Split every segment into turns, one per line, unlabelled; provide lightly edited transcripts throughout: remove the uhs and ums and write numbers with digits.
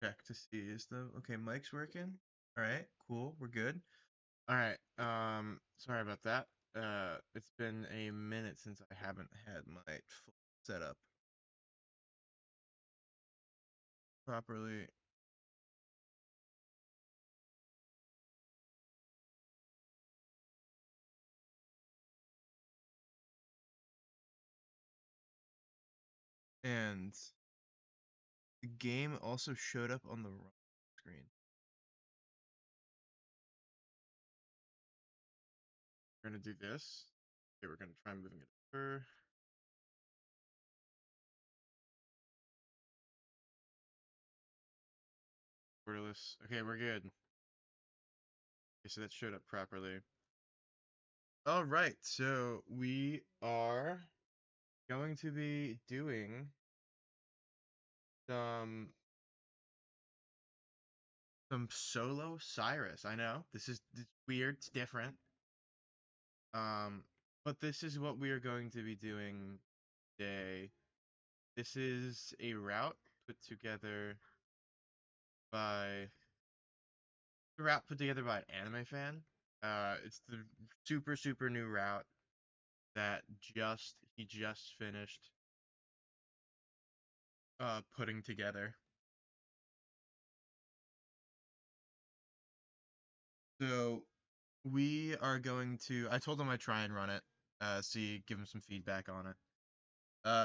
Check to see is the okay, mic's working. All right, cool. We're good. All right. Sorry about that. It's been a minute since I haven't had my full setup properly. And the game also showed up on the wrong screen. We're gonna do this. Okay, we're gonna try moving it over. Borderless. Okay, we're good. Okay, so that showed up properly. All right, so we are going to be doing some Solo Cyrus. I know this weird, it's different. Um, but this is what we are going to be doing today. This is a route put together by an anime fan. It's the super new route that he just finished putting together. So we are going to. I told him I'd try and run it. Give him some feedback on it.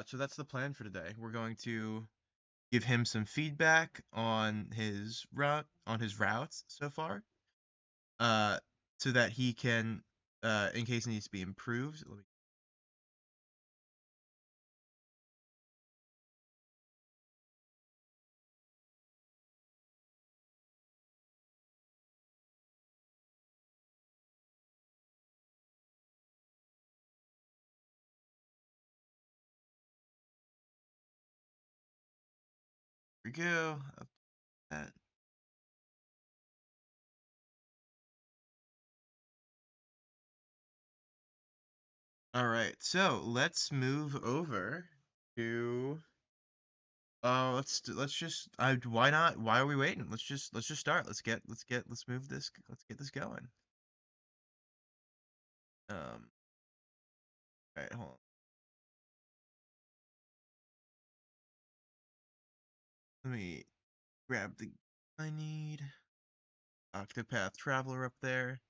So that's the plan for today. We're going to give him some feedback on his routes so far, uh, so that he can, in case it needs to be improved. Here we go. Up that. All right, so let's move over to. Let's just. Why not? Why are we waiting? Let's just start. Let's get this going. All right, hold on. Let me grab the I need. Octopath Traveler up there.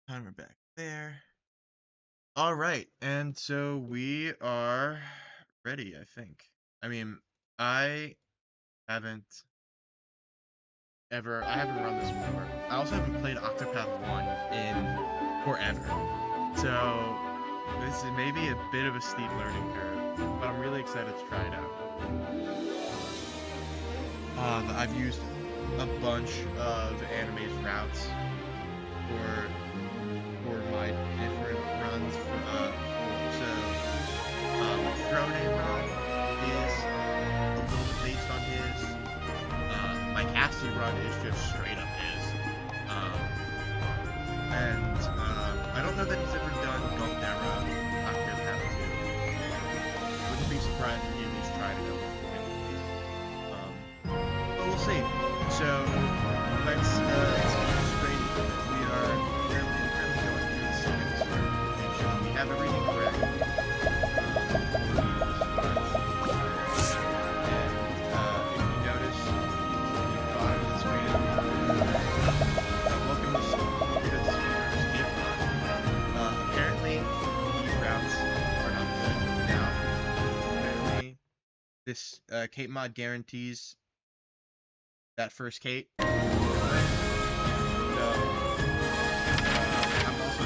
Timer back there. All right, and so we are ready, I think. I mean, I haven't I haven't run this before. I also haven't played Octopath 1 in forever. So this is maybe a bit of a steep learning curve, but I'm really excited to try it out. I've used a bunch of anime's routes for my different runs. Throne run is a little bit based on his. My Cassie run is just straight up his. I don't know that he's ever done Goldera Octopath 2. Wouldn't be surprised if he at least tried it out. But we'll see. So let's get straight. We are currently going through the settings to make sure we have everything correct. This Cape mod guarantees that first Cape. So, I'm also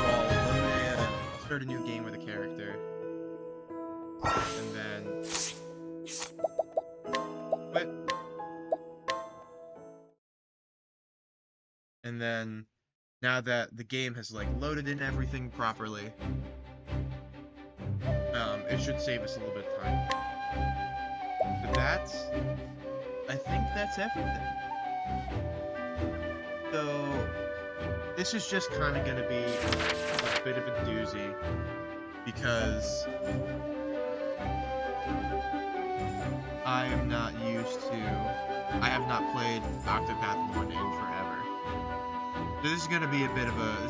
I'll start a new game with a character. And then quit. And then now that the game has like loaded in everything properly, it should save us a little bit of time. But I think that's everything. So, this is just kind of going to be a bit of a doozy, because I am not used to, I have not played Octopath 1 in forever. So this is going to be a bit of a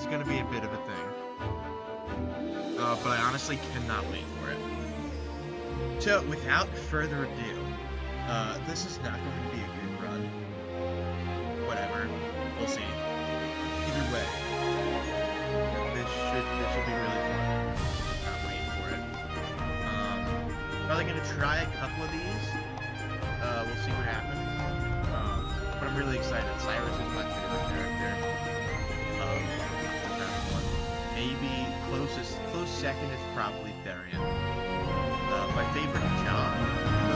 thing. But I honestly cannot wait for it. So, without further ado, this is not going to be a good run. Whatever. We'll see. Either way, this should be really fun. Not waiting for it. Probably gonna try a couple of these. We'll see what happens. But I'm really excited. Cyrus is my favorite character of that one. Maybe close second is probably Therian. My favorite job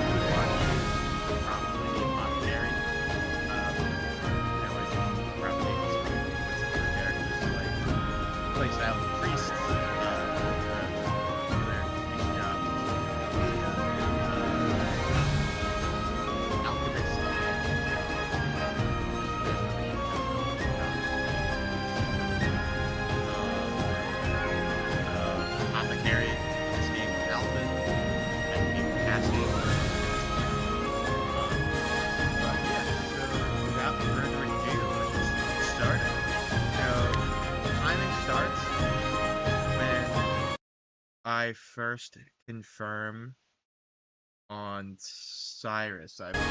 is probably the Apothecary. Probably some characters like place out priests. I first confirm on Cyrus, I believe.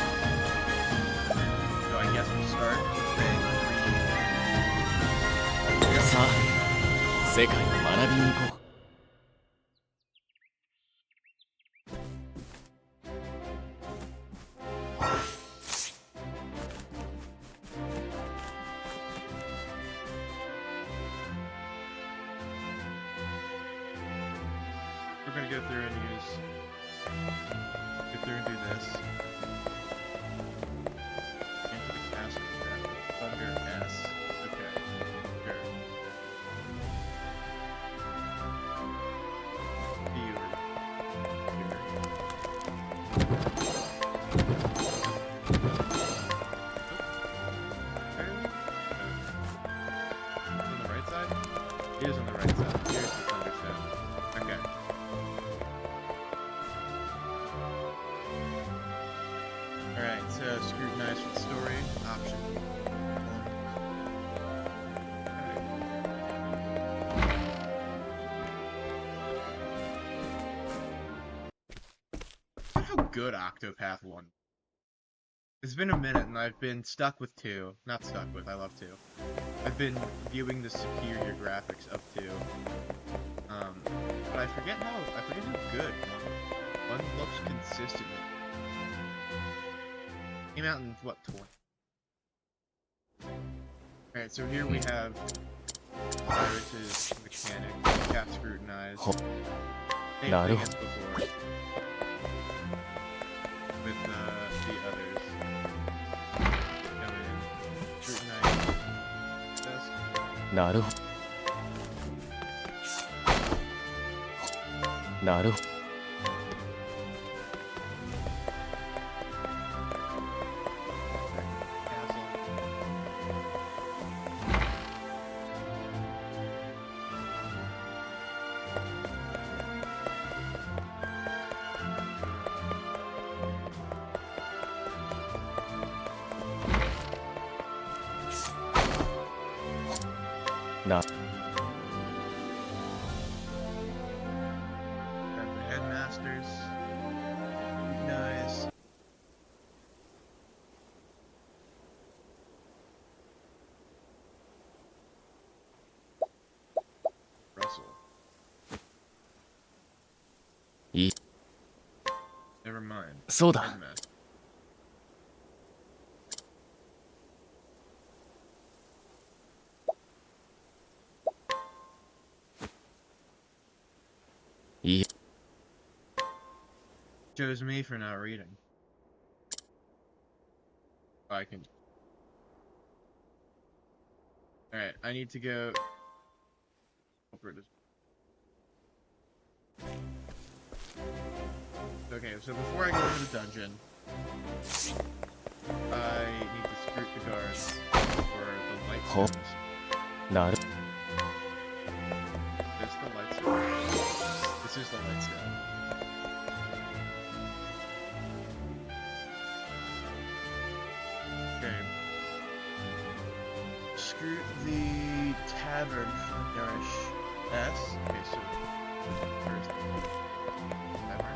So I guess we'll start with
さあ、世界を学びに行こう。
We're gonna go through and do this. Into the castle graphic under S. Okay, sure. Viewer. On the right side? It is on the right side. Here's the thunderstone. Okay. Alright, so scrutinize for the story. Option. Look how good Octopath 1. It's been a minute and I've been stuck with 2. Not stuck with, I love 2. I've been viewing the superior graphics of 2. But I forget how good one looks consistently. Came out in what, 20? Alright, so here we have Cyrus's mechanic, cat scrutinized. Same thing as before. With the others. Come in, scrutinize. Test.
なるほど。なるほど。 な
Got the headmasters. Nice. Russell.
いい。
Never mind.
そうだ。
Headmaster.
いい。
Chose me for not reading. Oh, I can. Alright, I need to go. Over this. so before I go into the dungeon, I need to screw the guards for the light stones.
なる
There's the light stone. This is the light stone. Okay. Screw the tavern for nourish S. Okay, so where's the tavern?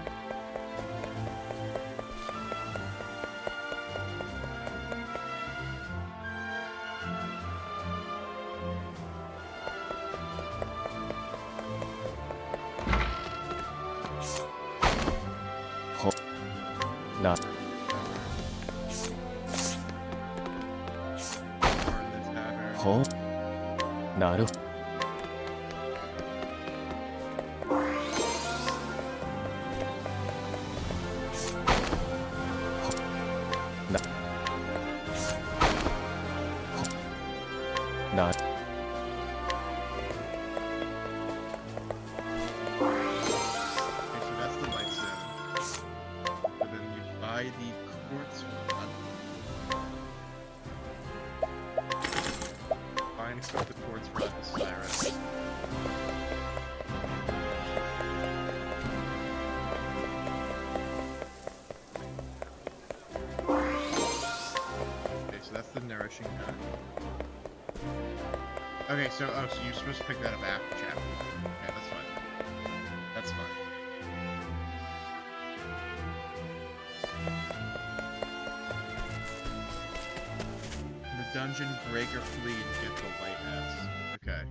Na
Or the tavern.
ほなるなな
Okay, so that's the light stone. But then you buy the quartz rod. Buy and equip the quartz rod to Cyrus. Okay, so that's the nourishing gun. Okay, so you're supposed to pick that up after chapter. Okay, that's fine. That's fine. The dungeon break or flee to get the light S. Okay.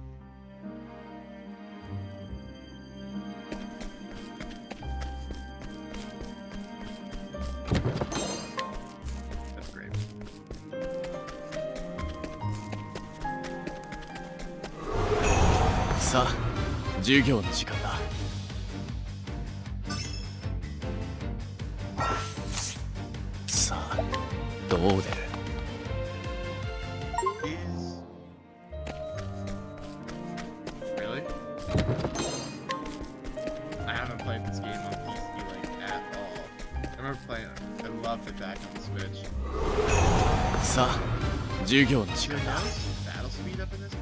That's great.
さあ授業の時間ださあどう出る
Is really? I haven't played this game on PC like at all. I remember playing it. I loved it back on the Switch.
さあ授業の時
Should
間
I
だ
notice battle speed up in this?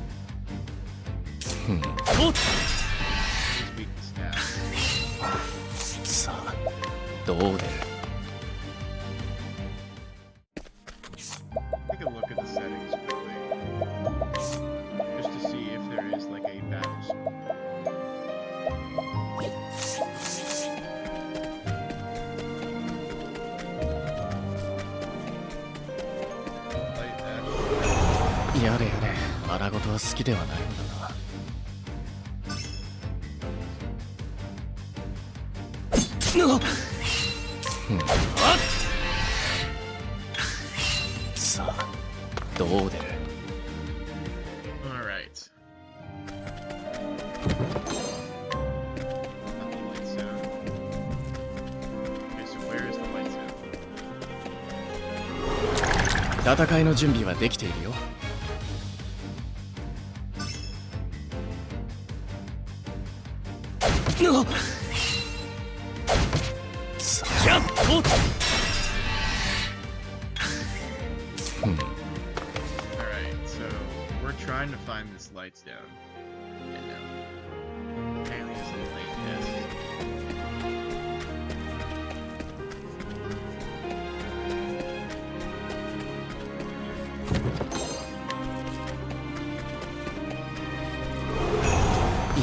ふん
It's weak to stab.
さあどう出る
Take a look at the settings quickly. Just to see if there is like a battle speed. Light dash.
やれやれ荒事は好きではないのだなふんさあどう出る
Alright. Not the light zone. Okay, so where is the light zone?
戦いの準備はできているよさあやっと
Alright, so we're trying to find this light stone. And now. Apparently it's in the light disc.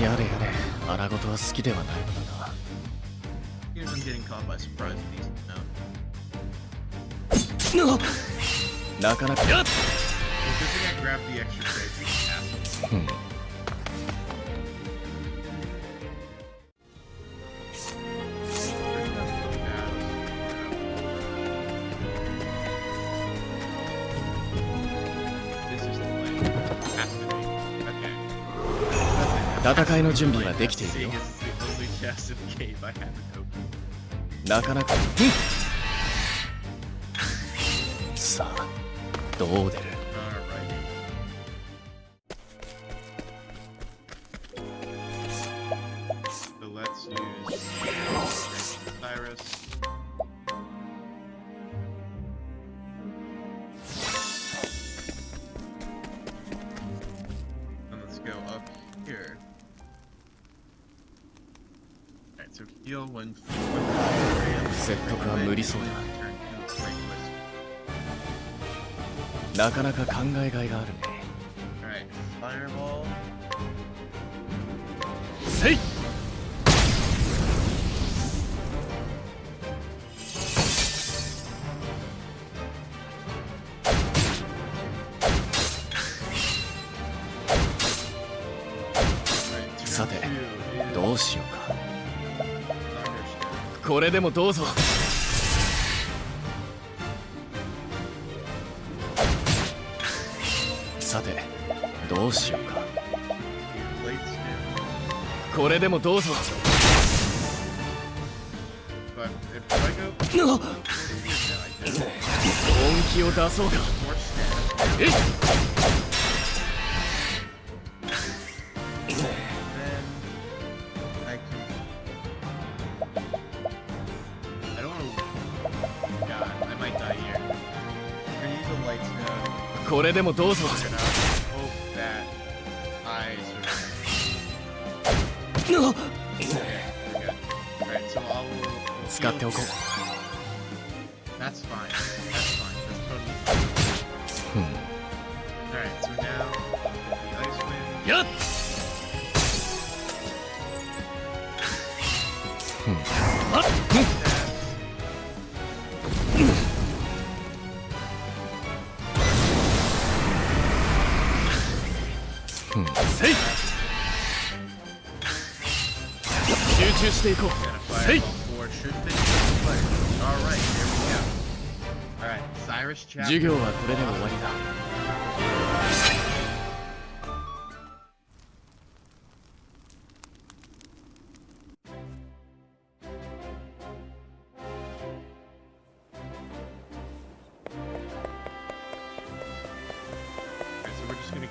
やれやれ荒事は好きではないのだ
Here's I'm getting caught by surprise with these. No.
ななかなか
Well, good thing I grabbed the extra crate from the castle.
ふん
There's no really battles. This is the light. Has to be. Okay.
戦いの準備はできているよ
Seeing as it's the only chest in the cave I haven't opened.
なかなかさあどう出る
Alrighty. So let's use Solo Cyrus. go up here. Alright, so heal when
説得は無理そうだ。なかなか考えがいがあるね。
Alright, fireball.
せい。さて、どうしようか。これでもどうぞ。さて、どうしようか。これでもどうぞ。本気を出そうか。えい。これでもどうぞ。使っておこう。やっ。せい。集中していこう。せい。授業はこれで終わりだ。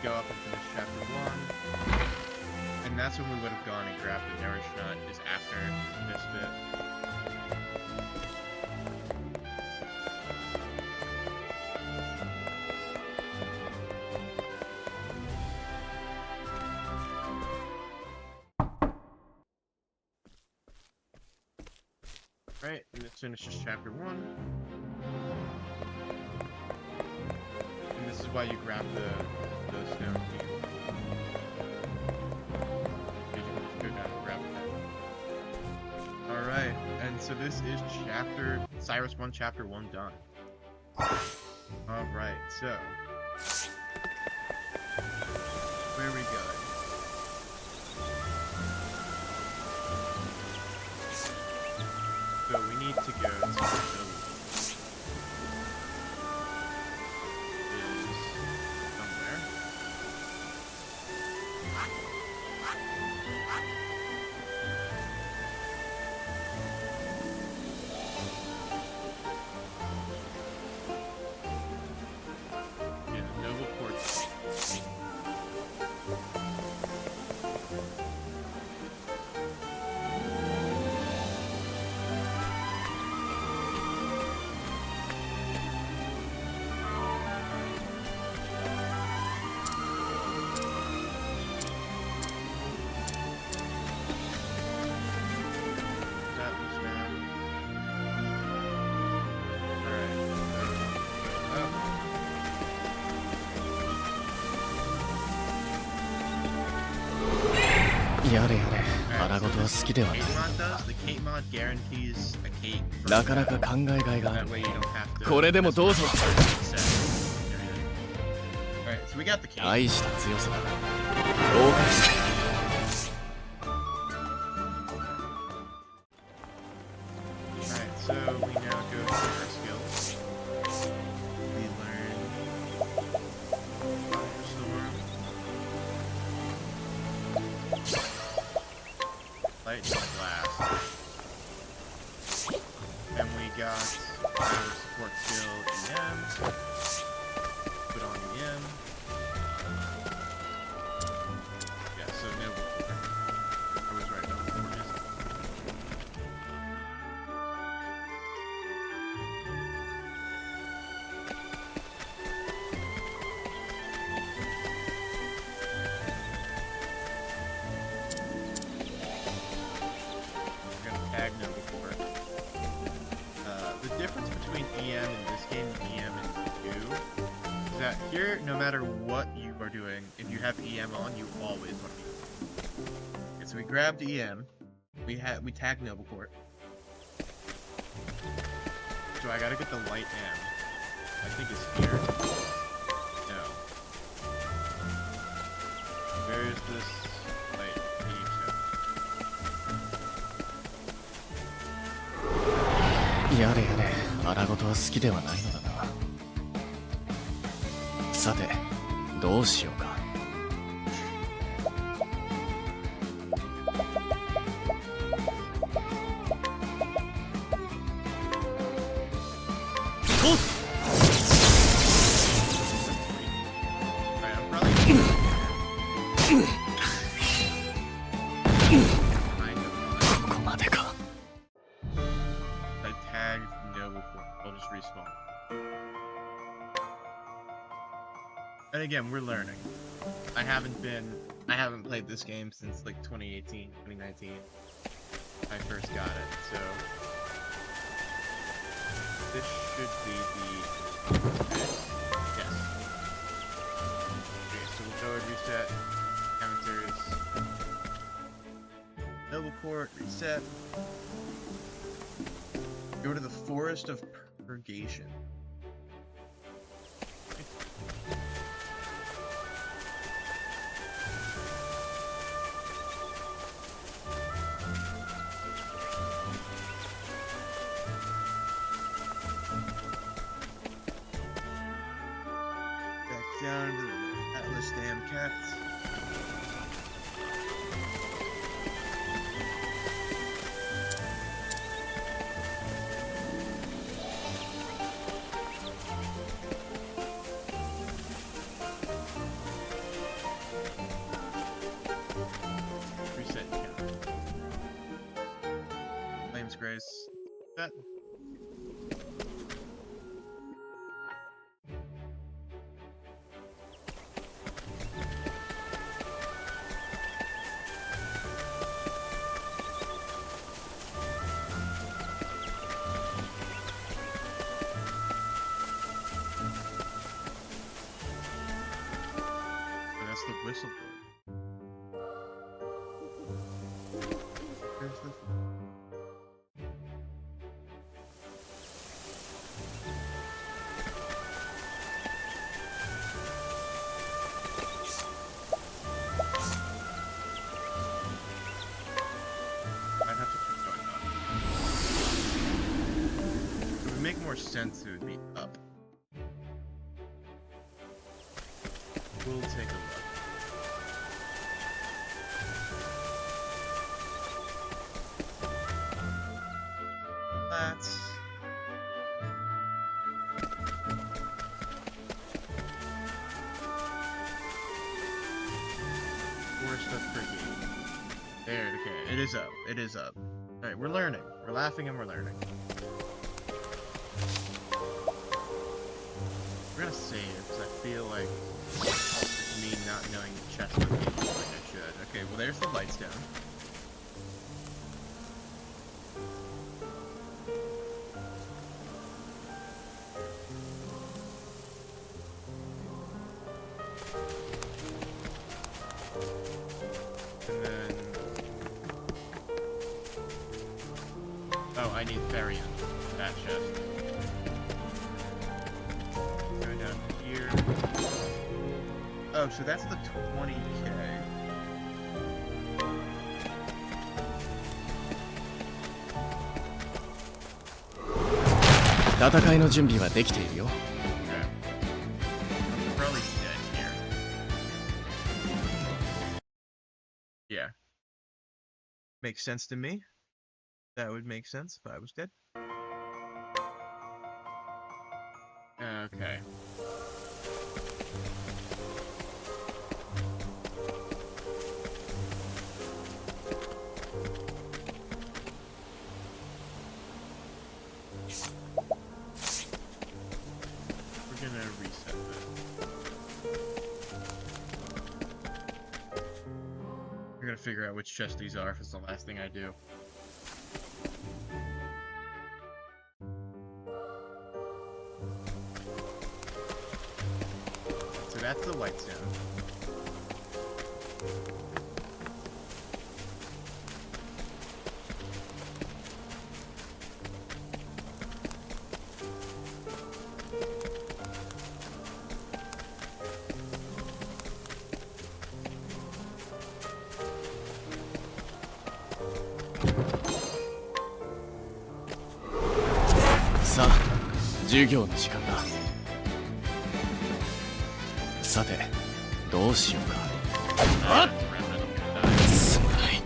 Go up and finish chapter 1, and that's when we would have gone and grabbed the nourish nut is after this bit. Right, and this finishes chapter 1. And this is why you grab the stone cube. You can just go down and grab that. Alright, and so this is Cyrus 1, chapter 1 done. Alright, so where are we going? So we need to go to the village.
やれやれ、荒事は好きではない。なかなか考えがいがある。これでもどうぞ。大した強さだ。了解した。
So we now go through our skills. We learn Firestorm, Lightning Blast, and we got our support skill EM. Put on EM. Yeah, so Noble Core. I was right, Noble Core is. no matter what you are doing, if you have EM on, you always want to be. Okay, so we grabbed EM. We tagged Nobleport. So I gotta get the light M. I think it's here. No. Where is this light?
やれやれ、荒事は好きではないのだな。さて、どうしようか。ここまでか。
I tagged Nobleport. I'll just respawn. And again, we're learning. I haven't played this game since like 2018, 2019. I first got it, so this should be the yes. Okay, so we'll go and reset counters. Nobleport, reset. Go to the Forest of Purgation. Back down to the Atlas Dam Cats. Reset count. Flames Grace. That. That's the whistleblower. Where's the... I'd have to keep going up. It would make more sense to be up. We'll take a look. That's... Forest of Purgation. There, okay. It is up. It is up. Alright, we're learning. We're laughing and we're learning. We're gonna save, because I feel like me not knowing chest locations like I should. Okay, well there's the lights down. And then... Oh, I need Therian. That chest. Going down here. Oh, so that's the 20k.
戦いの準備はできているよ。
Okay. I'm probably dead here. Yeah. Makes sense to me. That would make sense if I was dead. Okay. We're gonna reset that. We're gonna figure out which chests these are if it's the last thing I do. So the white stone.
さあ、授業の時間だ。さて、どうしようか。あっ、すまない。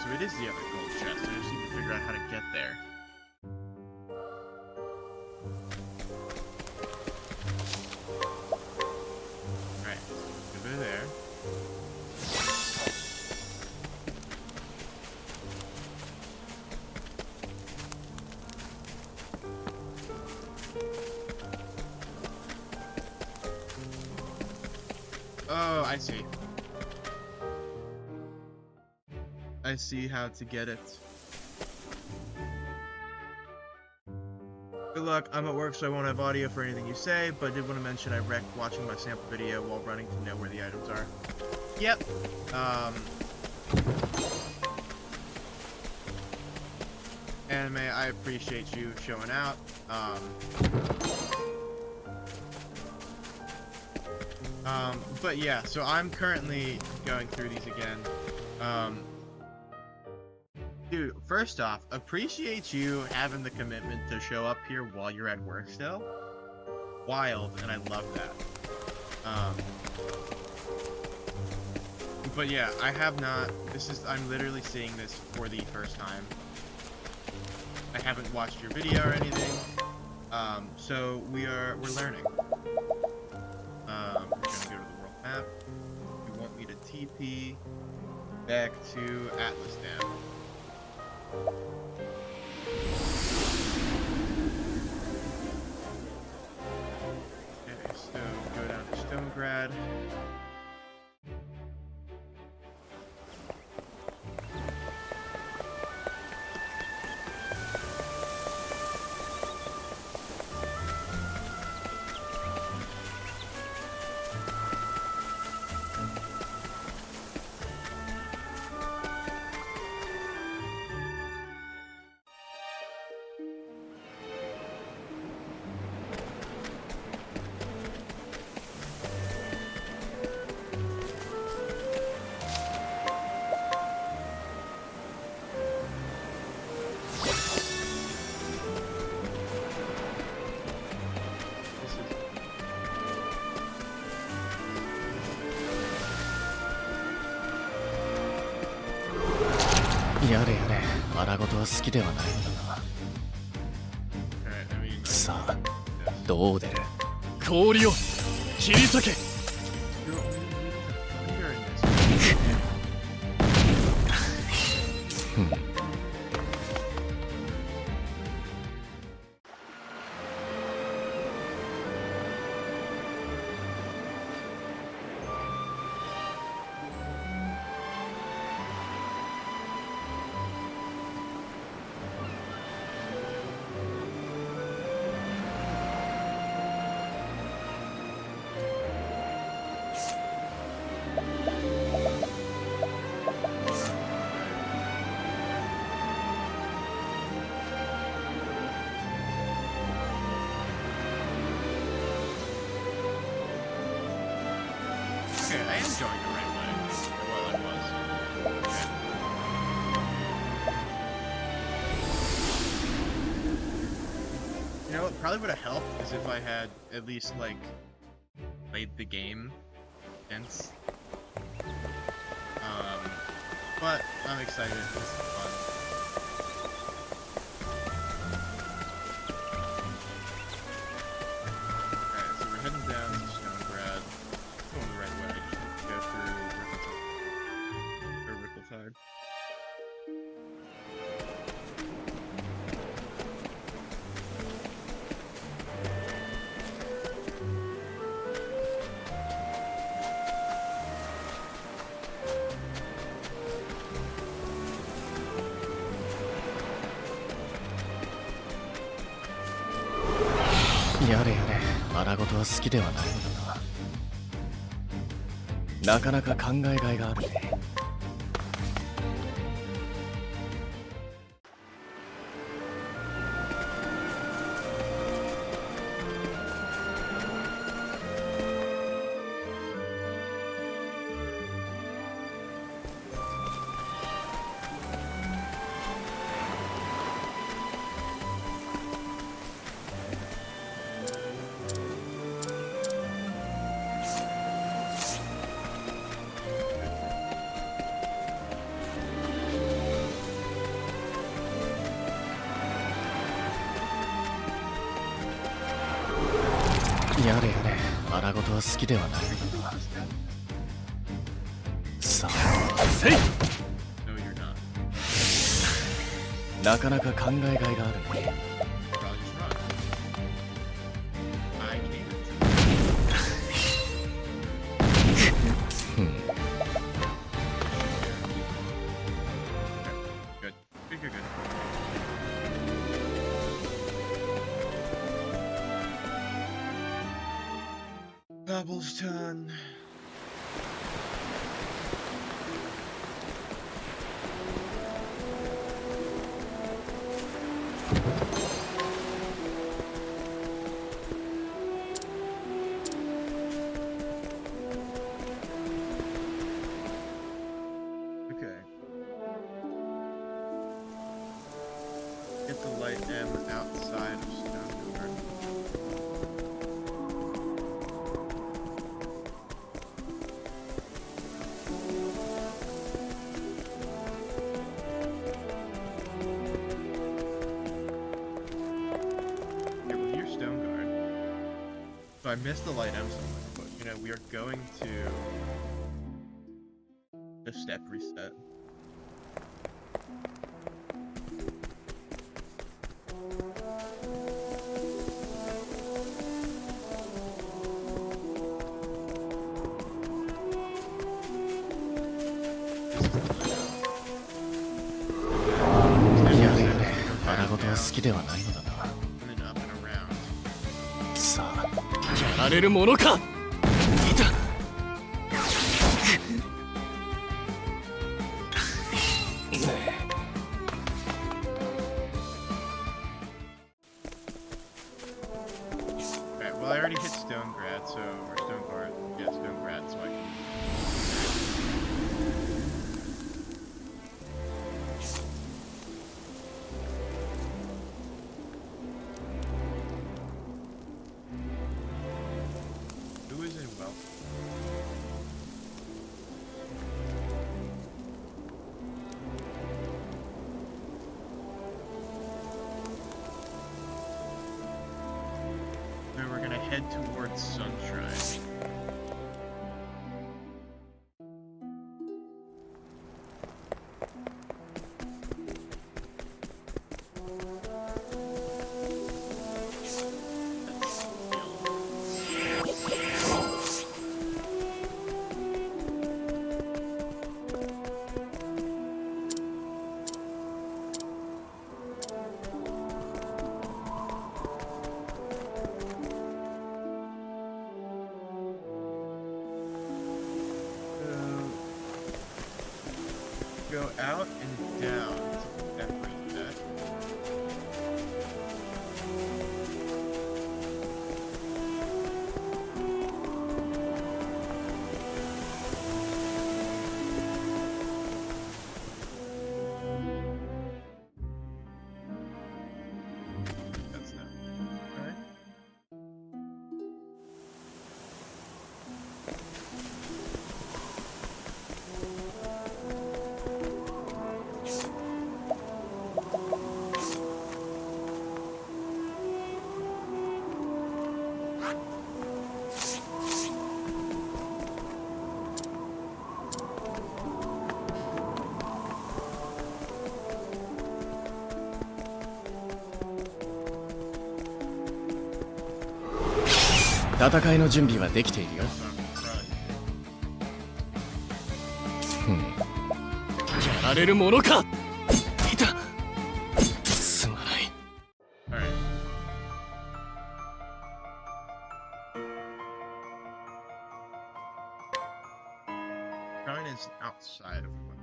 So it is the other gold chest. I just need to figure out how to get there. Alright, go there. Oh, I see. I see how to get it. Good luck, I'm at work so I won't have audio for anything you say, but I did want to mention I wrecked watching my sample video while running to know where the items are. Yep. Anime, I appreciate you showing out. But yeah, so I'm currently going through these again. Dude, first off, appreciate you having the commitment to show up here while you're at work still. Wild, and I love that. But yeah, I have not, I'm literally seeing this for the first time. I haven't watched your video or anything. So we're learning. We're gonna go to the world map. You want me to TP back to Atlas Dam. Okay, so go down to Stonegrad.
やれやれ、荒事は好きではないのだが。
Alright, I mean,
さあ、どう出る。氷を切り裂け。
Okay, I am going the right way. Well, I was. Okay. You know what probably would have helped is if I had at least, like, played the game since. But I'm excited. This is fun. Alright, so we're heading down to
やれやれ、荒事は好きではないのだな。なかなか考えがいがあるね。やれやれ、荒事は好きではないのだな。さあ、せい。
No, you're not.
なかなか考えがいがあるね。
Probably just run. I can't.
うん。
Good. Good, good, good. Cobble's turn. Okay. Get the light M outside of Stonecourt. Okay, well, here's Stoneguard. So I missed the light M somewhere, but you know, we are going to a step reset.
Aragotoは好きではないのだな。
And then up and around.
さあ、やられるものか。いた。
Alright, well I already hit Stonegrad, so or Stoneguard. Yeah, Stonegrad, so I can. Who is in wealth? So we're gonna head towards Sunshine. Go out and down to separate that. That's not alright.
Awesome. 戦いの準備はできているよ。 やられるものか。いた。すまない。
Alright. side of the weapon.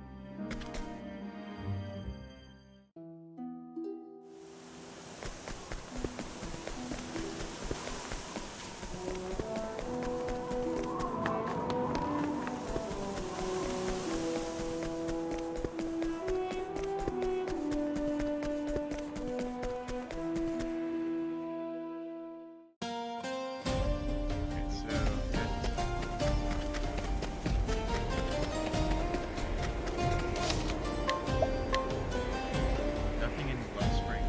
Nothing in Wellspring.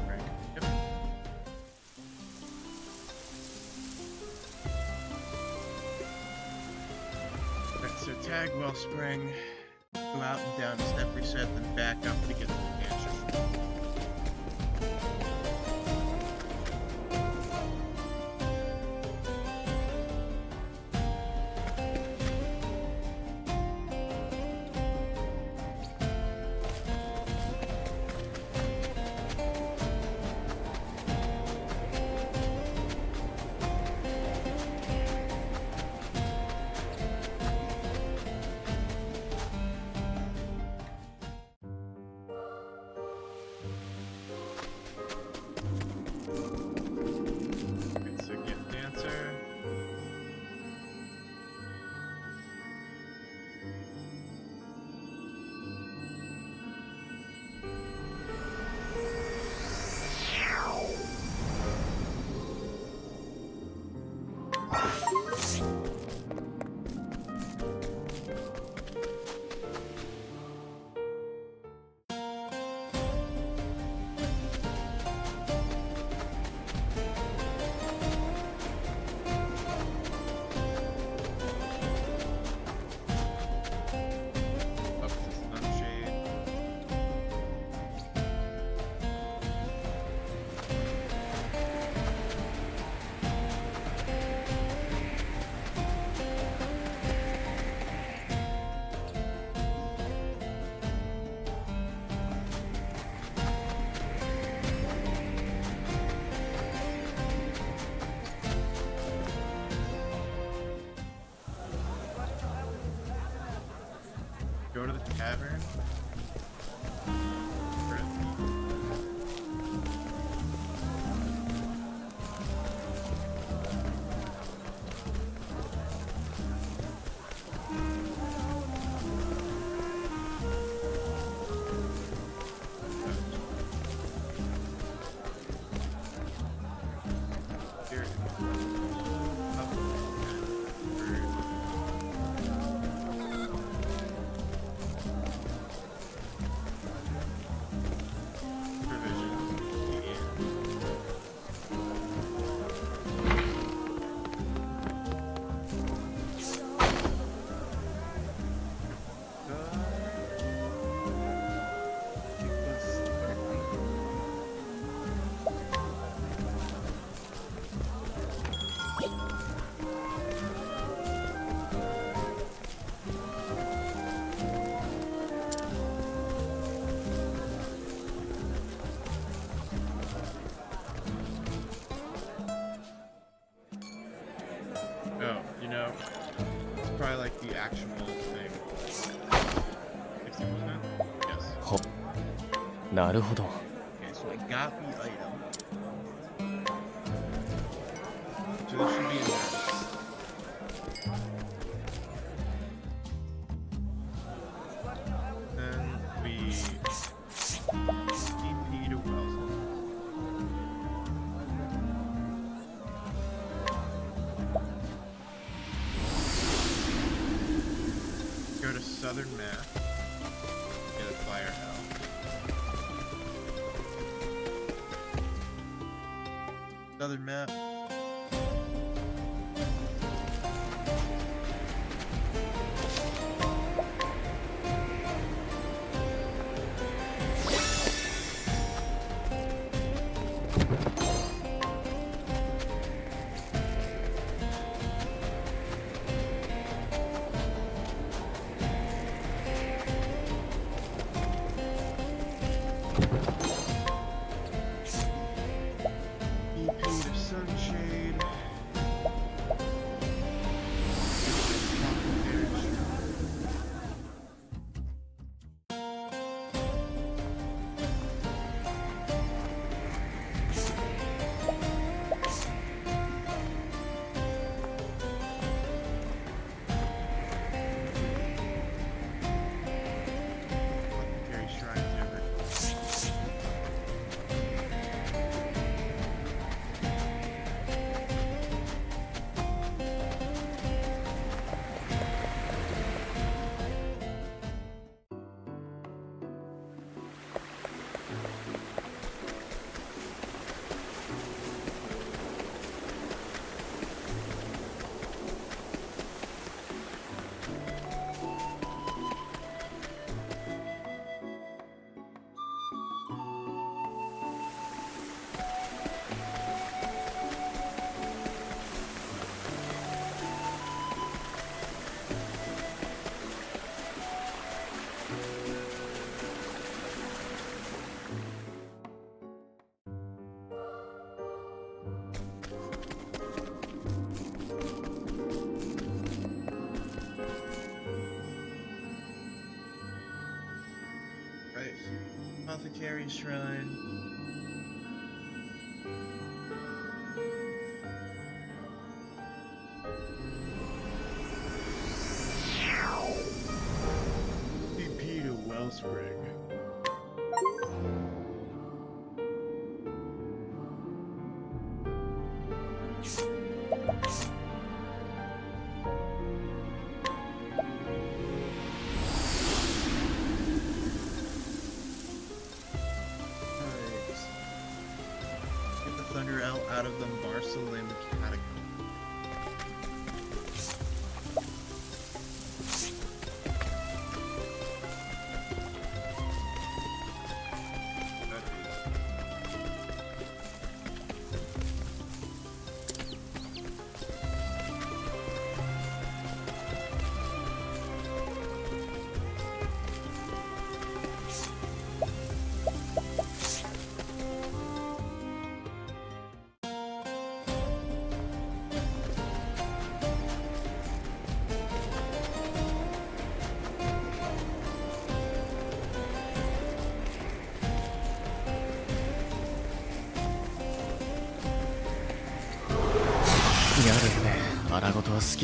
Right. Yep. Right, so tag Wellspring, go out and down a step reset, then back up to get to the answer. Okay, so get dancer. Up to Sunshade. Go to the tavern. Here. Up. Oh, you know, probably like the actual thing. 60%? Yes.
ほなるほど
Okay, so I got the item. So this should be in there. Then we TP to Wells. Go to Southern Map. Get a fire hell. Southern Map. Apothecary Shrine. BP to Wellspring. Thunder L out of the Marcelim catacomb.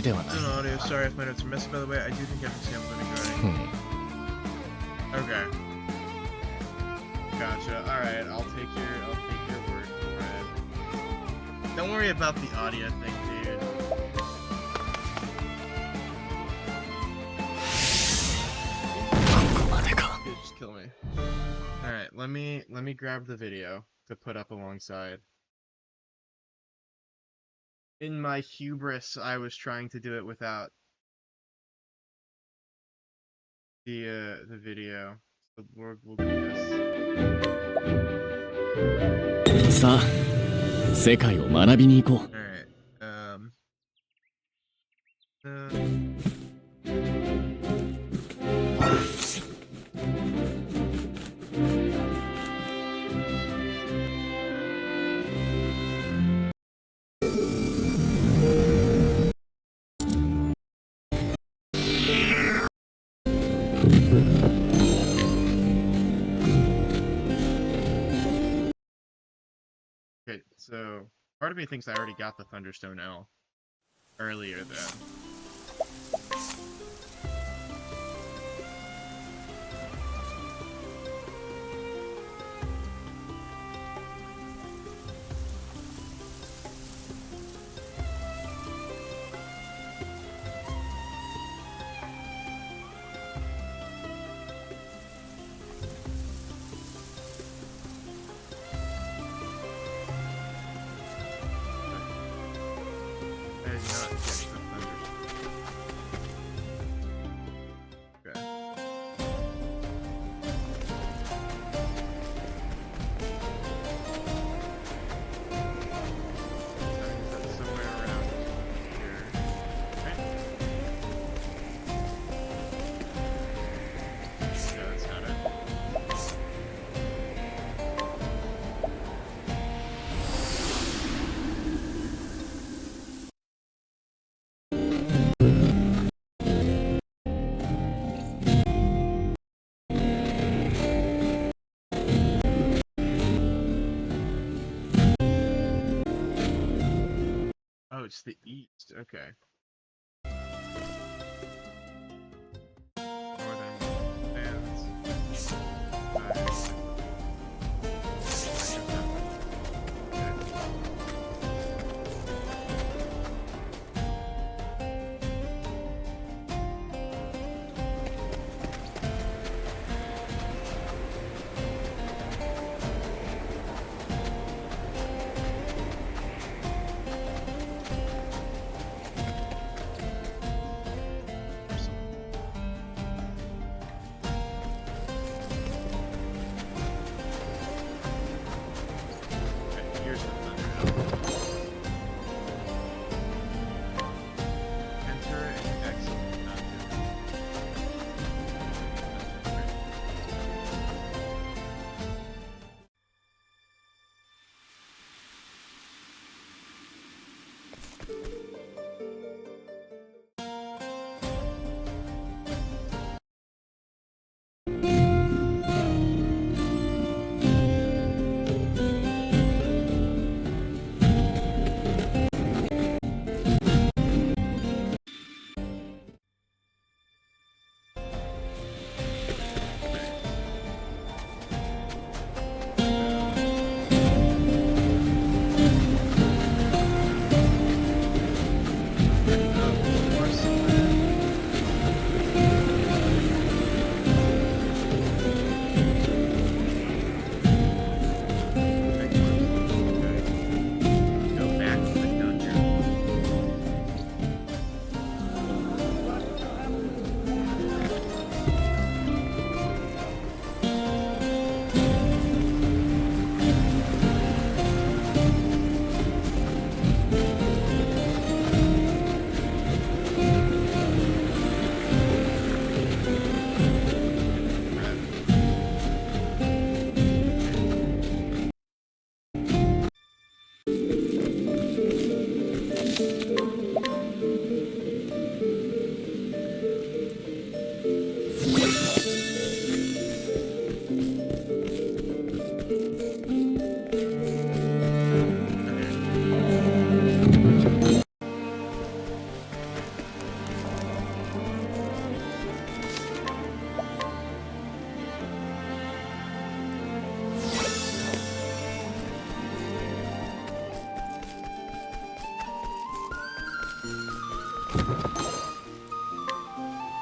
Audio, sorry if my notes are messy, by the way. I do think I understand what I'm running. Okay. Gotcha. Alright, I'll take your word for it. Don't worry about the audio thing, dude. Dude, just kill me. Alright, let me grab the video to put up alongside. In my hubris, I was trying to do it without the video. So we'll do this.
さあ、世界を学びに行こう。
Alright, Okay, so part of me thinks I already got the Thunderstone L earlier then. Oh, it's the east. Okay. Northern fans.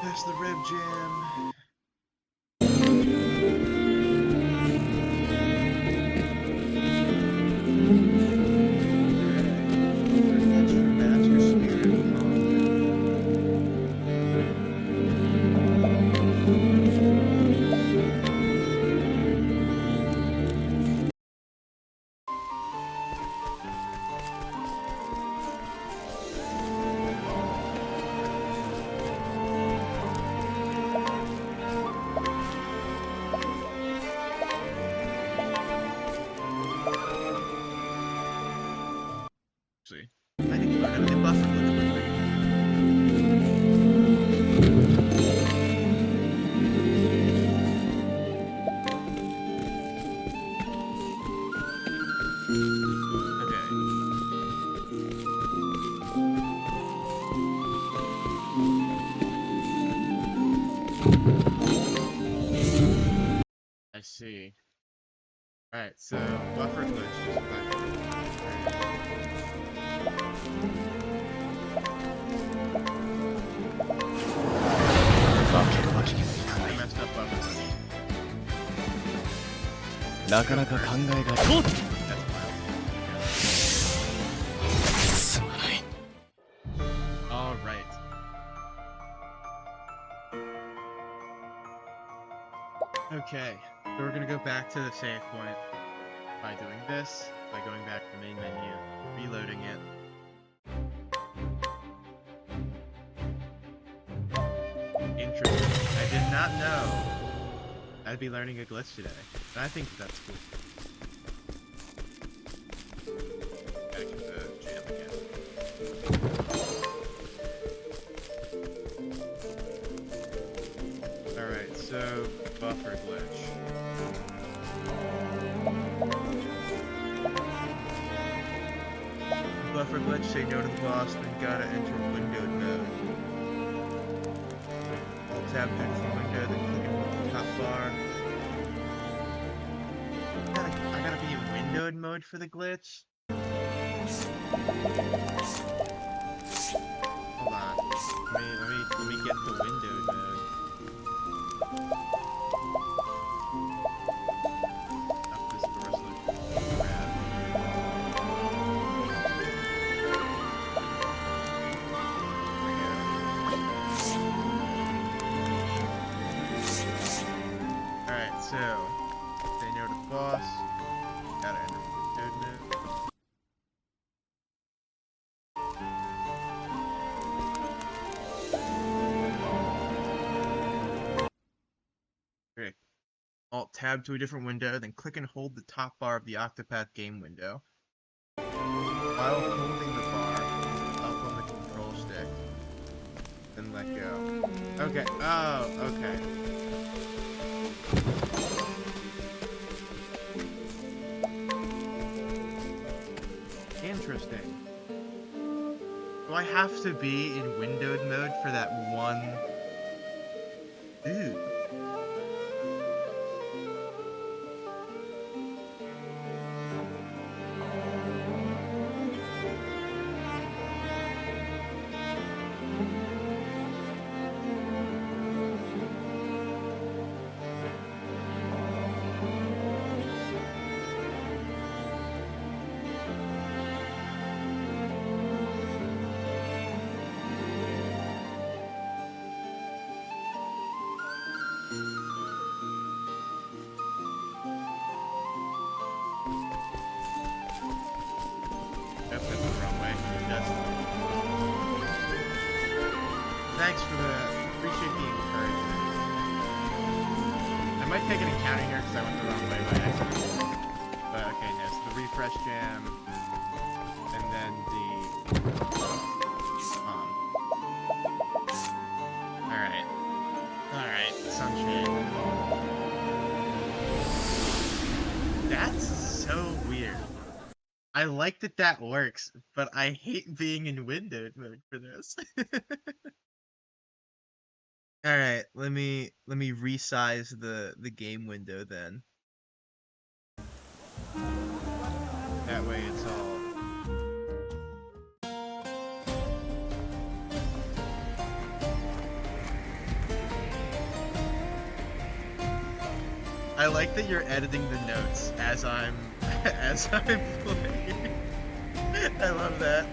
That's the rib jam. Let's for Master Spirit Combat. See, I need to learn how to do buffer glitch quickly. Okay. I see. Alright, so buffer glitch just I messed up buffer glitch.
なかなか考えが
That's wild.
すまない
Alright. Okay, so we're gonna go back to the save point by doing this, by going back to the main menu, reloading it. Interesting. I did not know I'd be learning a glitch today. And I think that's cool. Gotta get the jam again. Alright, so buffer glitch. Buffer glitch, say no to the boss, then gotta enter windowed mode. Alt tab to different window, then click on the top bar. I gotta be in windowed mode for the glitch? Hold on. Let me get the windowed mode. Up this door resolution. Crap. Alright, so say no to the boss. Gotta enter windowed mode. Okay. Alt tab to a different window, then click and hold the top bar of the Octopath game window. While holding the bar up on the control stick, then let go. Okay. Oh, okay. Interesting. Do I have to be in windowed mode for that one? Ooh. That's the wrong way. Thanks for appreciate the encouragement. I might take an encounter here because I went the wrong way by accident. But okay, no, so the refresh jam, and then the Alright, sunshine. That's so weird. I like that that works, but I hate being in windowed mode for this. All right, let me resize the game window then. That way it's all I like that you're editing the notes as I'm as I'm playing. I love that.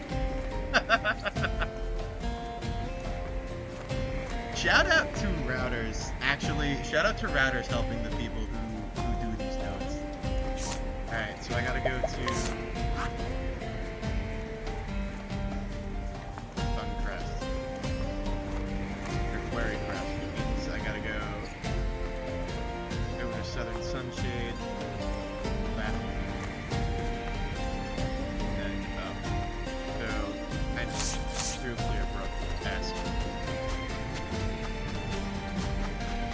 Shout out to routers. Actually, shout out to routers helping the people who do these notes. All right, so I gotta go to Suncrest or Quarry Crest, which means I gotta go over to Southern Sunshade. Left. And up. So I'm through Clearbrook past.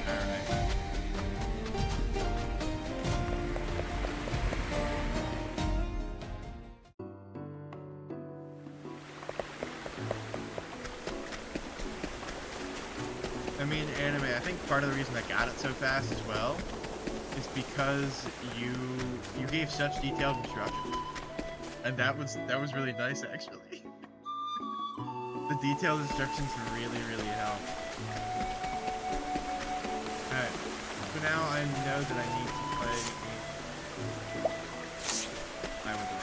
Alright. I mean, anime, I think part of the reason I got it so fast as well is because you gave such detailed instructions. And that was really nice, actually. The detailed instructions really help. Alright, so now I know that I need to play. I went the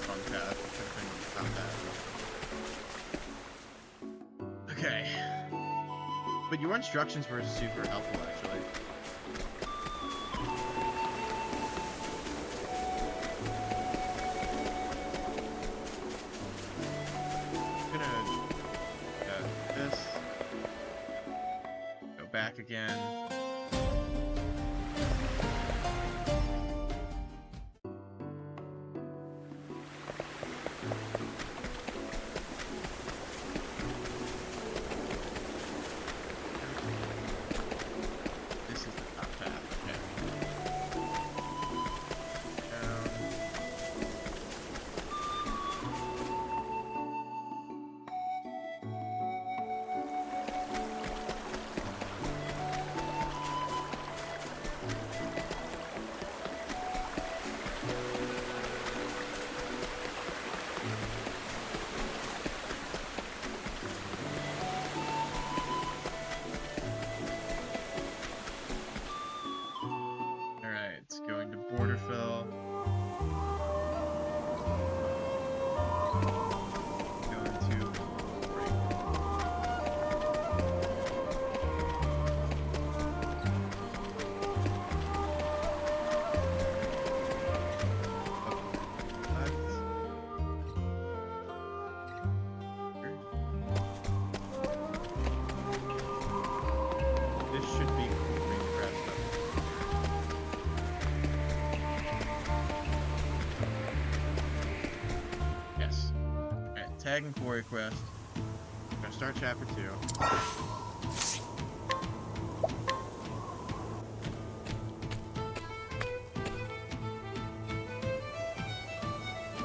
wrong path. Okay. But your instructions were super helpful, actually. This. Go back again. This is the top path. Okay. Alright, going to Borderfill. Going to this should be refreshed up. Yes. Alright, tag and quarry quest. I'm gonna start chapter 2.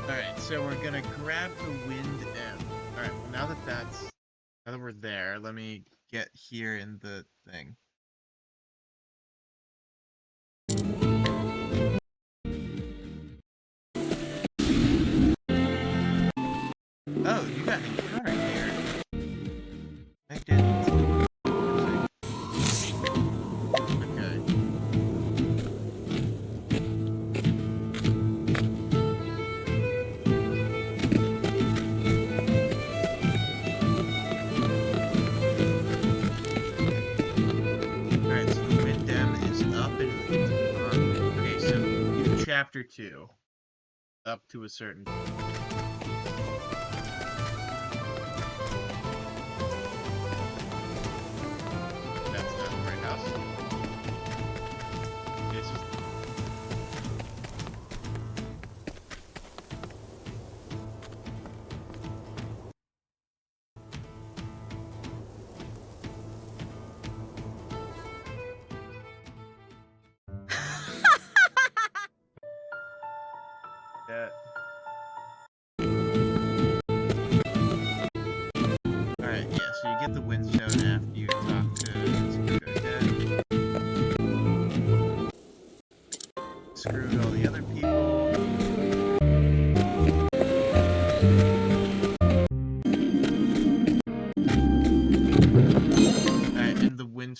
Alright, so we're gonna grab the wind M. Alright, well now that we're there, let me get here in the thing. Oh, you got an encounter here. I didn't. Okay. Alright, so the Windem is up and it's on. Okay, so in chapter 2, up to a certain point. That's not the right house. This is that.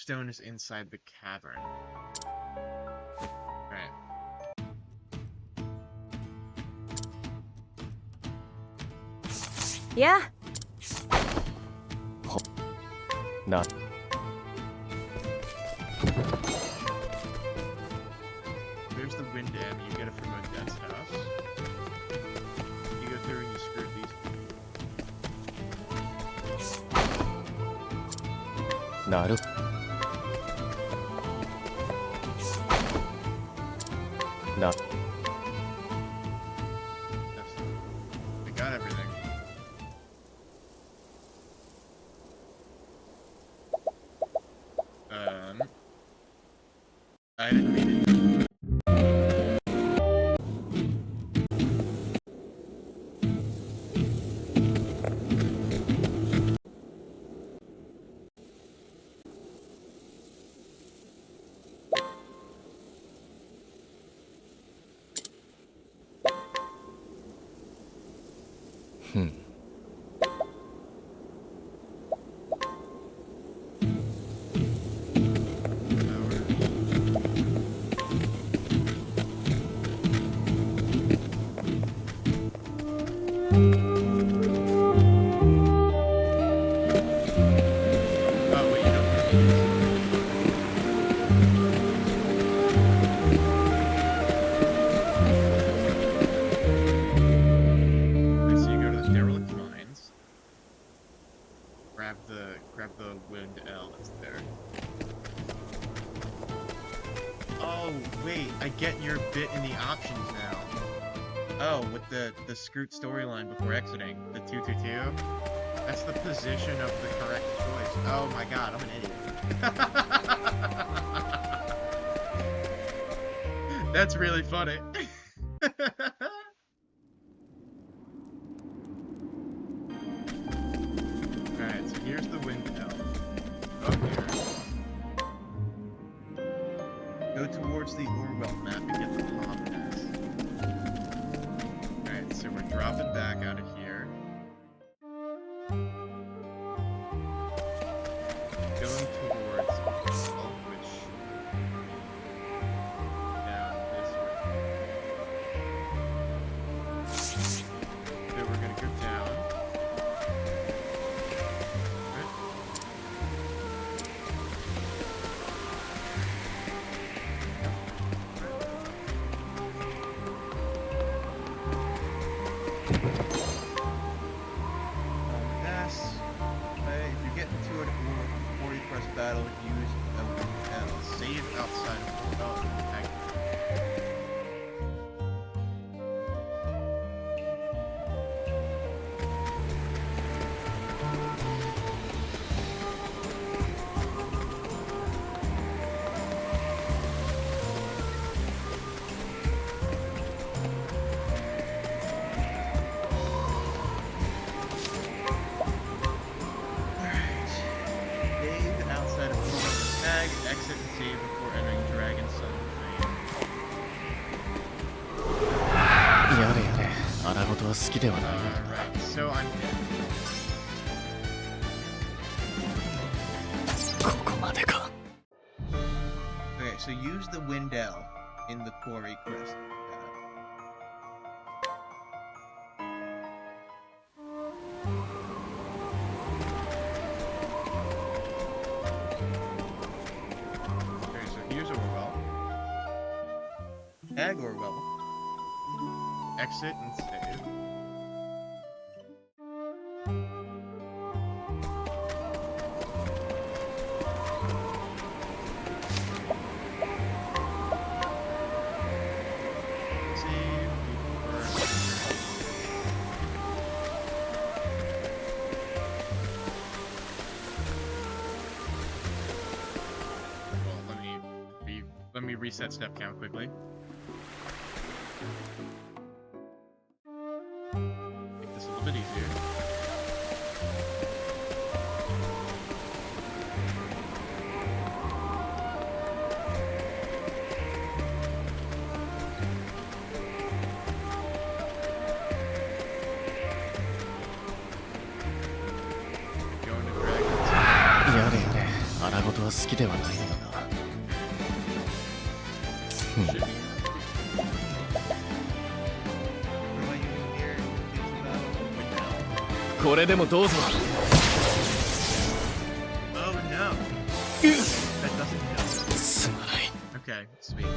moonstone is inside the cavern. Alright.
Yeah.
Nah.
There's the wind dam. You get it from Odette's house. You go through and you screw these.
Naru. Nah.
I got everything. I didn't read it. Grab the wind L that's there. Oh, wait, I get your bit in the options now. Oh, with the Scroot storyline before exiting, the 222. That's the position of the correct choice. Oh my god, I'm an idiot. That's really funny. Alright, so here's the wind L. Up here. Go towards the Orwell map and get the pop pass. Alright, so we're dropping back out of here. Going towards Orwell, which... down this way. So we're gonna go down. Battle, use and save outside of development. Exit and save before entering Dragon Sun of Fame.
やれやれ、荒事は好きではない。
Right, so I'm...
ここまでか。
Okay, so use the Windell in the quarry quest. Ag Orwell. Exit and save. Save before... Well, let me reset step count quickly. Make this a little bit easier. Going to Dragons.
やれやれ、荒事は好きではないのだが。
Should be. What am I using here? Windell.
これでもどうぞ。
Oh no. That doesn't count.
すまない。
Okay, sweet.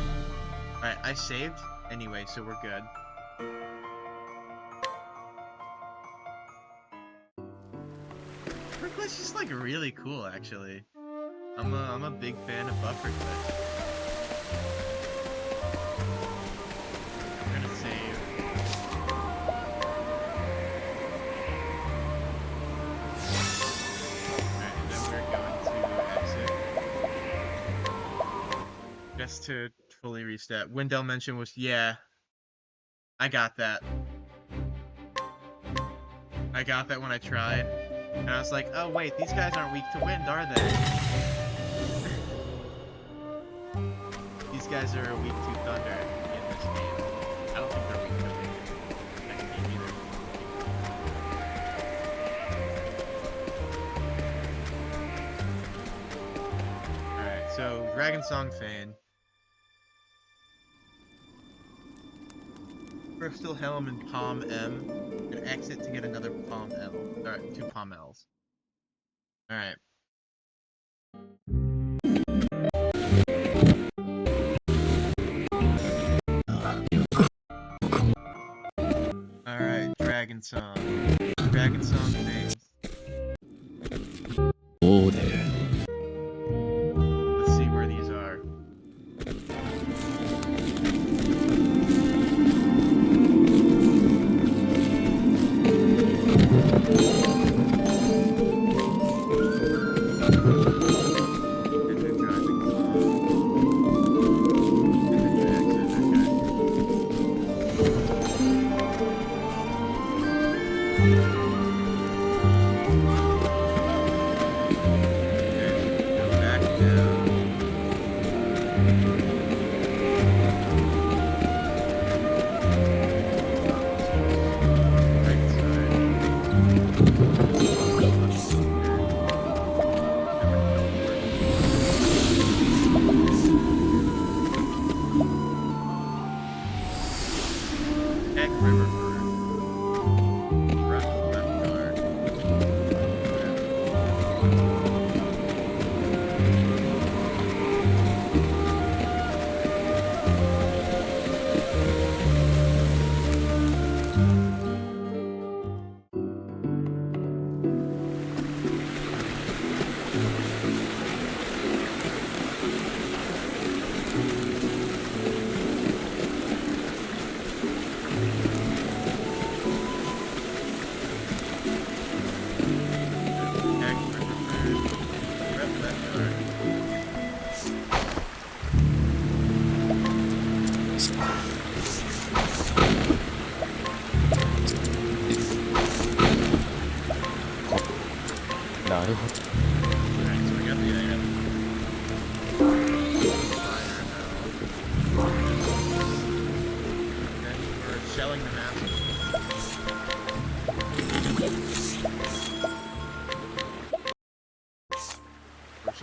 Alright, I saved anyway, so we're good. Glitch is like really cool, actually. I'm a big fan of buffer glitch. I'm gonna save. Alright, and then we're going to exit. Just to fully reset. Wendell mentioned was, yeah, I got that. I got that when I tried. And I was like, oh wait, these guys aren't weak to wind, are they? These guys are weak to thunder in this game. I don't think they're weak to wind in the next game either. Alright, so Dragon Song Fane. Crystal Helm and Palm M. And exit to get another Palm L. Alright, 2 Palm L's. Alright. Alright, Dragon Song. Dragon Song things.
Oh, there.
Let's see where these are.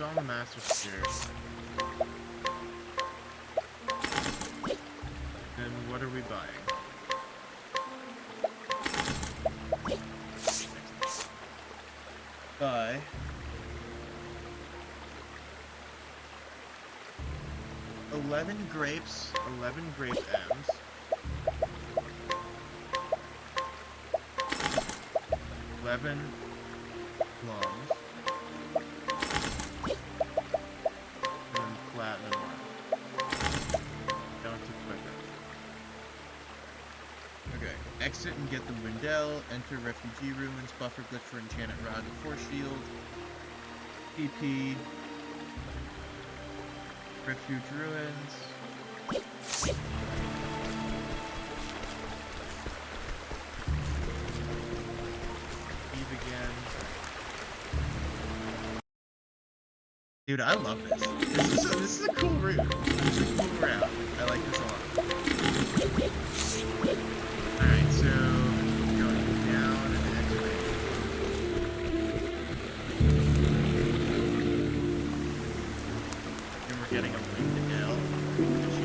On the Master Sphere. Then what are we buying? Buy 11 grapes, 11 grape M's. 11 plums. Platinum one. Down to quicker. Okay, exit and get the Windell, enter refugee ruins, buffer glitch for enchanted rod and force shield, PP, refuge ruins, Eve again. Dude, I love this. This is a cool route. This is a cool route. I like this a lot. Alright, so going down and x-ray. getting a winged L, which is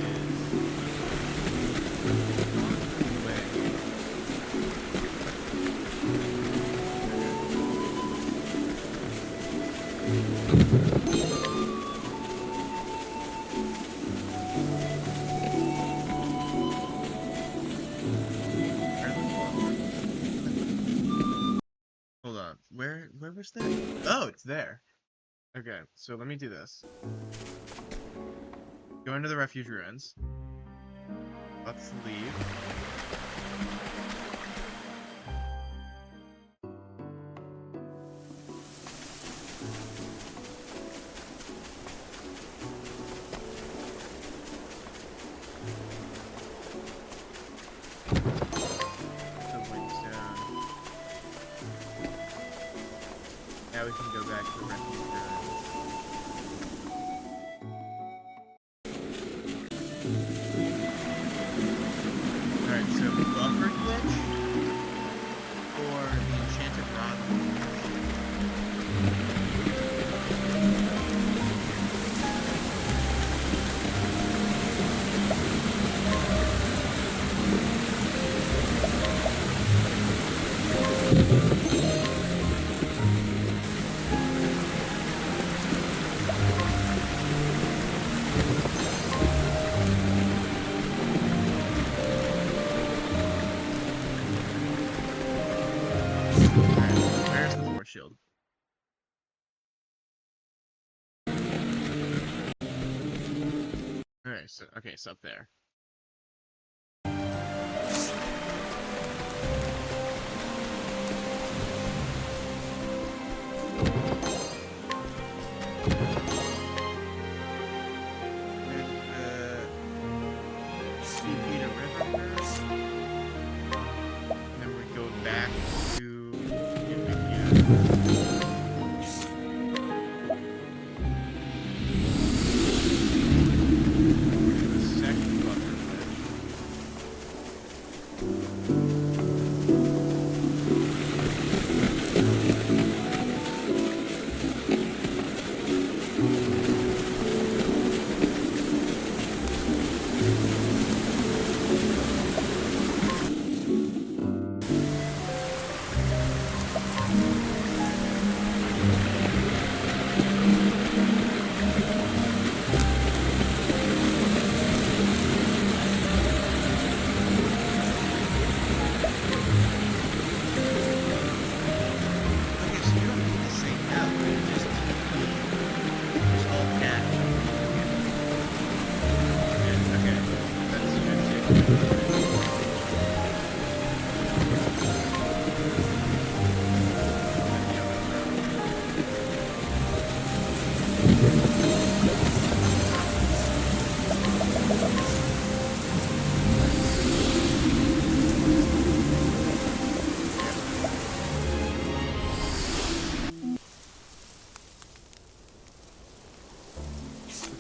hold on. Where was that? Oh, it's there. Okay, so let me do this. Go into the refuge ruins. Let's leave. The wings down. Now we can go back to the refuge ruins. Alright, so buffer glitch or the enchanted rod glitch? Where's the force shield? Alright, so okay, it's up there. Speed a river first. Then we go back to the second buffer glitch. Okay, so you don't need to say no, you just all cash. Okay, that's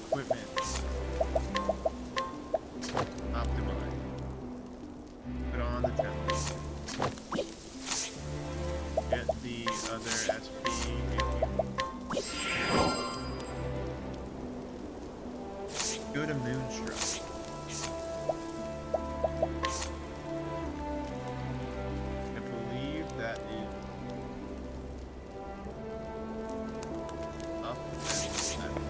equipment. Optimize. Put on the template. Get the other SP if you... Go to Moonstruck. I believe that is up and left.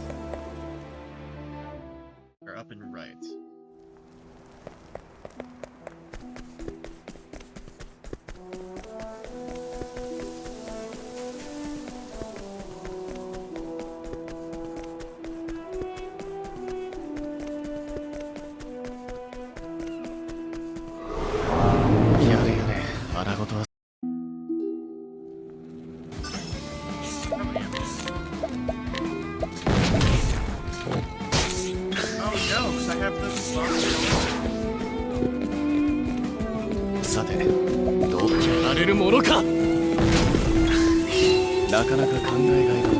Or up and right. Oh no, because I have the box.
さてどうやられるものか。なかなか考えがいがある。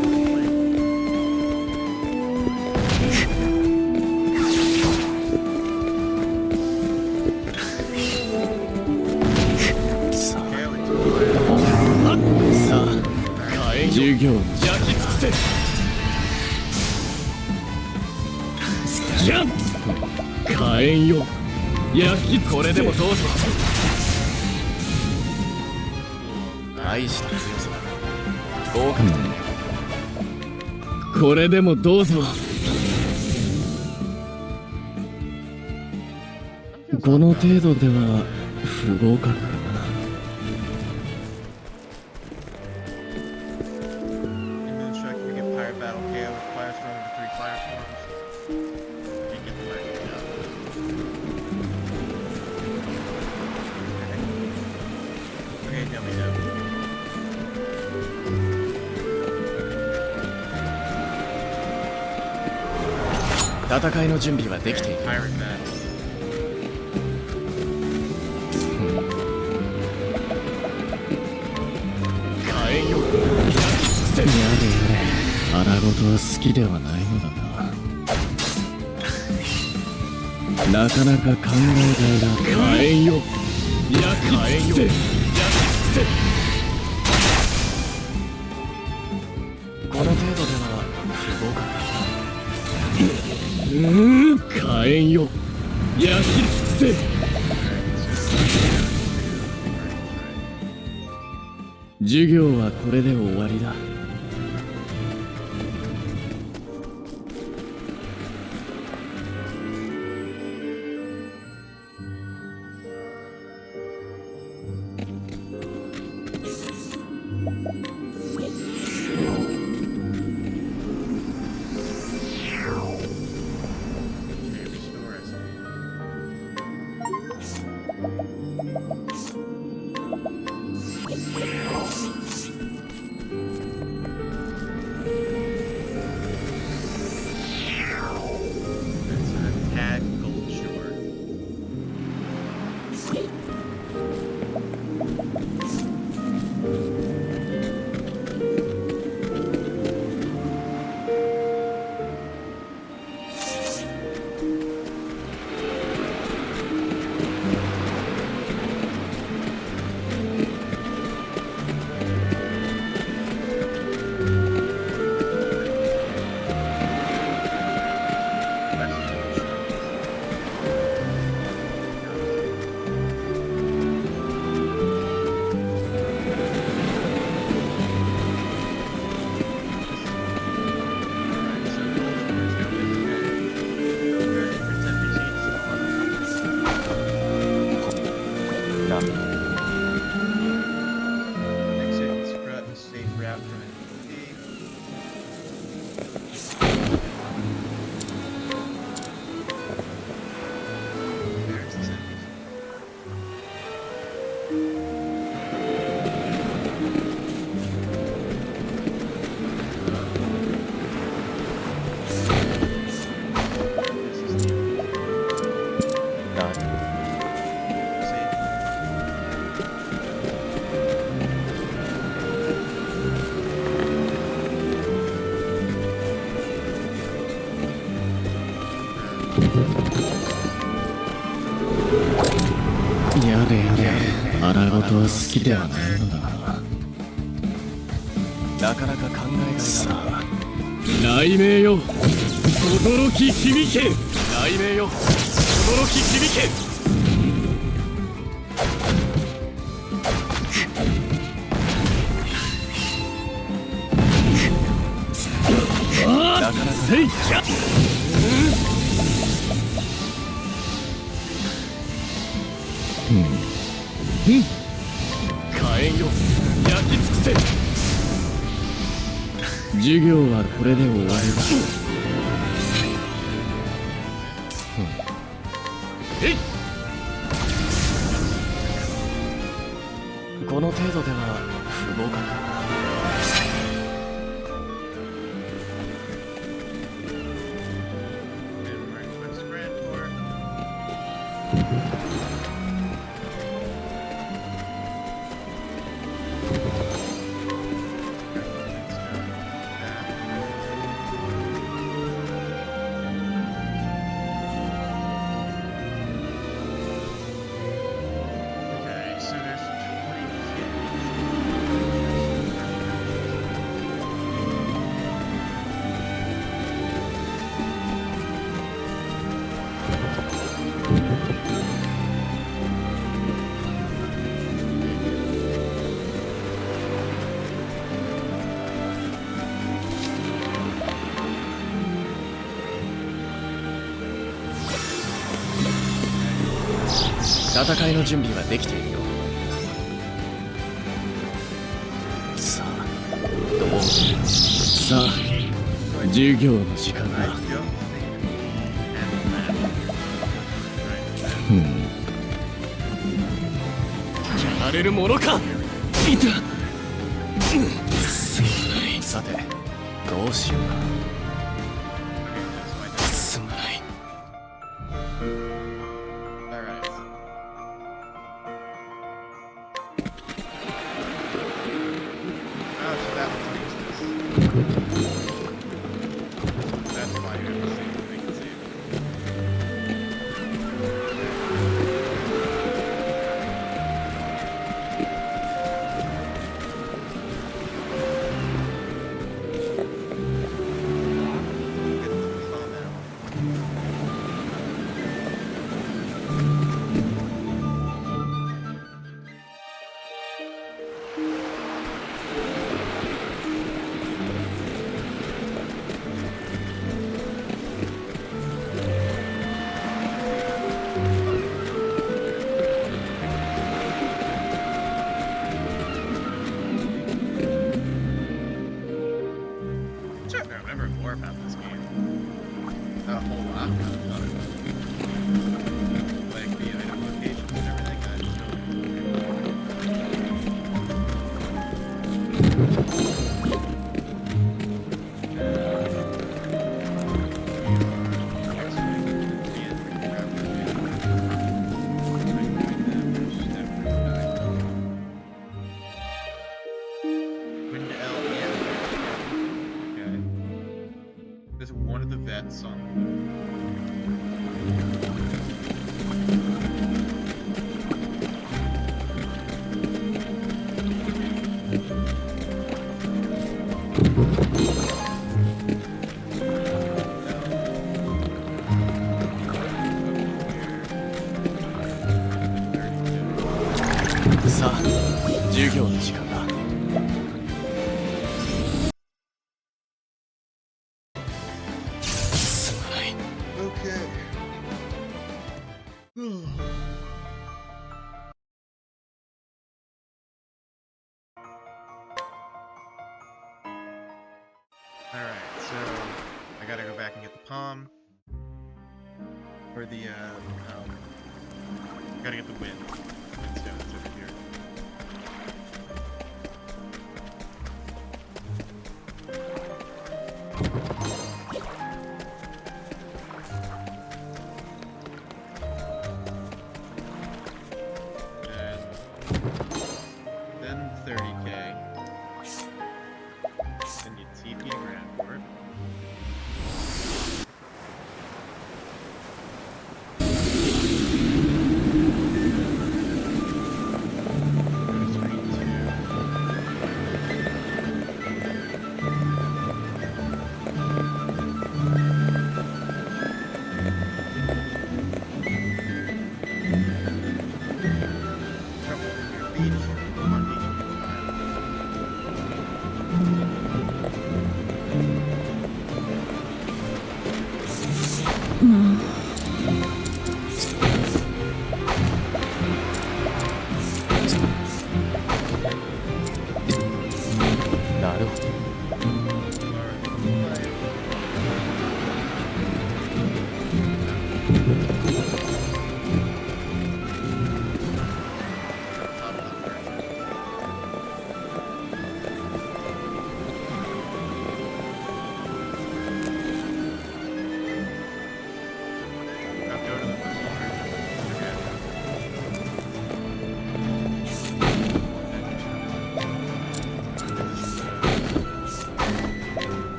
さあ授業に焼き尽くせ。じゃ火炎よ焼きこれでもどうぞ大した強さだ合格点これでもどうぞこの程度では不合格かな戦いの準備はできている。火炎よ。やれやれ、荒事は好きではないのだな。なかなか考えがいだ。火炎よ。焼き尽くせ。焼き尽くせ。この程度では不合格。火炎よ焼き尽くせ授業はこれで終わりだやれやれ荒事は好きではないのだなかなか考えがさあ雷鳴よ轟き響け雷鳴よ轟き響けなかなかせいきゃ火炎よ焼き尽くせ授業はこれで終わりだこの程度では不合格だ戦いの準備はできているよ。さあどうさあ授業の時間だ。やれるものか。いた。すまない。さてどうしようか。すまない。
One of the vets on.
Sa, 授業の時間だ。すまない。
Okay. Alright, so I gotta go back and get the palm. Or the, gotta get the wind. Windstone that's over here. Then 30k. Then you TP Grand Board.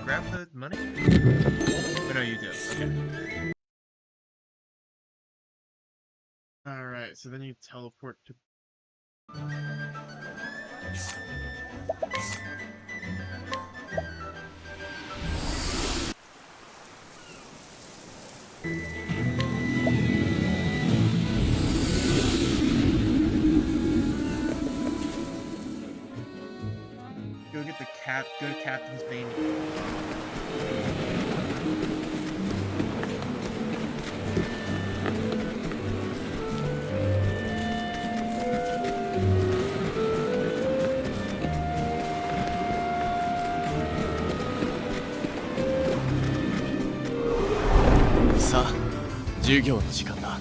Grab the money? Oh, no, you do. Okay. Alright, so then you teleport to Go get the cap. Go to Captain's Bane.
さあ、授業の時間だ。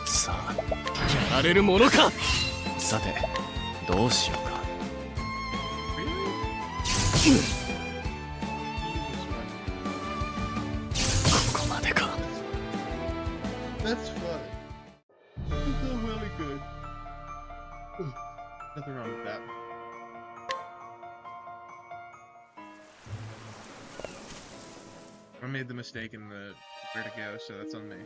さあ、やられるものか。さて、どうしようか。ここまでか。
That's funny. That's really good. Ooh, nothing wrong with that. I made the mistake in the where to go, so that's on me.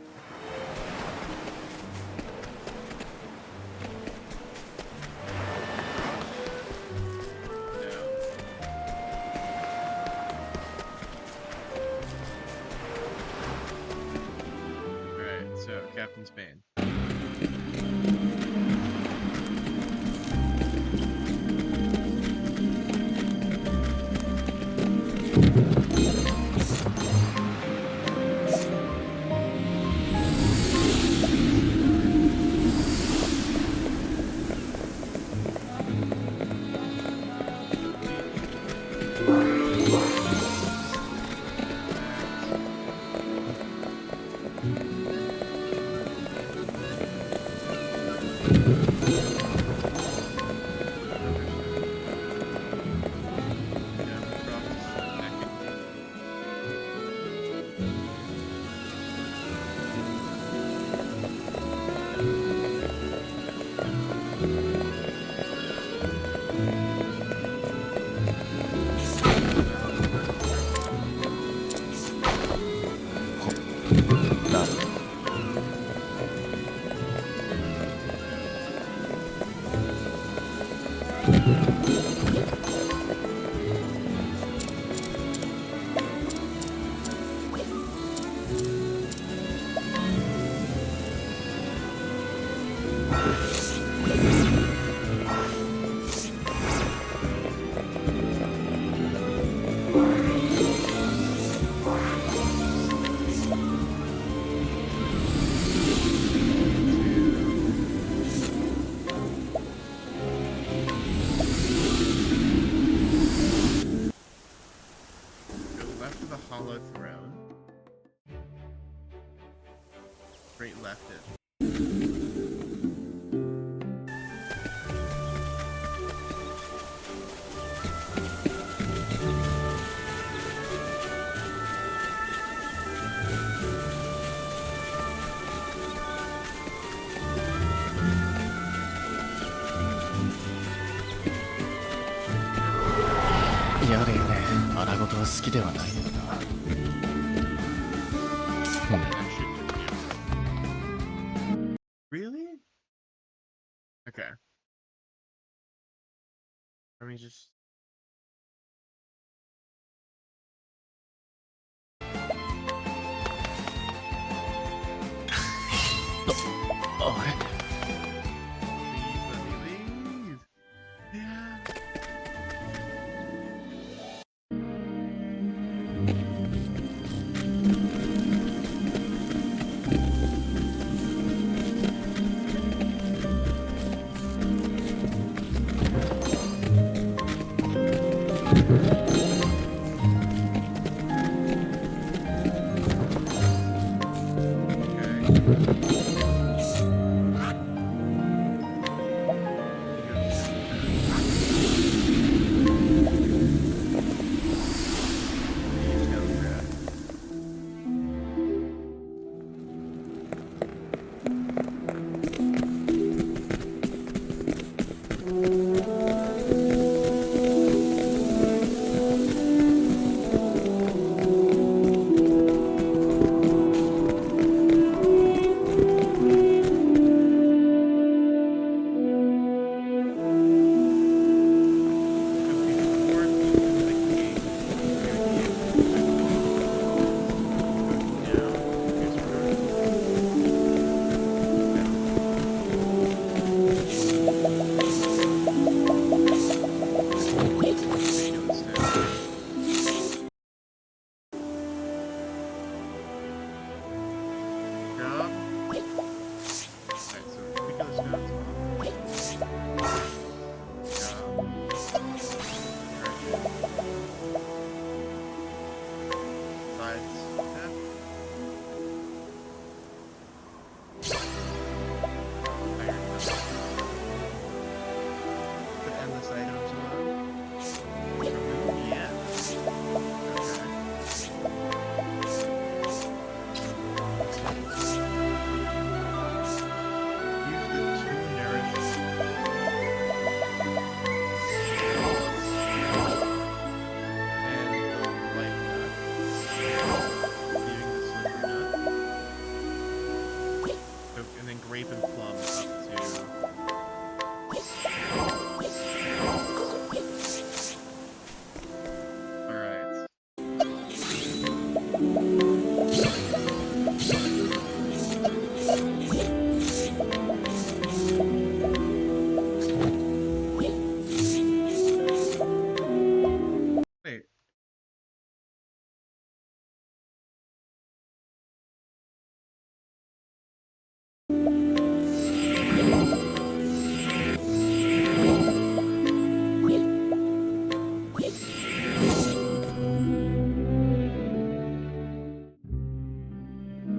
Alright, so Captain's Bane. Hollow Throne. Straight left it.
やれやれ、荒事は好きではないよな。
Really? Okay. Let me just...
あれ
Please let me leave. Yeah.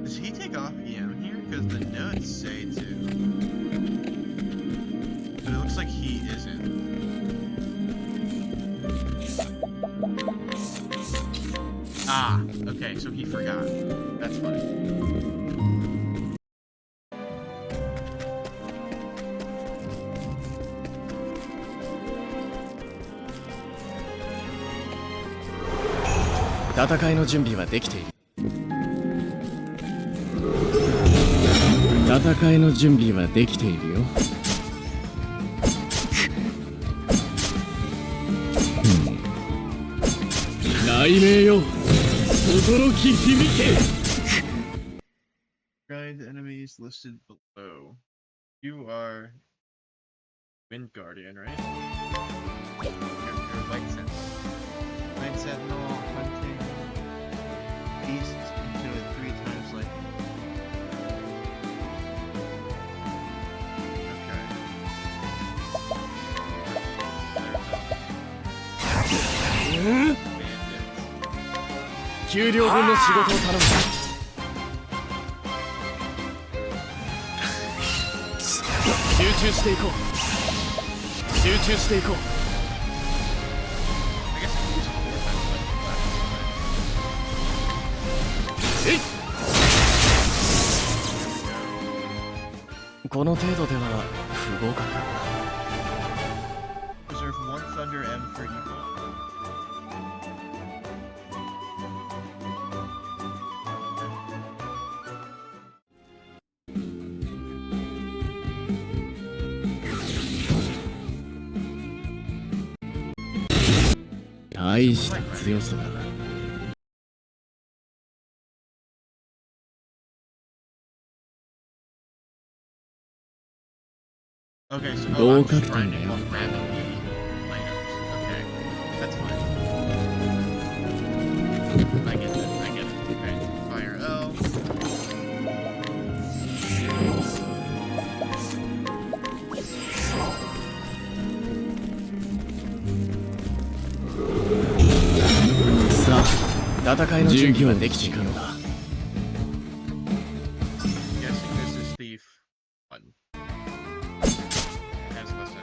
Does he take off EM here? Because the notes say to. But it looks like he isn't. Ah, okay, so he forgot. That's funny.
戦いの準備はできている。戦いの準備はできているよ。雷鳴よ、驚き響け。
Grind enemies listed below. You are Wind Guardian, right? You're Light Sentinel. Light Sentinel hunting beasts into it 3 times lightning. Okay.
給料分の仕事を頼む。集中していこう。集中していこう。この程度では不合格だな。
Reserve 1 Thunder M for Eagle.
大した強さだ。
Okay, so I'm
合格
just
点
grinding
だよ。
while grabbing the items. Okay, that's fine. I get it, I get it. Okay, fire L.
さあ、戦いの準備はできているのだ。
Guessing this is Thief 1. Has listen.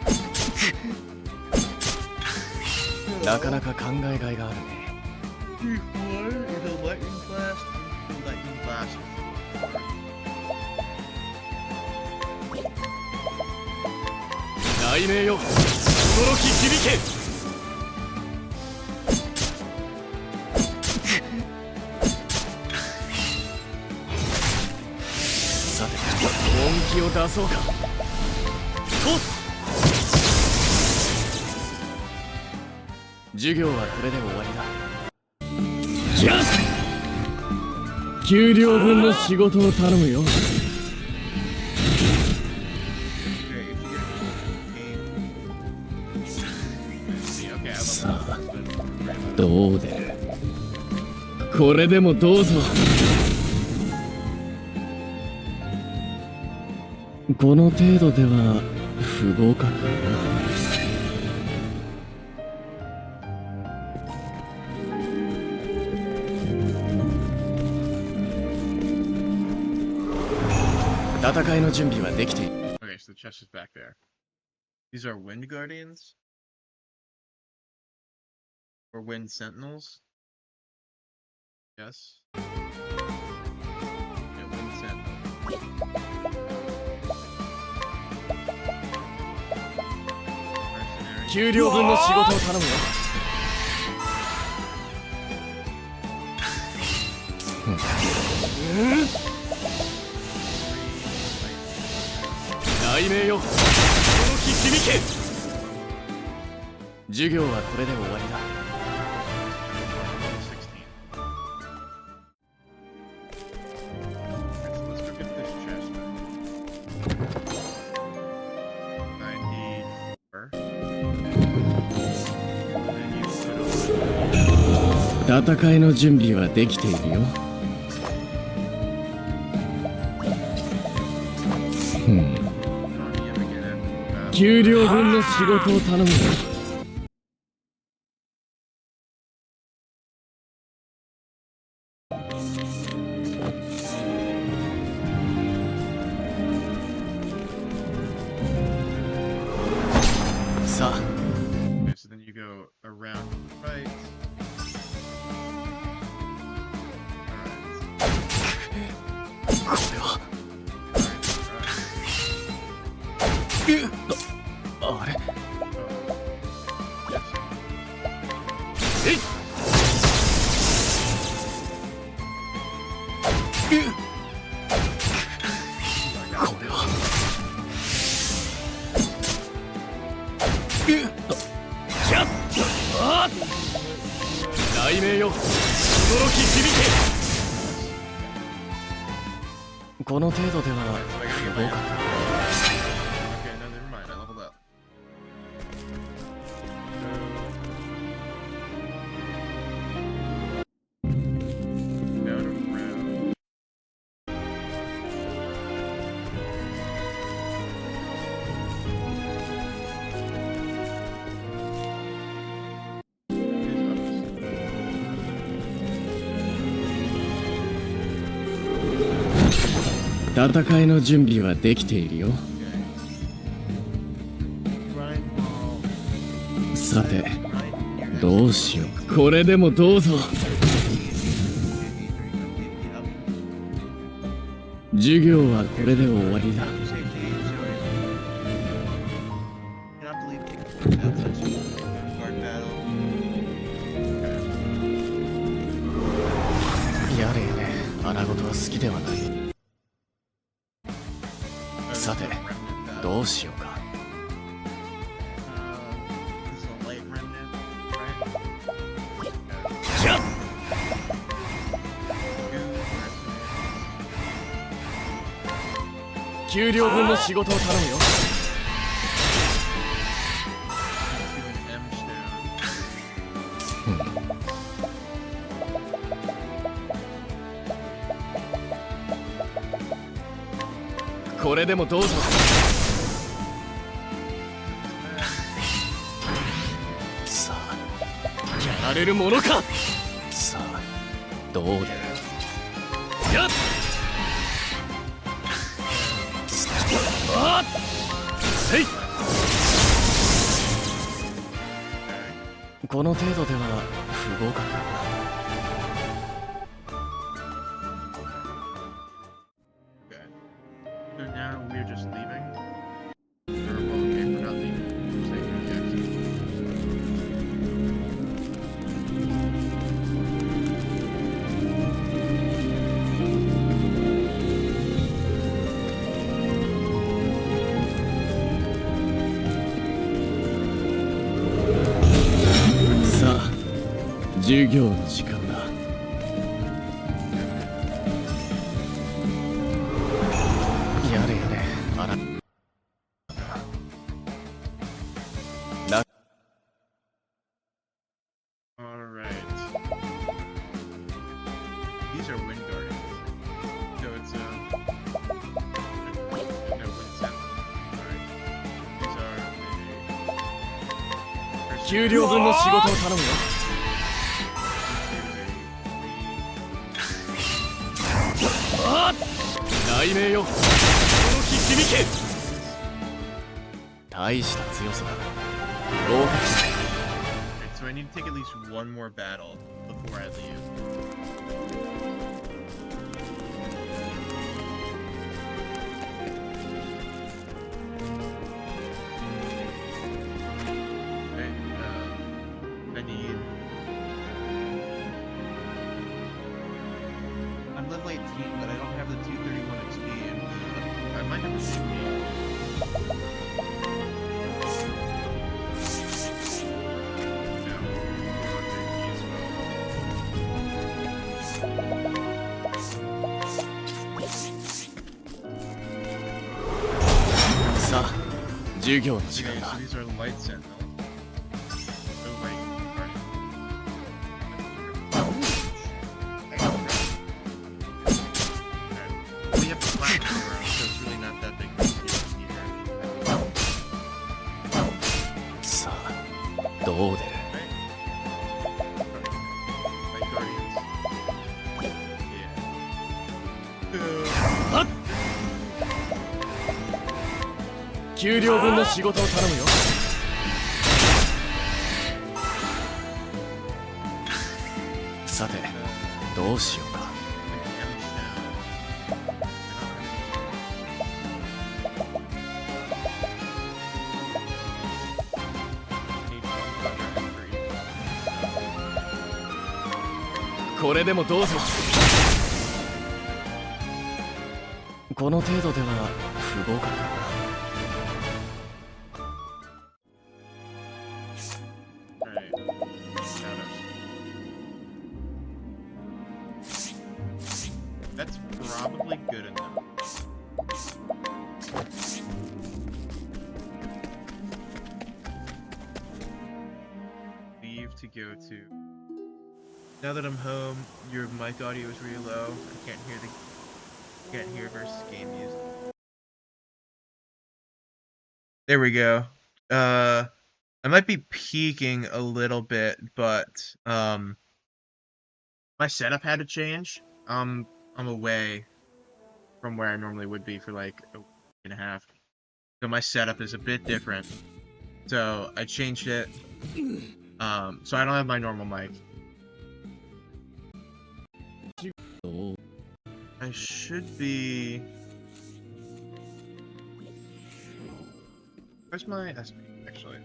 なかなか考えがいがあるね。
Thief 1 is a lightning blast. Lightning blast.
雷鳴よ、驚き響け。さて、本気を出そうか。と授業はこれで終わりだ。じゃあ給料分の仕事を頼むよ。さあ、どう出る。これでもどうぞ。この程度では不合格かな。戦いの準備はできている。
Okay, so the chest is back there. These are Wind Guardians? Or Wind Sentinels? Yes. Yeah, Wind Sentinel. Mercenary.
給料分の仕事を頼むよ。雷鳴よ、驚き響け。授業はこれで終わりだ。戦いの準備はできているよ。給料分の仕事を頼むよ。あれ
Oh, yes.
えいこれはやっあ雷鳴よ驚き響けこの程度では
Alright, so I gotta get
不
my
合格
Okay, no, never mind. I leveled up. Down around. Okay.
戦いの準備はできているよ
Grind ball.
さて
Grind.
どうしようこれでもどうぞ授業はこれで終わりだ やれやれ穴子とは好きではないさてどうしようか やっ給料分の仕事を頼むよこれでもどうぞさあやられるものかさあどうだやっあっせいこの程度では不合格だ
Okay. So now we're just leaving? Or, well, okay, we're not leaving. We're staying in Jackson.
さあ授業の時間だやれやれあらな
Alright. These are wind guardians. So it's no wind sentinel. Alright. These are a
給料分の仕事を頼むよあっ雷鳴よ驚き響け大した強さだ合格
Alright, so I need to take at least one more battle before I leave. Okay, I need... I'm level 18, but I don't have the 231 XP, and I might have the 50. No, we're on JP as well.
さあ授業の時
Okay,
間だ
so these are light sentinel. Oh wait, alright. We have the platinum around, so it's really not that big of a deal either.
さあどう出る
Right? Light guardians. Yeah.
はっ給料分の仕事を頼むよさてどうしようか
Damage down.
これでもどうぞ。この程度では不合格だ。
Alright. Got it. That's probably good enough. Leave to go to. Now that I'm home, your mic audio is really low. I can't hear versus game music. There we go. I might be peaking a little bit, but my setup had to change. I'm away from where I normally would be for like a week and a half. So my setup is a bit different. So I changed it. So I don't have my normal mic. I should be. Where's my SP actually?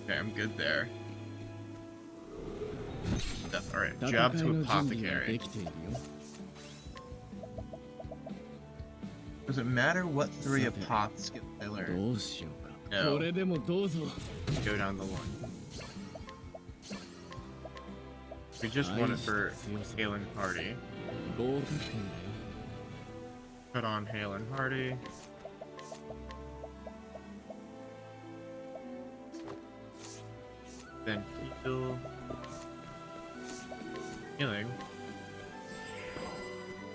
Okay, I'm good there. Alright, job to apothecary. Does it matter what 3 apoth skills I learn? No. Go down the line. We just want it for Hale and Hardy. Put on Hale and Hardy. Then heal. Healing.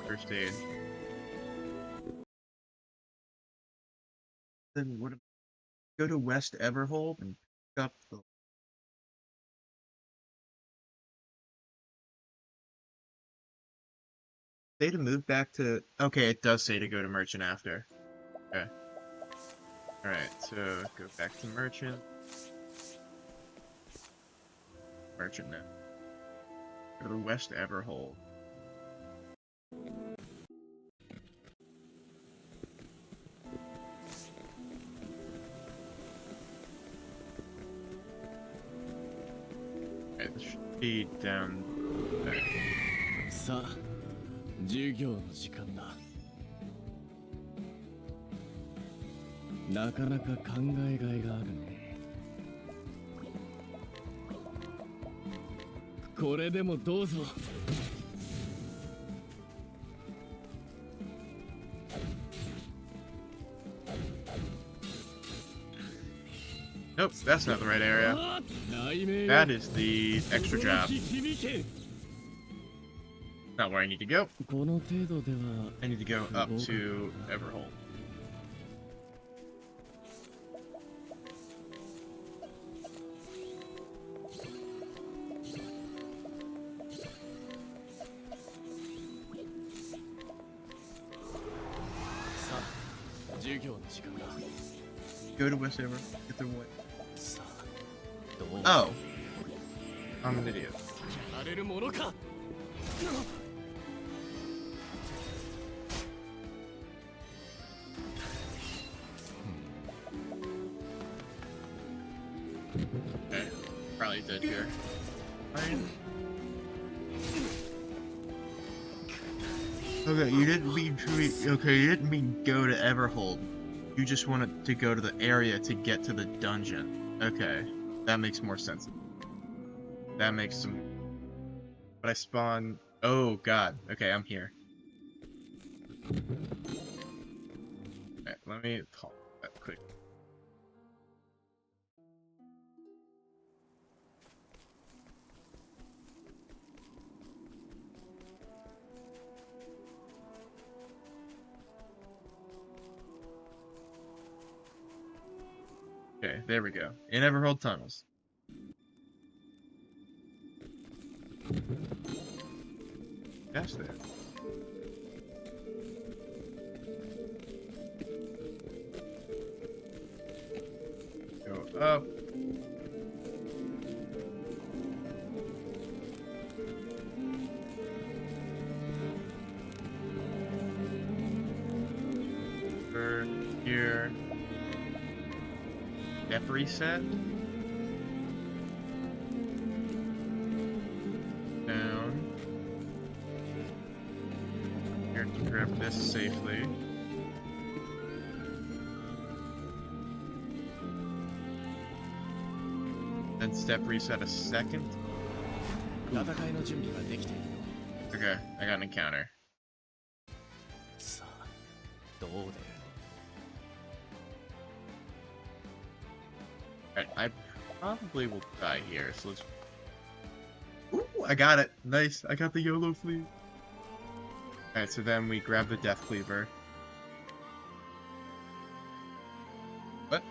First aid. Then what? Go to West Everhold and pick up the. Say to move back to. Okay, it does say to go to Merchant after. Okay. Alright, so go back to Merchant. Merchant now. Go to West Everhold. Okay, this should be down there.
さあ、授業の時間だ。なかなか考えがいがあるね。これでもどうぞ。
Nope, that's not the right area. That is the extra job. Not where I need to go. I need to go up to Everhold. Go to West Everhold. Get the what? Oh. I'm an idiot. Okay. Probably dead here. Fine. Okay, you didn't mean to. Okay, you didn't mean go to Everhold. You just wanted to go to the area to get to the dungeon. Okay, that makes more sense. That makes some. But I spawn. Oh god. Okay, I'm here. Alright, let me pause that quick. Okay, there we go. In Everhold Tunnels. That's there. Go up. Over here. Depth reset. here to grab this safely. Then step reset a second. Okay, I got an encounter. Alright, I probably will die here, so let's... Ooh, I got it! Nice! I got the YOLO fleet! Alright, so then we grab the Death Cleaver. What?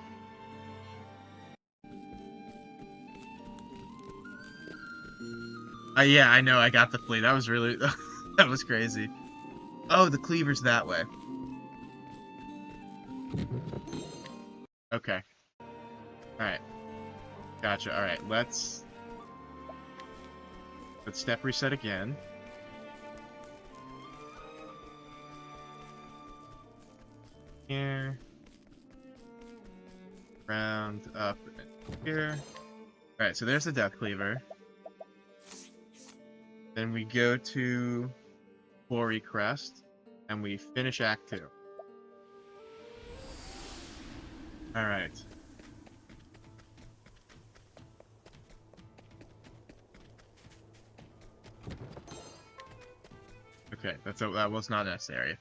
Yeah, I know, I got the fleet. That was really... that was crazy. Oh, the cleaver's that way. Okay. Alright. Gotcha. Alright, let's step reset again. Here. Round up and here. Alright, so there's the Death Cleaver. Then we go to Quarry Crest, and we finish Act 2. Alright. Okay, that was not necessary.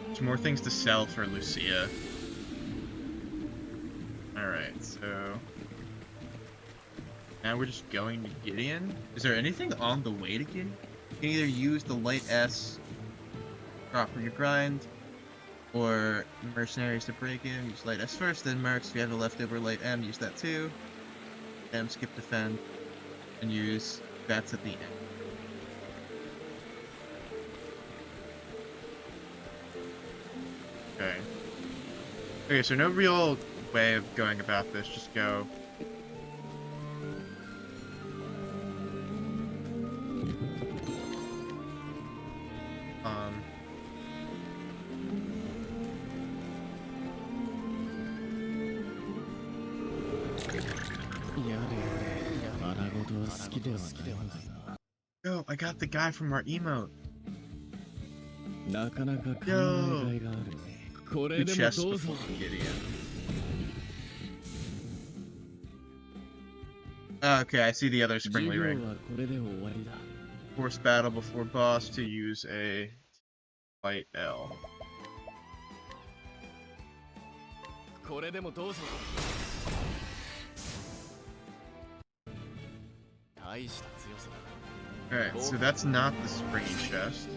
There's more things to sell for Lucia. Alright, so... now we're just going to Gideon? Is there anything on the way to Gideon? You can either use the light S drop for your grind, or mercenaries to break in, use light S first, then mercs, if you have the leftover light M, use that too. M, skip defend, and use that's at the end. Okay. Okay, so no real way of going about this, just go. Yo, I got the guy from our emote. Yo, good chest before Gideon. Okay, I see the other Springly Ring. Force battle before boss to use a light L. Alright, so that's not the springy chest.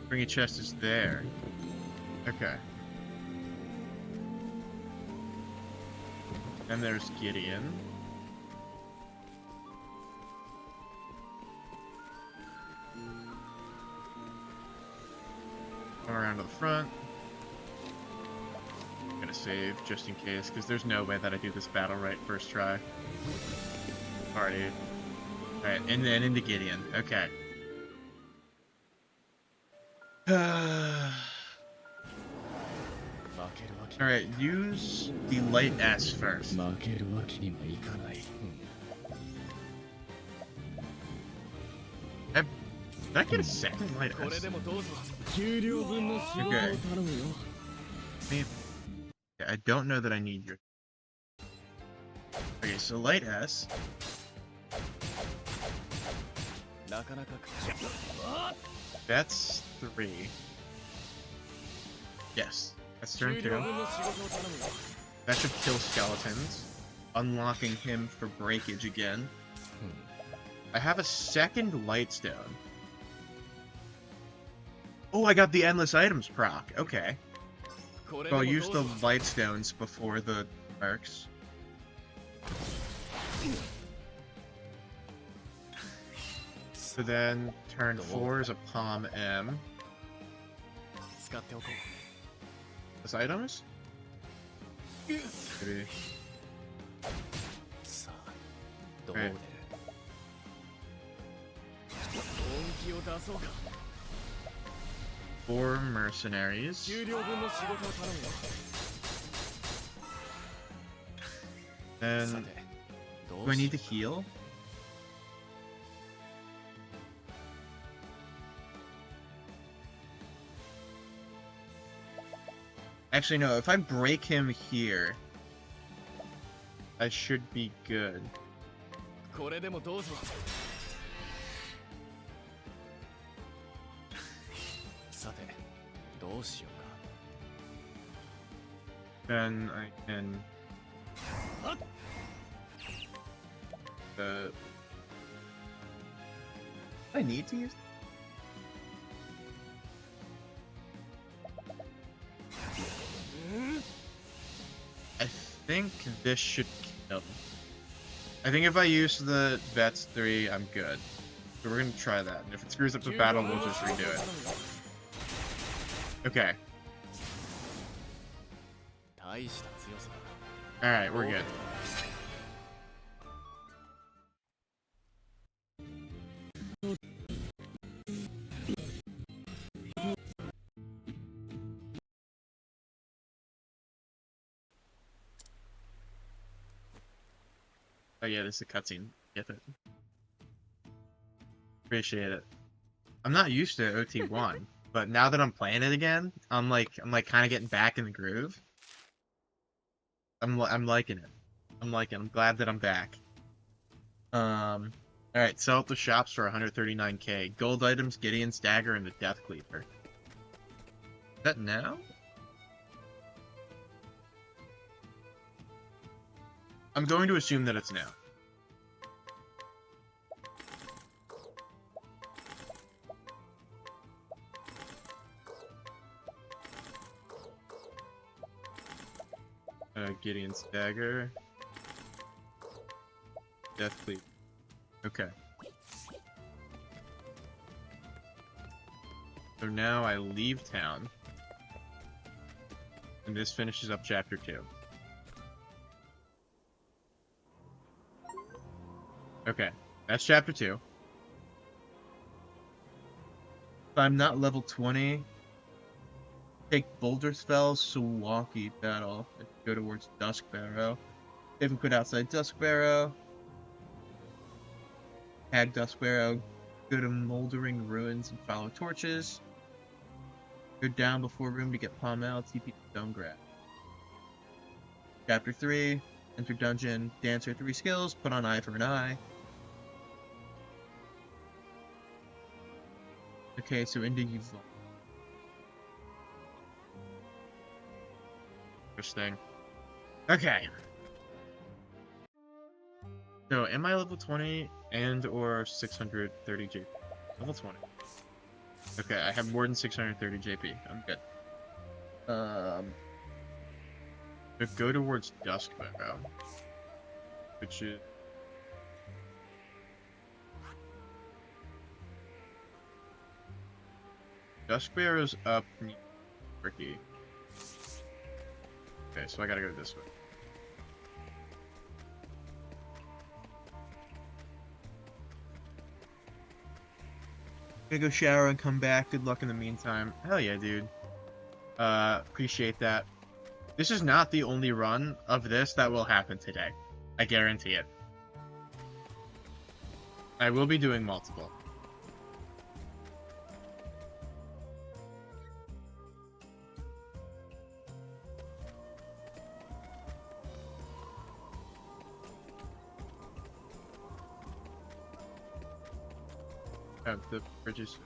Springy chest is there. Okay. And there's Gideon. Come around to the front. I'm gonna save just in case, because there's no way that I do this battle right first try. Party. Alright, and then into Gideon. Okay. Alright, use the light S first. Did I get a second light S? Okay. I don't know that I need your... Okay, so light S. That's 3. Yes, that's turn 2. That should kill skeletons, unlocking him for breakage again. I have a second Lightstone. Oh, I got the endless items proc. Okay. So I'll use the Lightstones before the mercs. So then, turn 4 is a Palm M. This items? Maybe. Right. Four mercenaries. And do I need to heal? Actually, no. If I break him here, I should be good.
これでもどうぞ。さて、どうしようか。
Then I can. I need to use. I think this should kill. I think if I use the Vets 3, I'm good. So we're gonna try that. And if it screws up the battle, we'll just redo it. Okay.
大した強さだ。
Alright, we're good. Oh yeah, this is a cutscene. Get it. Appreciate it. I'm not used to OT1, but now that I'm playing it again, I'm like kind of getting back in the groove. I'm liking it. I'm glad that I'm back. All right, sell at the shops for 139k. Gold items, Gideon's dagger, and the Death Cleaver. Is that now? I'm going to assume that it's now. Gideon's dagger. Death Cleaver. Okay. So now I leave town. And this finishes up chapter 2. Okay, that's chapter 2. If I'm not level 20, take Boulder Spell, Sawaki Battle, and go towards Dusk Barrow. If we quit outside Dusk Barrow, Hag Dusk Barrow, go to Moldering Ruins and follow torches. Go down before room to get Pommel, TP to Stonegrass. Chapter 3, enter dungeon, dancer 3 skills, put on eye for an eye. Okay, so into you. Interesting. Okay. So, am I level 20 and or 630 JP? Level 20. Okay, I have more than 630 JP. I'm good. So go towards Dusk Barrow, which is Dusk Barrow's up tricky. Okay, so I gotta go this way. Gonna go shower and come back. Good luck in the meantime. Hell yeah, dude. Appreciate that. This is not the only run of this that will happen today. I guarantee it. I will be doing multiple. The bridges.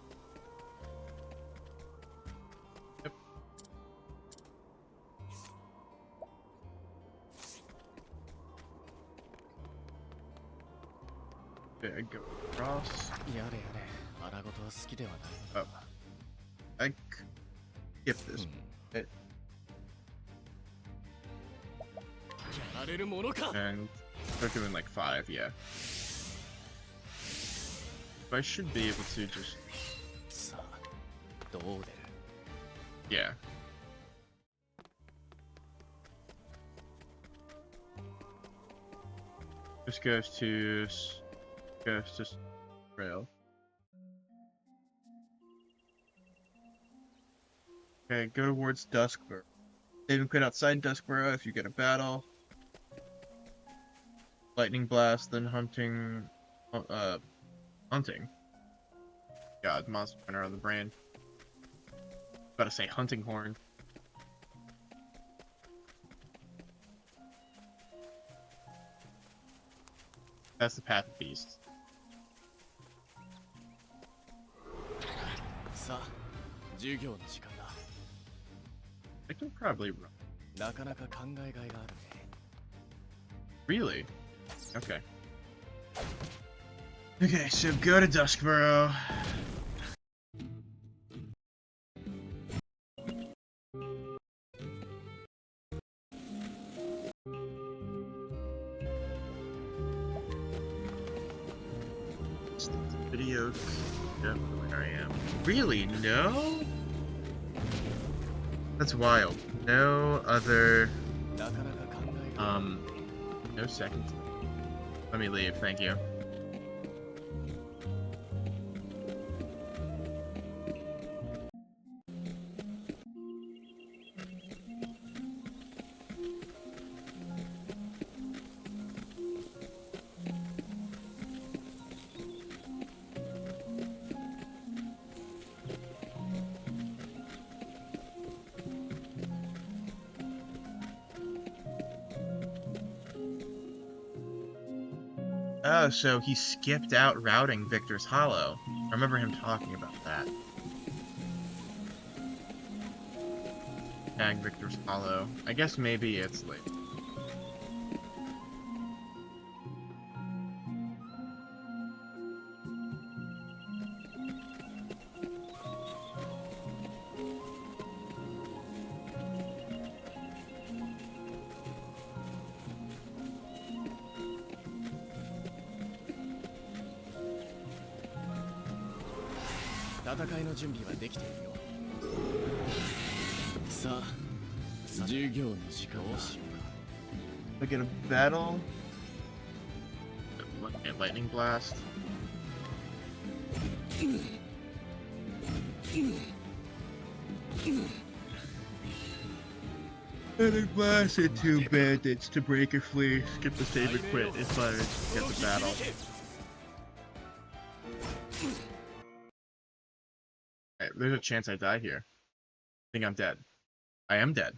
Yep. Okay, I go across. Oh. I skip this. And they're doing like 5, yeah. But I should be able to just... Yeah. This goes to rail. Okay, go towards Duskburrow. Save and quit outside Duskburrow if you get a battle. Lightning Blast, then hunting. God, monster runner on the brain. About to say hunting horn. That's the path of beasts.
さあ授業の時間だ
I can probably run.
なかなか考えがいがあるね
Really? Okay. Okay, so go to Duskboro. Video. Don't know where I am. Really? No? That's wild. No other.
なかなか考えが
No seconds. Let me leave, thank you. Oh, so he skipped out routing Victor's Hollow. I remember him talking about that. Tag Victor's Hollow. I guess maybe it's late. Look at a battle. Lightning blast. Lightning blast and 2 bandits to break or flee. Skip the save and quit. Inspire. Get the battle. Alright, there's a chance I die here. I think I'm dead. I am dead.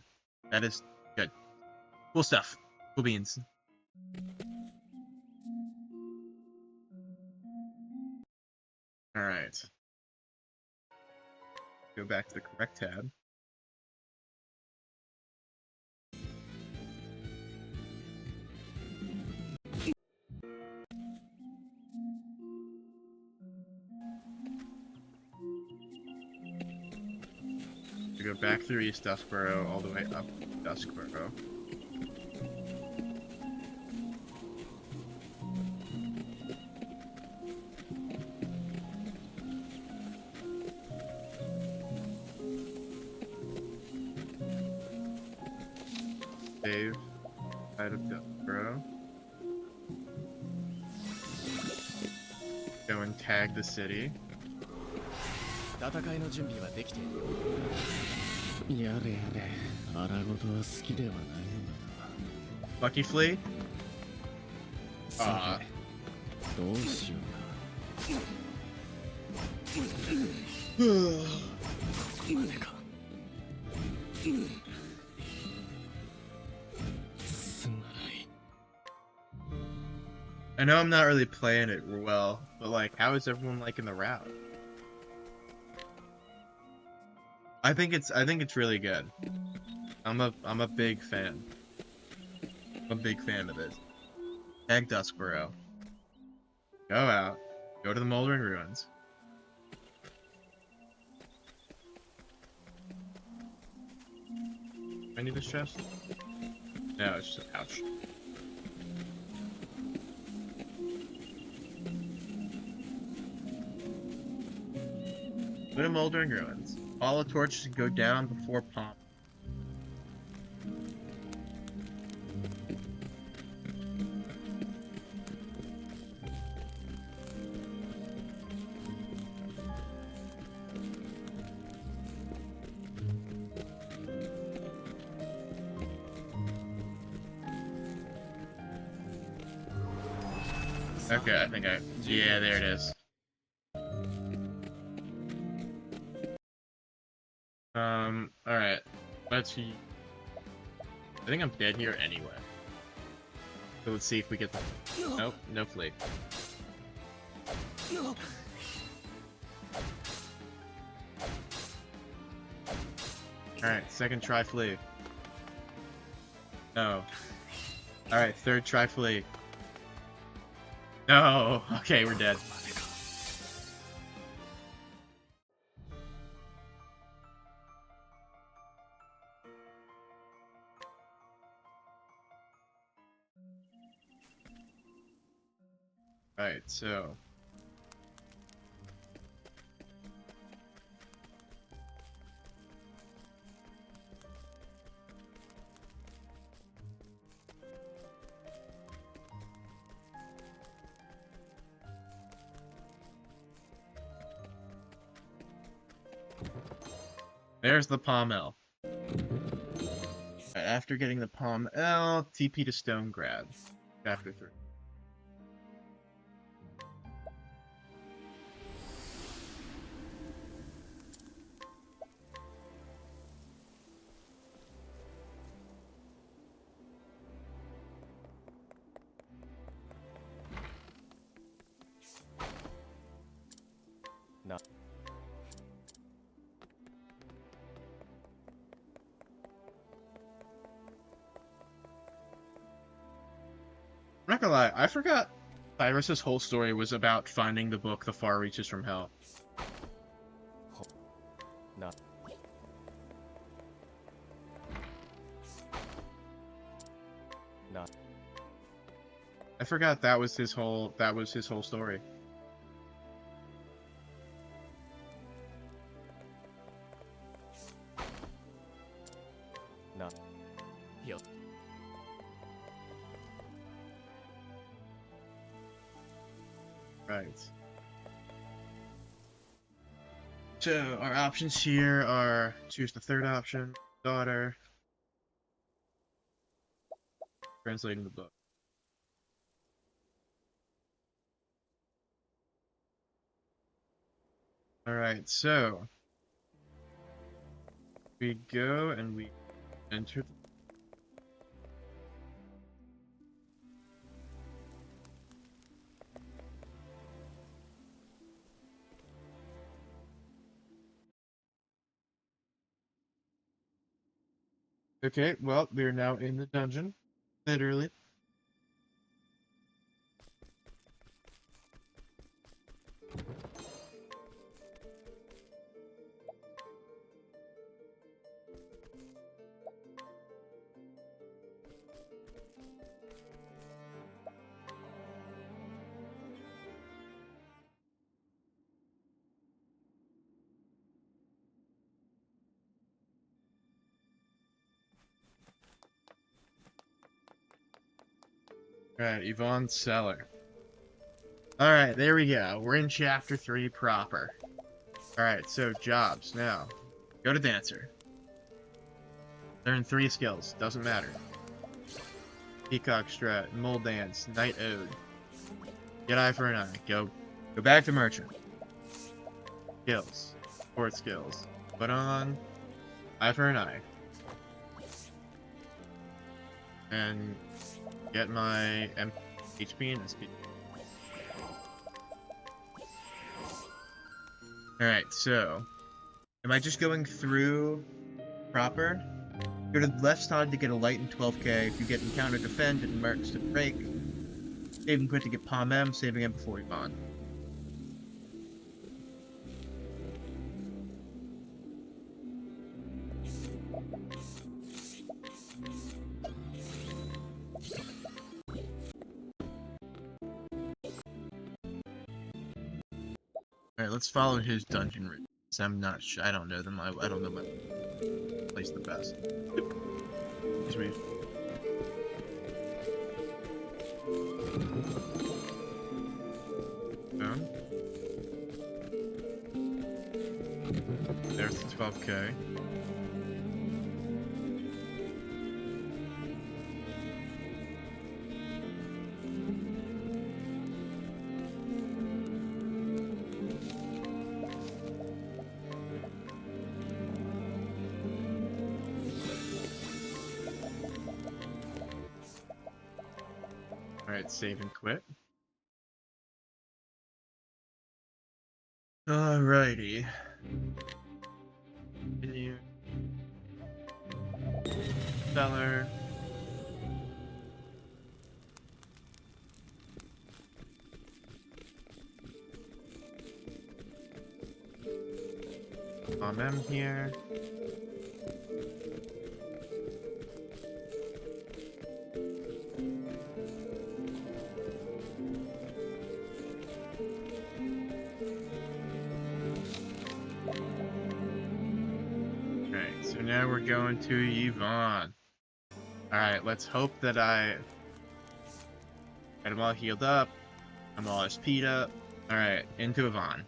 That is good. Cool stuff. Cool beans. Alright. Go back to the correct tab. We go back through East Duskboro all the way up Duskboro. Save side of Duskboro. Go and tag the city.
戦いの準備はできているよやれやれ荒事は好きではないのだな
Lucky Flea?
さてどうしようかここまでかすまない
I know I'm not really playing it well, but like, how is everyone liking the route? I think it's really good. I'm a big fan. I'm a big fan of it. Tag Duskboro. Go out. Go to the Moldering Ruins. I need this chest? No, it's just a pouch. Go to Moldering Ruins. Follow torches and go down before Pomp. Okay, I think yeah, there it is. Alright. Let's see. I think I'm dead here anyway. So let's see if we get the... Nope, no flee. Alright, second try flee. No. Alright, third try flee. No! Okay, we're dead. Alright, so... There's the Palm L. After getting the Palm L, TP to Stone Grab. Chapter 3.
No.
I'm not gonna lie, I forgot Cyrus's whole story was about finding the book The Far Reaches from Hell.
No. No.
I forgot that was his whole story.
No. Yo.
Right. So our options here are choose the third option, daughter, translating the book. Alright, so we go and we enter the... Okay, well, we're now in the dungeon. Literally. Alright, Yvonne's cellar. Alright, there we go. We're in chapter 3 proper. Alright, so jobs. Now, go to dancer. Learn 3 skills. Doesn't matter. Peacock strut, mole dance, night ode. Get eye for an eye. Go back to merchant. Skills. Sport skills. Put on eye for an eye. And get my HP and SP. Alright, so am I just going through proper? Go to the left side to get a light and 12k. If you get encounter defend and mercs to break. Save and quit to get Palm M, saving him before we bond. Alright, let's follow his dungeon route. I'm not sure. I don't know them. I don't know my place the best. Excuse me. Down. There's the 12k. Alright, save and quit. Alrighty. Continue. Seller. M here. Okay, so now we're going to Yvonne. Alright, let's hope that I got him all healed up. I'm all SP'd up. Alright, into Yvonne.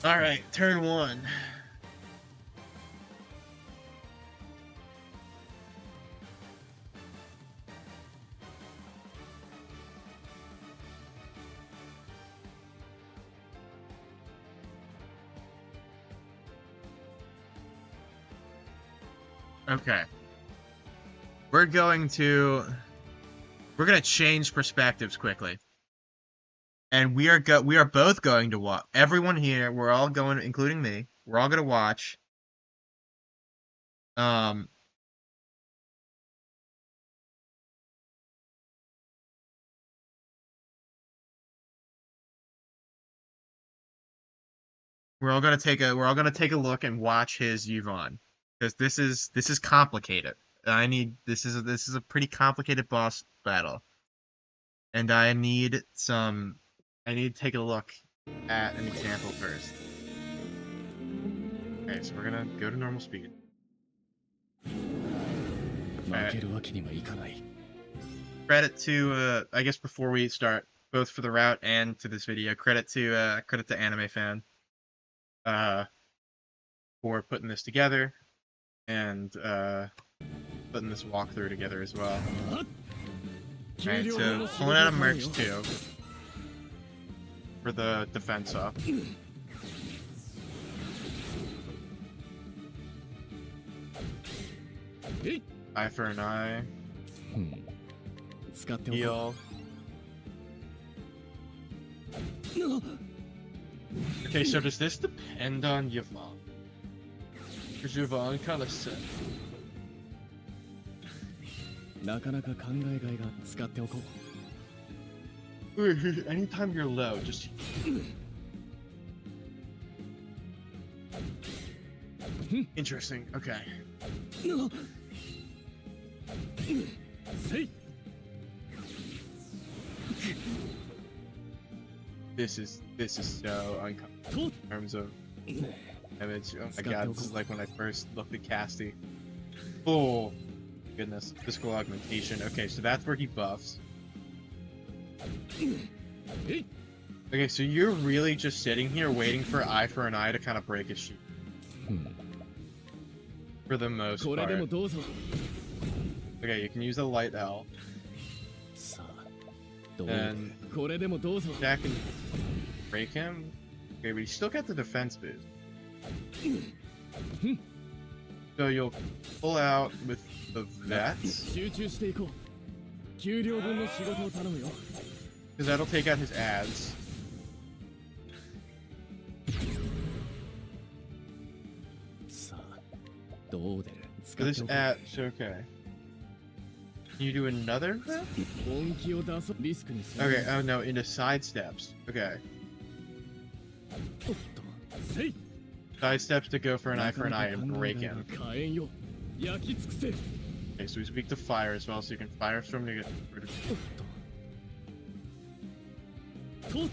Alright, turn 1. Okay. We're gonna change perspectives quickly. And we are both going to watch. Everyone here, we're all going, including me. We're all going to watch. We're all going to take a look and watch his Yvonne, because this is complicated. This is a pretty complicated boss battle. And I need to take a look at an example first. Okay, so we're gonna go to normal speed. Right. Credit to, I guess before we start, both for the route and to this video, credit to Anime Fan, for putting this together, and, putting this walkthrough together as well. Alright, so pulling out a merch too for the defense up. Eye for an eye. Heal. Okay, so does this depend on Yvonne? Because Yvonne kind of said. Anytime you're low, just. Interesting. Okay. This is so uncomfortable in terms of image. Oh my god, this is like when I first looked at Casty. Oh goodness, physical augmentation. Okay, so that's where he buffs. Okay, so you're really just sitting here waiting for Eye for an Eye to kind of break his shield. For the most part. Okay, you can use a light L. And Jack can break him. Okay, but you still got the defense boost. So you'll pull out with the vets. Because that'll take out his ads. So this ad, so okay. Can you do another vet? Okay, oh no, into side steps. Okay. Side steps to go for an eye and break him. Okay, so he's weak to fire as well, so you can fire from to get rid of him.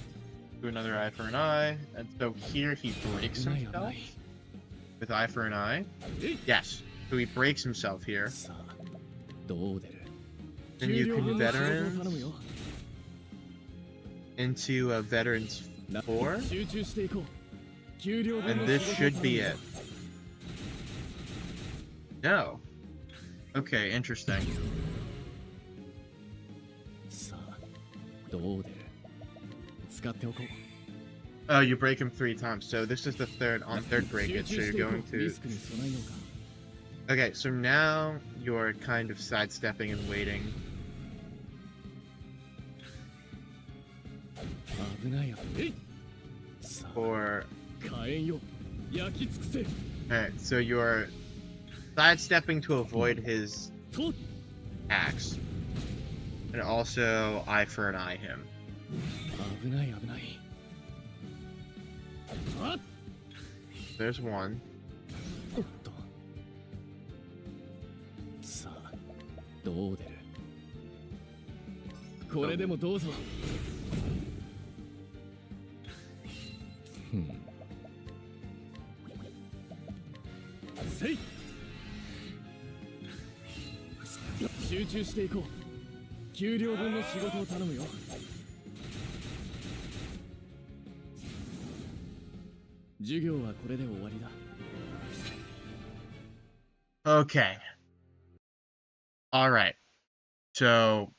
Do another eye for an eye, and so here he breaks himself with eye for an eye. Yes, so he breaks himself here. Then you can veterans into a veterans 4, and this should be it. No. Okay, interesting. Oh, you break him 3 times. So this is the third on third breakage. So you're going to. Okay, so now you're kind of sidestepping and waiting. For. Alright, so you're sidestepping to avoid his axe. And also eye for an eye him. There's one. Okay. Alright. So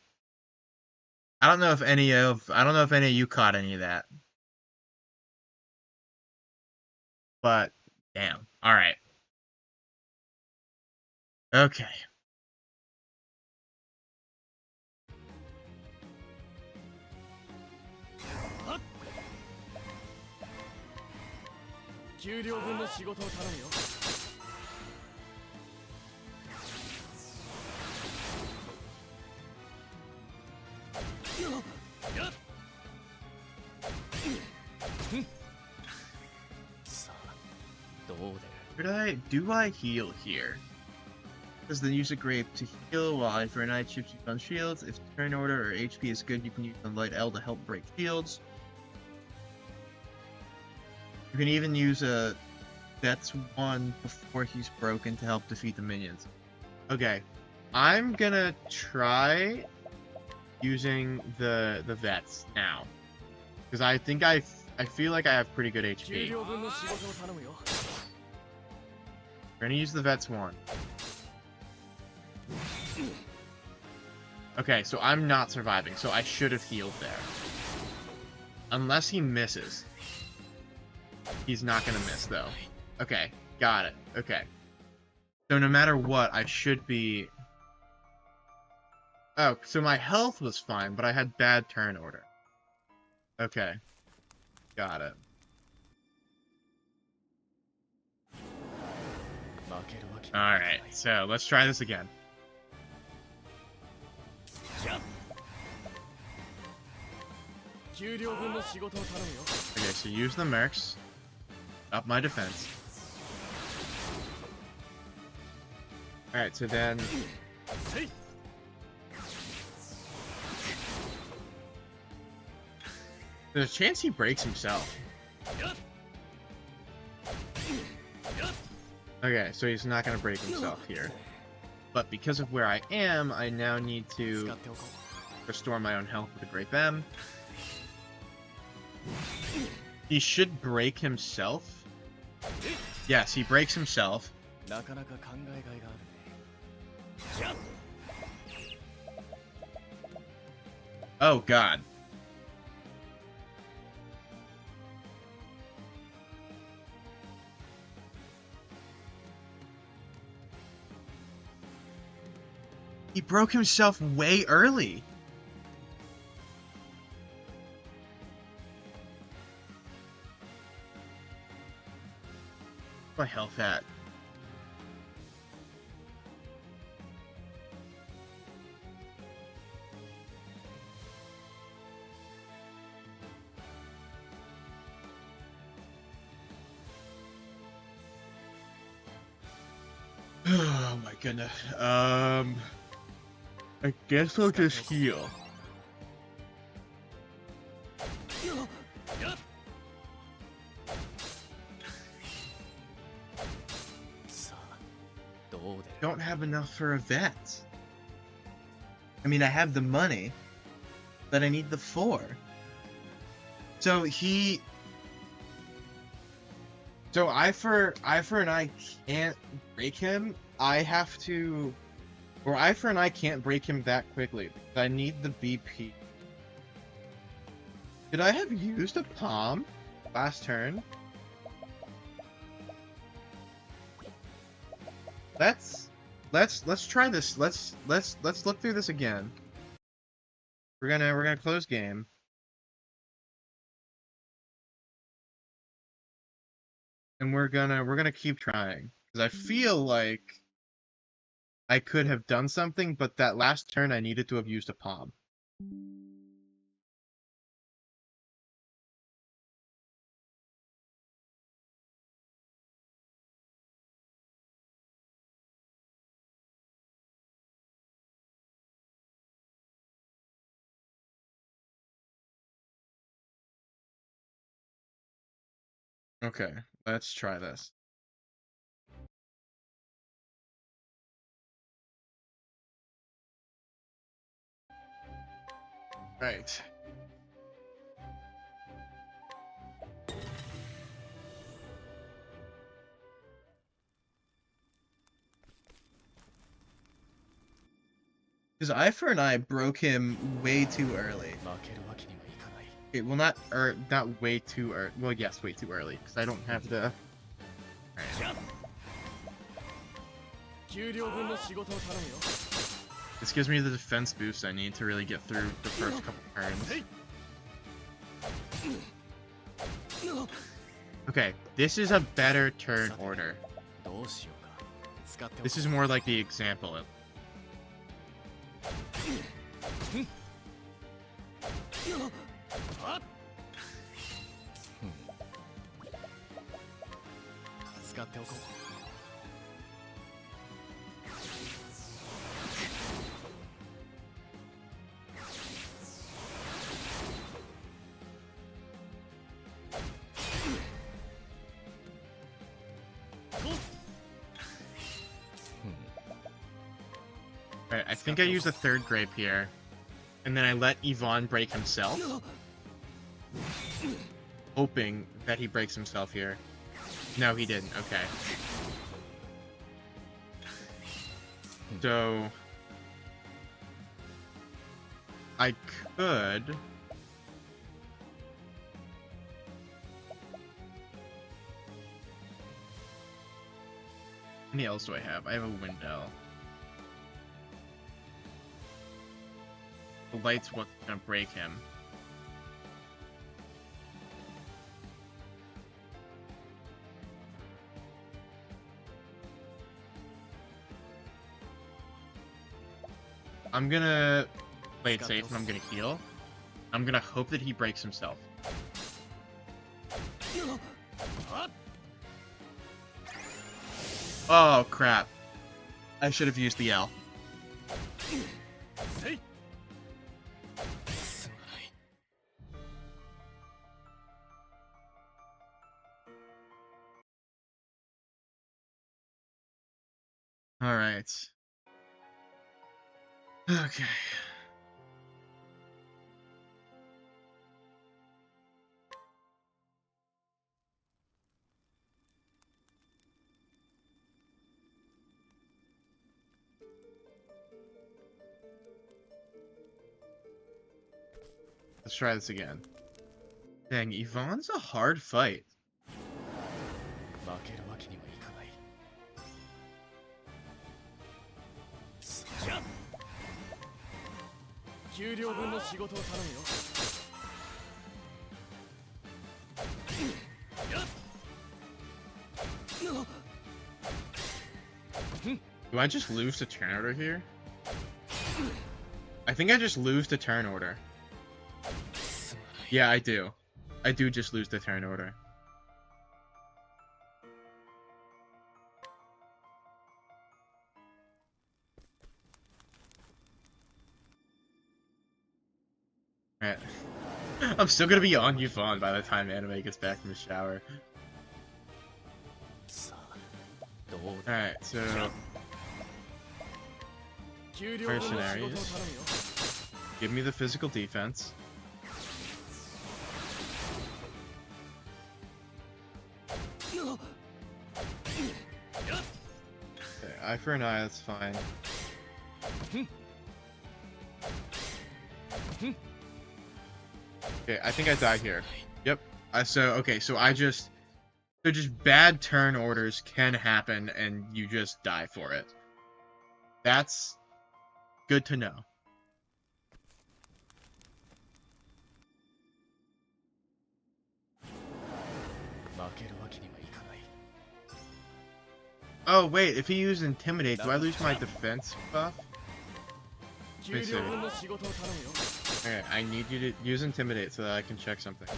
I don't know if any of you caught any of that. But damn. Alright. Okay. Do I heal here? Does then use a grape to heal while for an eye chips you on shields. If turn order or HP is good, you can use on light L to help break shields. You can even use a Vets 1 before he's broken to help defeat the minions. Okay, I'm gonna try using the Vets now. Because I think I feel like I have pretty good HP. We're gonna use the Vets 1. Okay, so I'm not surviving, so I should have healed there. Unless he misses. He's not gonna miss, though. Okay, got it. Okay. So no matter what, I should be... Oh, so my health was fine, but I had bad turn order. Okay. Got it. Alright, so let's try this again. Okay, so use the mercs. Up my defense. Alright, so then... There's a chance he breaks himself. Okay, so he's not gonna break himself here. But because of where I am, I now need to restore my own health with a Grape M. He should break himself. Yes, he breaks himself. Oh god. He broke himself way early. My health at? Oh my goodness. I guess I'll just heal. Don't have enough for a vet. I mean, I have the money, but I need the 4. So eye for an eye can't break him. I have to, or eye for an eye can't break him that quickly because I need the BP. Could I have used a palm? Last turn. Let's try this. Let's look through this again. We're gonna close game. And we're gonna keep trying. Because I feel like I could have done something, but that last turn I needed to have used a palm. Okay, let's try this. Right. Because Eye for an Eye broke him way too early. Okay, well not way too early. Well, yes, way too early. Because I don't have the... Right. This gives me the defense boost I need to really get through the first couple turns. Okay, this is a better turn order. This is more like the example. Alright, I think I use a third grape here. And then I let Yvonne break himself. Hoping that he breaks himself here. No, he didn't. Okay. So... I could... How many L's do I have? I have a window. The light's what's gonna break him. I'm gonna play it safe and I'm gonna heal. I'm gonna hope that he breaks himself. Oh crap. I should have used the L. Alright. Okay. Let's try this again. Dang, Yvonne's a hard fight. Do I just lose the turn order here? I think I just lose the turn order. Yeah, I do. I do just lose the turn order. Alright. I'm still gonna be on Yvonne by the time Anime gets back from the shower. Alright, so... Mercenaries. Give me the physical defense. Okay, Eye for an Eye, that's fine. Okay, I think I die here. Yep. So just bad turn orders can happen, and you just die for it. That's good to know. Oh wait, if he uses Intimidate, do I lose my defense buff? Let me see. Okay, I need you to use Intimidate so that I can check something.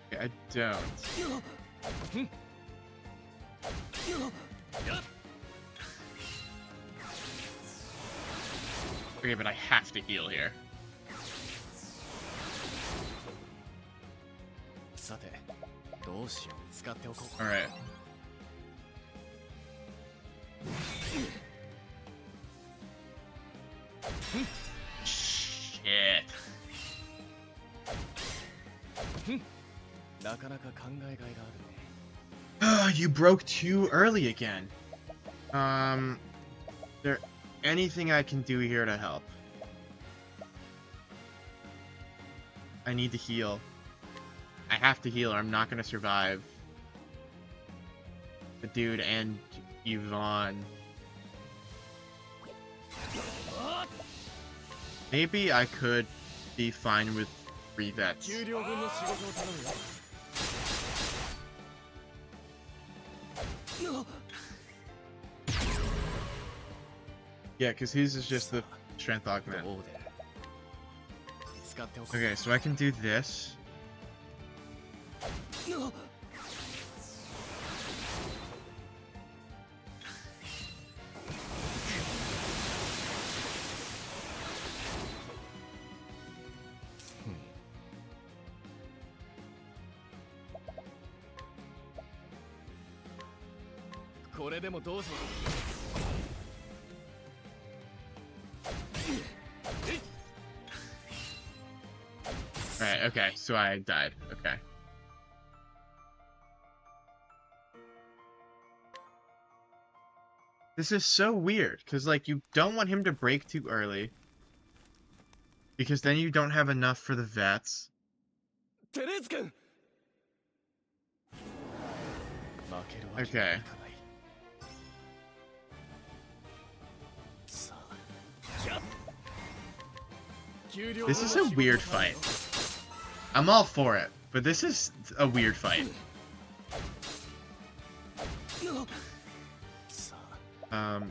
Okay, I don't. Okay, but I have to heal here. Alright. Shit. You broke too early again. There anything I can do here to help? I need to heal. I have to heal or I'm not gonna survive. The dude and Yvonne. Maybe I could be fine with 3 vets. Yeah, because his is just the strength augment. Okay, so I can do this. Right, okay, so I died. Okay. This is so weird, because, like, you don't want him to break too early. Because then you don't have enough for the vets. Okay. This is a weird fight. I'm all for it, but this is a weird fight.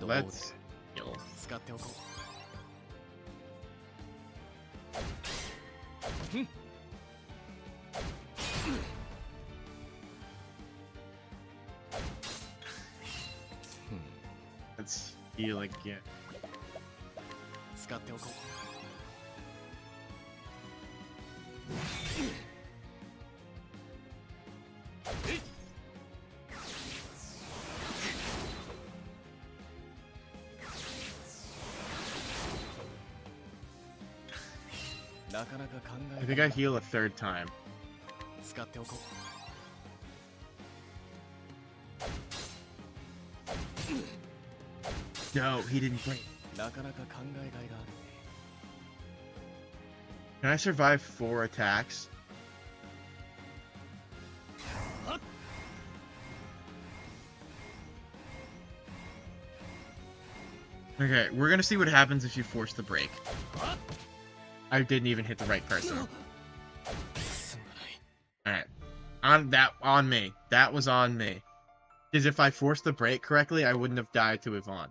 Let's heal. Let's heal again. I think I heal a 3rd time. No, he didn't break. Can I survive 4 attacks? Okay, we're gonna see what happens if you force the break. I didn't even hit the right person. Alright. On me. That was on me. Because if I forced the break correctly, I wouldn't have died to Yvonne.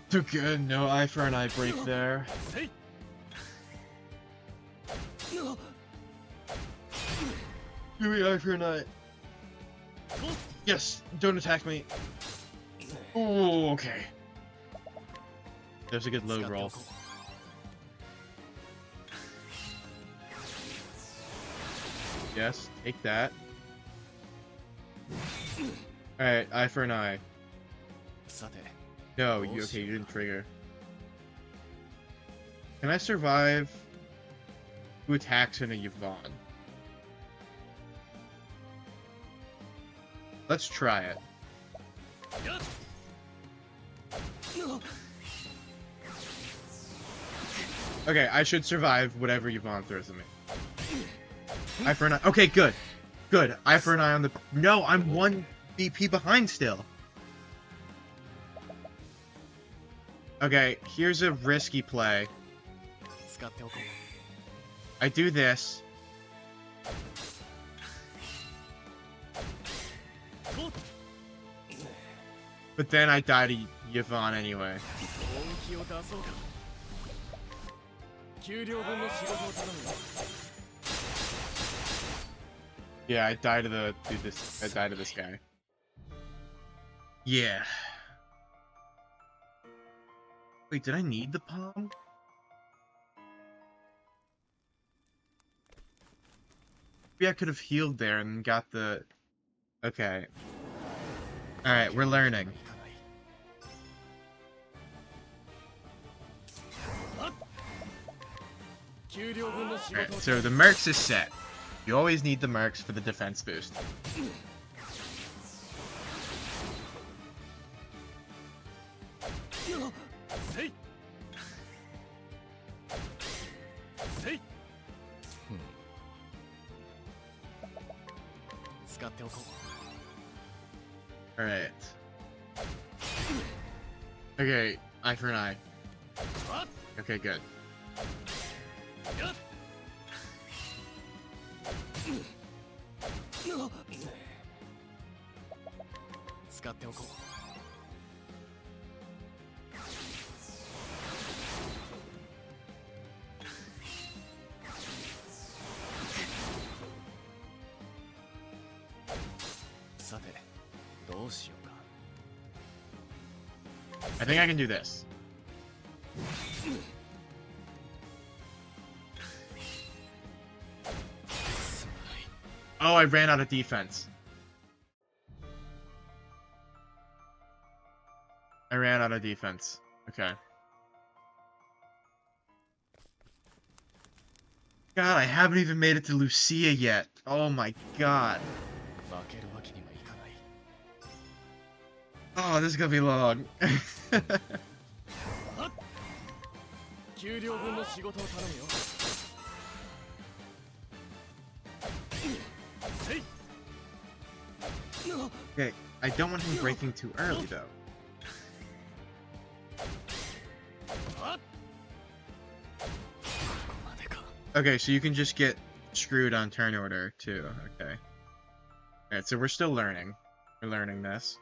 Too good, no eye for an eye break there. Give me eye for an eye. Yes, don't attack me. Oh, okay. There's a good low roll. Yes, take that. Alright, eye for an eye. No, you okay, you didn't trigger. Can I survive 2 attacks in a Yvonne? Let's try it. Okay, I should survive whatever Yvonne throws at me. Eye for an eye. Okay, good. Good. Eye for an eye on the... No, I'm 1 BP behind still. Okay, here's a risky play. I do this. But then I die to Yvonne anyway. Yeah, I die to the I die to this guy. Yeah. Wait, did I need the palm? Maybe I could have healed there and got the... Okay. Alright, we're learning. Alright, so the Mercs is set. You always need the Mercs for the defense boost. Alright. Okay, eye for an eye. Okay, good. I think I can do this. Oh, I ran out of defense. I ran out of defense. Okay. God, I haven't even made it to Lucia yet. Oh my god. Oh, this is gonna be long. Okay, I don't want him breaking too early though. Okay, so you can just get screwed on turn order too. Okay. Alright, so we're still learning. We're learning this.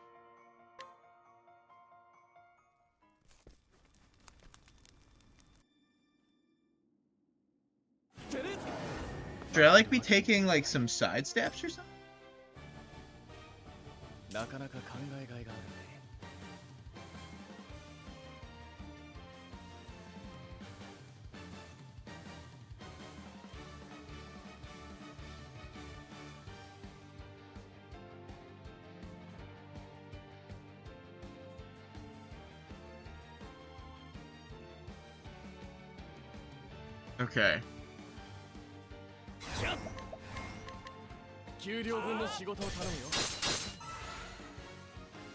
Should I like be taking like some side steps or something? Okay.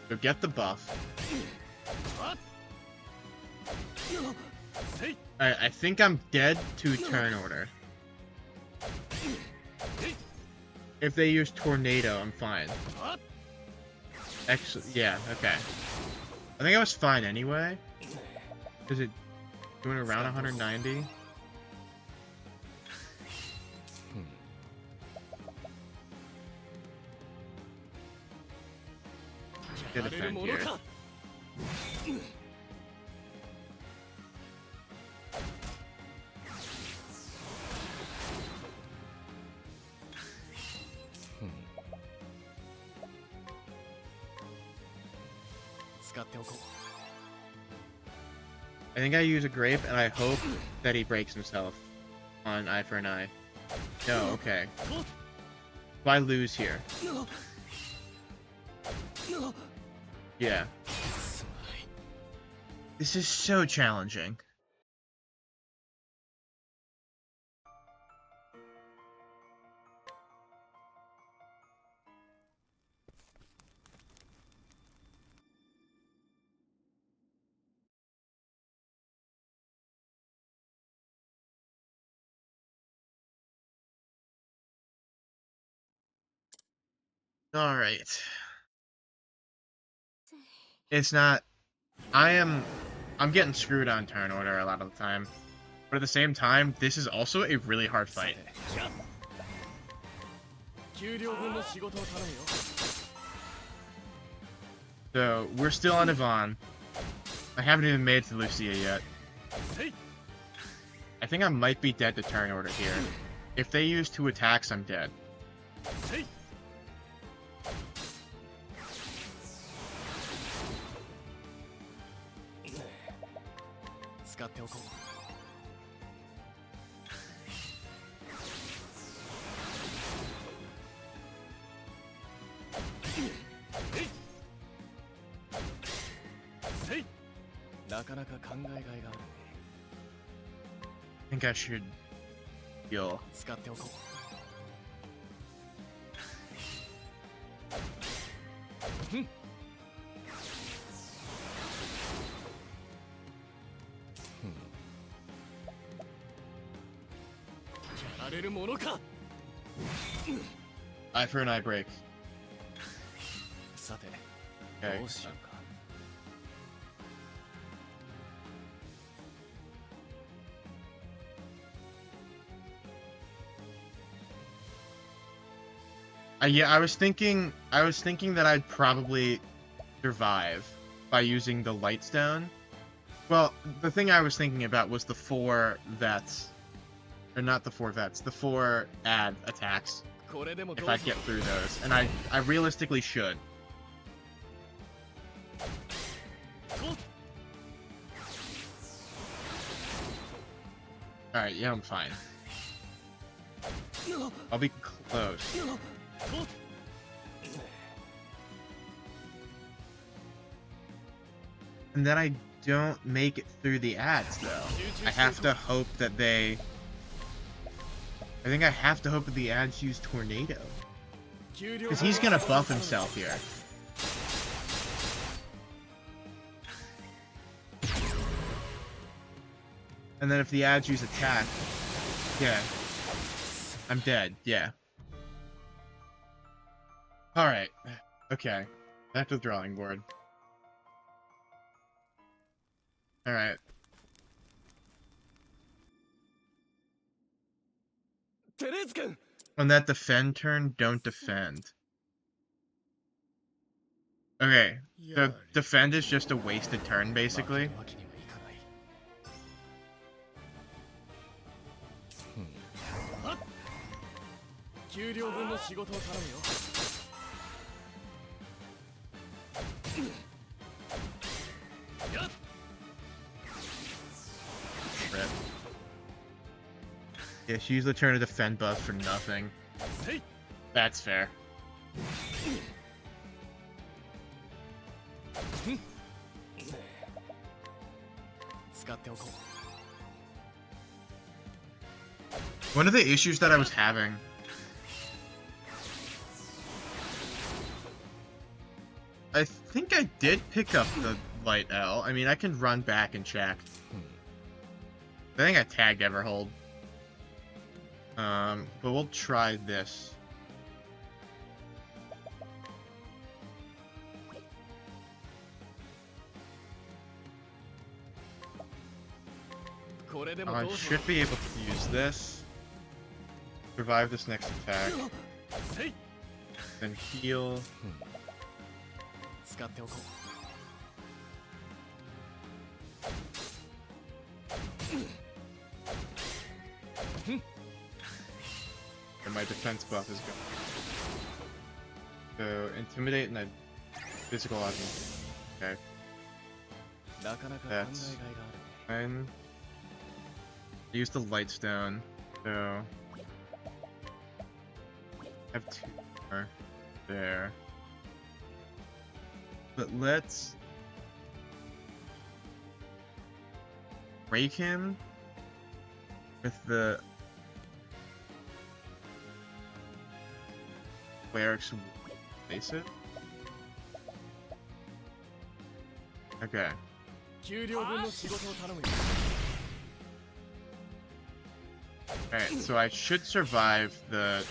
So get the buff. Alright, I think I'm dead to turn order. If they use Tornado, I'm fine. Actually, yeah, okay. I think I was fine anyway. Is it doing around 190? Get a defend here. I think I use a grape, and I hope that he breaks himself on eye for an eye. No, okay. If I lose here. Yeah. This is so challenging. Alright. It's not... I'm getting screwed on turn order a lot of the time. But at the same time, this is also a really hard fight. So, we're still on Yvonne. I haven't even made it to Lucia yet. I think I might be dead to turn order here. If they use 2 attacks, I'm dead. I think I should heal. Eye for an eye break. Okay. Yeah, I was thinking that I'd probably survive by using the light stone. Well, the thing I was thinking about was the 4 vets. Or not the 4 vets, the 4 add attacks. If I get through those. And I realistically should. Alright, yeah, I'm fine. I'll be close. And then I don't make it through the ads, though. I have to hope that they... I think I have to hope that the ads use Tornado. Because he's gonna buff himself here. And then if the ads use attack... Yeah. I'm dead, yeah. Alright. Okay. Back to the drawing board. Alright. On that defend turn, don't defend. Okay. The defend is just a wasted turn, basically. Rip. Yeah, she used the turn to defend buff for nothing. That's fair. One of the issues that I was having... I think I did pick up the light L. I mean, I can run back and check. I think I tagged Everhold. But we'll try this. I should be able to use this. Survive this next attack. Then heal. And my defense buff is gone. So, intimidate and then physical offense. Okay. That's fine. Use the light stone, so I have 2 more there. But let's break him with the cleric's face it. Okay. Alright, so I should survive the...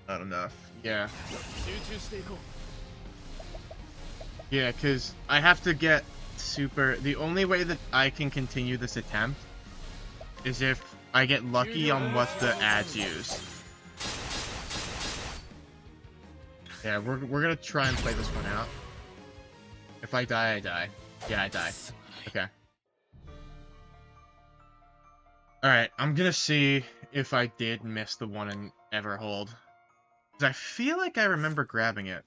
Not enough. Yeah. Yeah, because I have to get super... The only way that I can continue this attempt is if I get lucky on what the ads use. Yeah, we're gonna try and play this one out. If I die, I die. Yeah, I die. Okay. Alright, I'm gonna see if I did miss the one in Everhold. Because I feel like I remember grabbing it.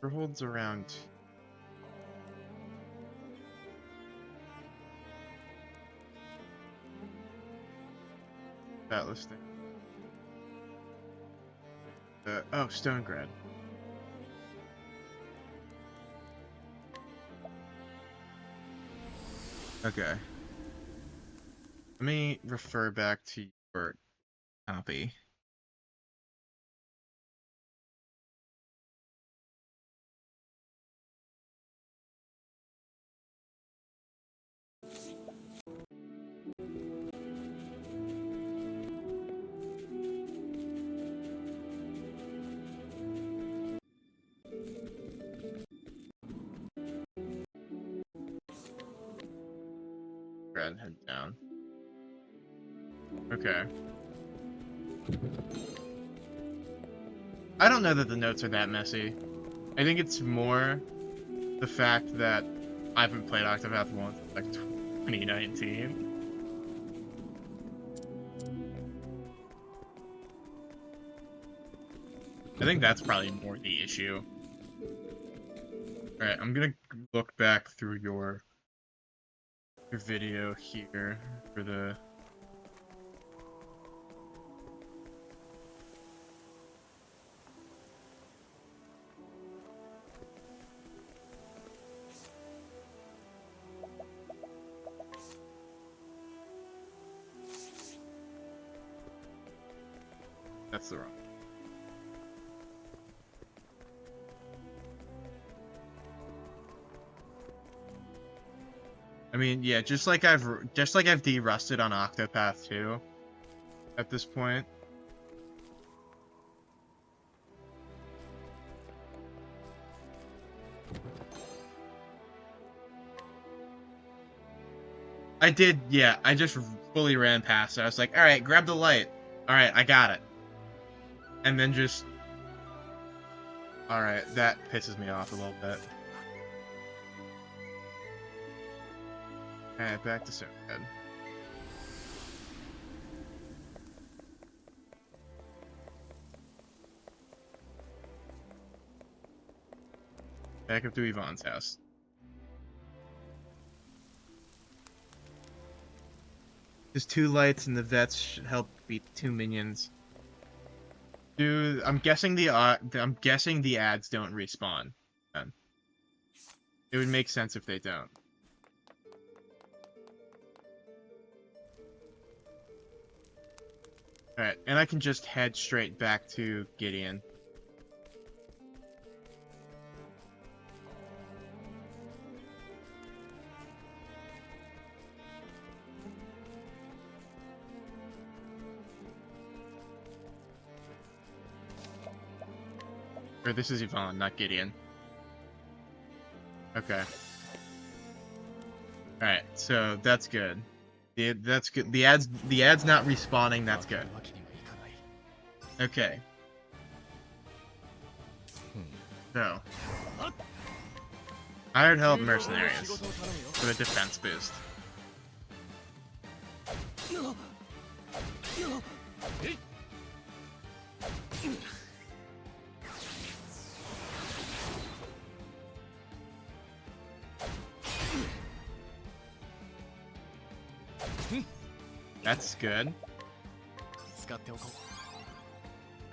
Everhold's around... that listing. Oh, Stonegrad. Okay. Let me refer back to your copy. Grad head down. Okay. I don't know that the notes are that messy. I think it's more the fact that I haven't played Octopath 1 since like 2019. I think that's probably more the issue. Alright, I'm gonna look back through your video here for the... That's the wrong. I mean, yeah, just like I've de-rusted on Octopath 2 at this point. I did, yeah, I just fully ran past it. I was like, alright, grab the light. Alright, I got it. And then just... Alright, that pisses me off a little bit. Alright, back to Stonegrad. Back up to Yvonne's house. There's 2 lights and the vets should help beat 2 minions. Dude, I'm guessing the ads don't respawn. Then. It would make sense if they don't. Alright, and I can just head straight back to Gideon. Or this is Yvonne, not Gideon. Okay. Alright, so that's good. That's good. The ad's not respawning, that's good. Okay. So, hired help mercenaries for a defense boost. That's good.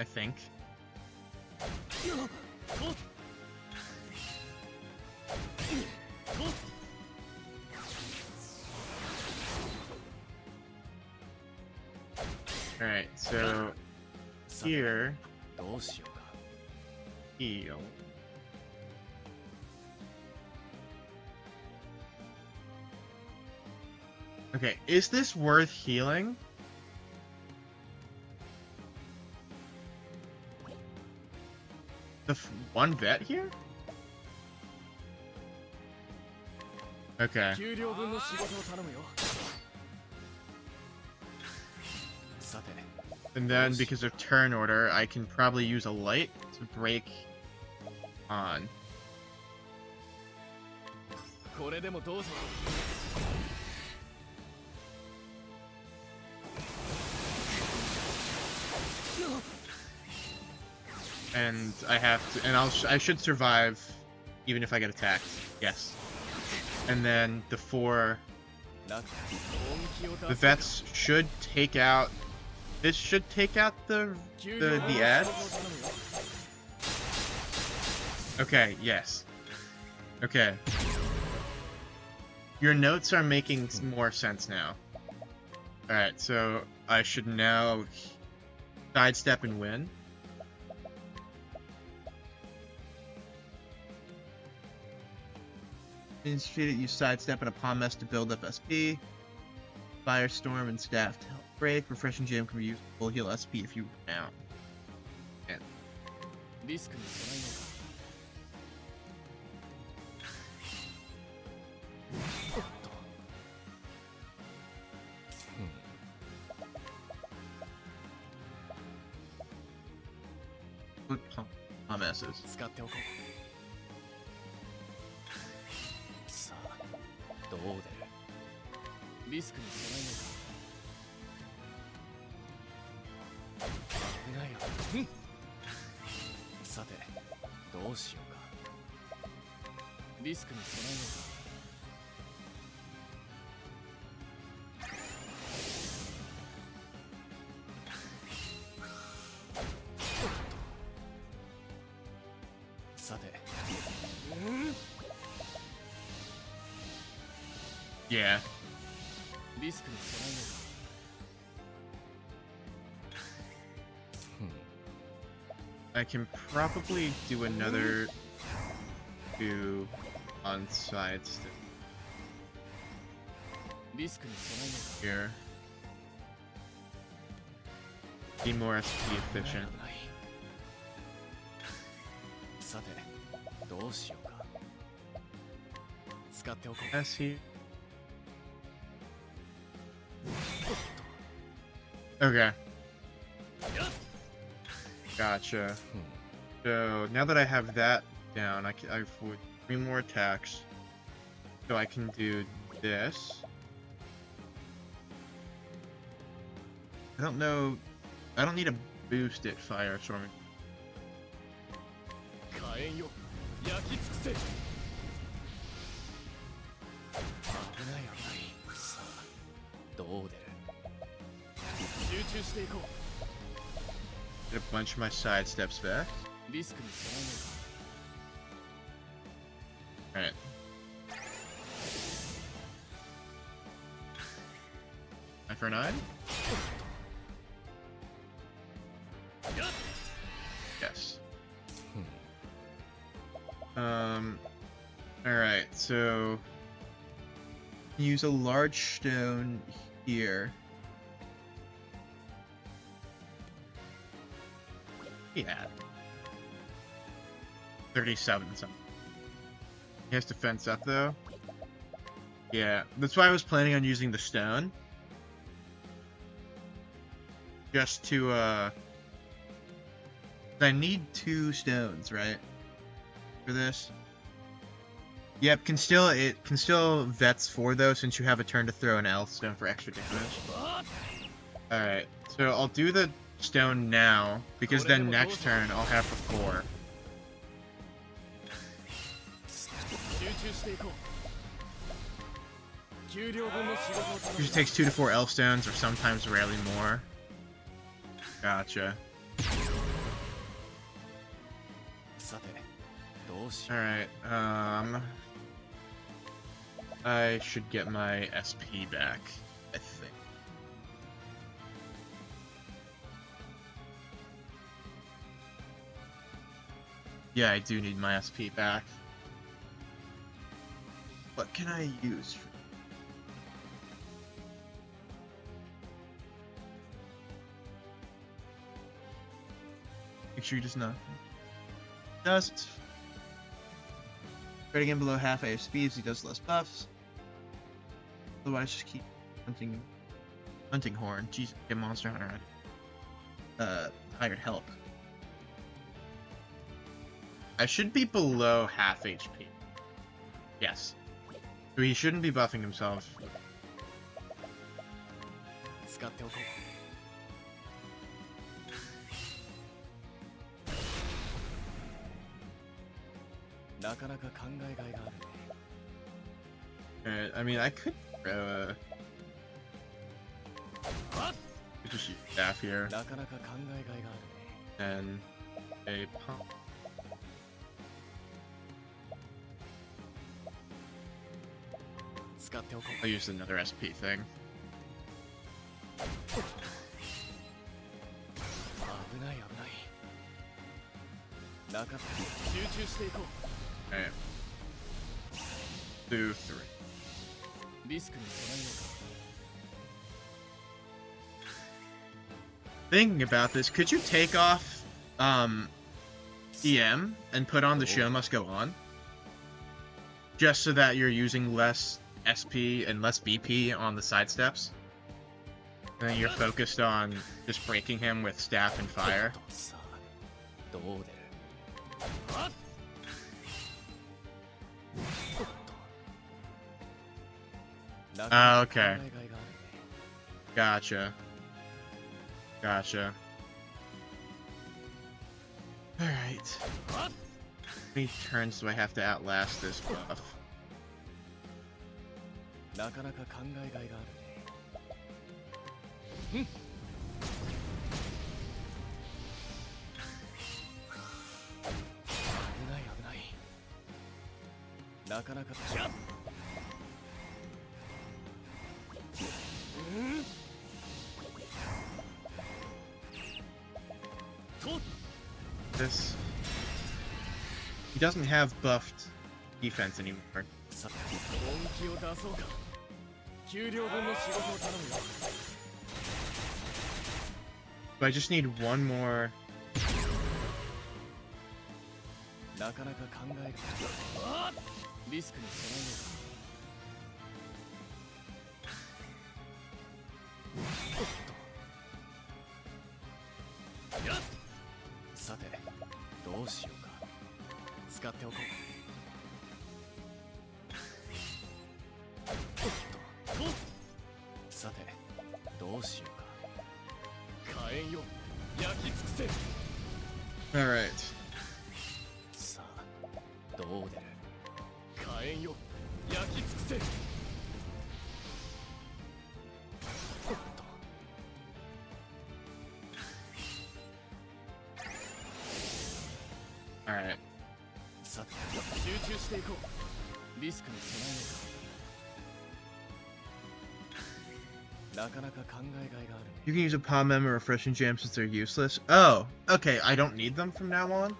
I think. Alright, so here, heal. Okay, is this worth healing? The one vet here? Okay. And then, because of turn order, I can probably use a light to break on. And I have to, and I should survive, even if I get attacked. Yes. And then the vets should take out. This should take out the ads. Okay. Yes. Okay. Your notes are making more sense now. All right. So I should now sidestep and win. Instituted, use sidestep and a palm mess to build up SP. Firestorm and staff to help break. Refreshing jam can be used to full heal SP if you down. And palm messes. Yeah. I can probably do another 2 on sidestep here. Be more SP efficient. As he. Okay. Gotcha. So now that I have that down, I have 3 more attacks. So I can do this. I don't know. I don't need to boost it, Firestorm. Get a bunch of my side steps back. Alright. Eye for an eye? Yes. Alright, so use a large stone here. Yeah. 37 something. He has to fence up though. Yeah, that's why I was planning on using the stone. Just to I need 2 stones, right? for this. Yep, it can still vets 4 though, since you have a turn to throw an L stone for extra damage. Alright, so I'll do the stone now, because then next turn I'll have the 4. Usually takes 2 to 4 elf stones, or sometimes rarely more. Gotcha. Alright, I should get my SP back, I think. Yeah, I do need my SP back. What can I use? Make sure he does nothing. Dust. Try again below half ASP as he does less buffs. Otherwise, just keep hunting horn. Jeez, get monster hunter. Hired help. I should be below half HP. Yes. So he shouldn't be buffing himself. Alright, I mean, I could throw a... could just use staff here. And a pump. I'll use another SP thing. Alright. 2, 3. Thinking about this, could you take off EM and put on the show must go on? Just so that you're using less SP and less BP on the side steps. And then you're focused on just breaking him with staff and fire. Okay. Gotcha. Gotcha. Alright. How many turns do I have to outlast this buff? This... he doesn't have buffed defense anymore. But I just need one more. Alright. Alright. You can use a palm mem or refreshing jam since they're useless. Oh, okay, I don't need them from now on?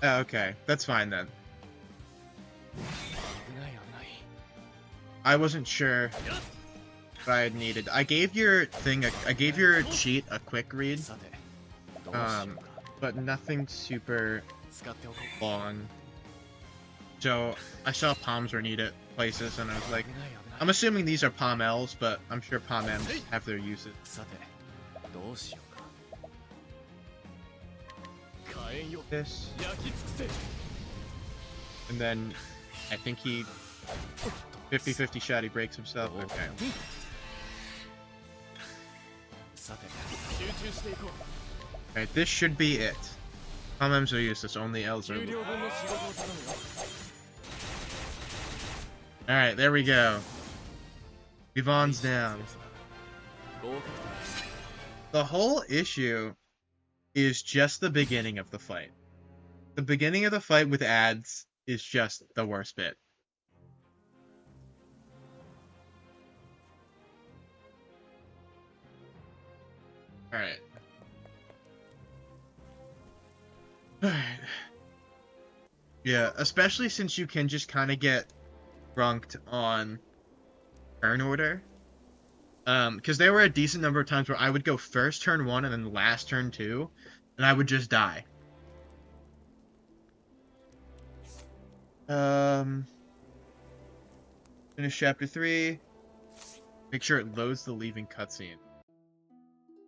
Oh, okay, that's fine then. I wasn't sure if I had needed. I gave your thing, I gave your cheat a quick read. But nothing super long. So I saw palms were needed places, and I was like, I'm assuming these are palm L's, but I'm sure palm M's have their uses. this. And then I think he 50-50 shot, he breaks himself. Okay. Alright, this should be it. Commons are useless, only L's are. Alright, there we go. Yvonne's down. The whole issue is just the beginning of the fight. The beginning of the fight with ads is just the worst bit. Alright. Alright. Yeah, especially since you can just kind of get drunked on turn order. Because there were a decent number of times where I would go first turn 1 and then last turn 2, and I would just die. Finish chapter 3. Make sure it loads the leaving cutscene.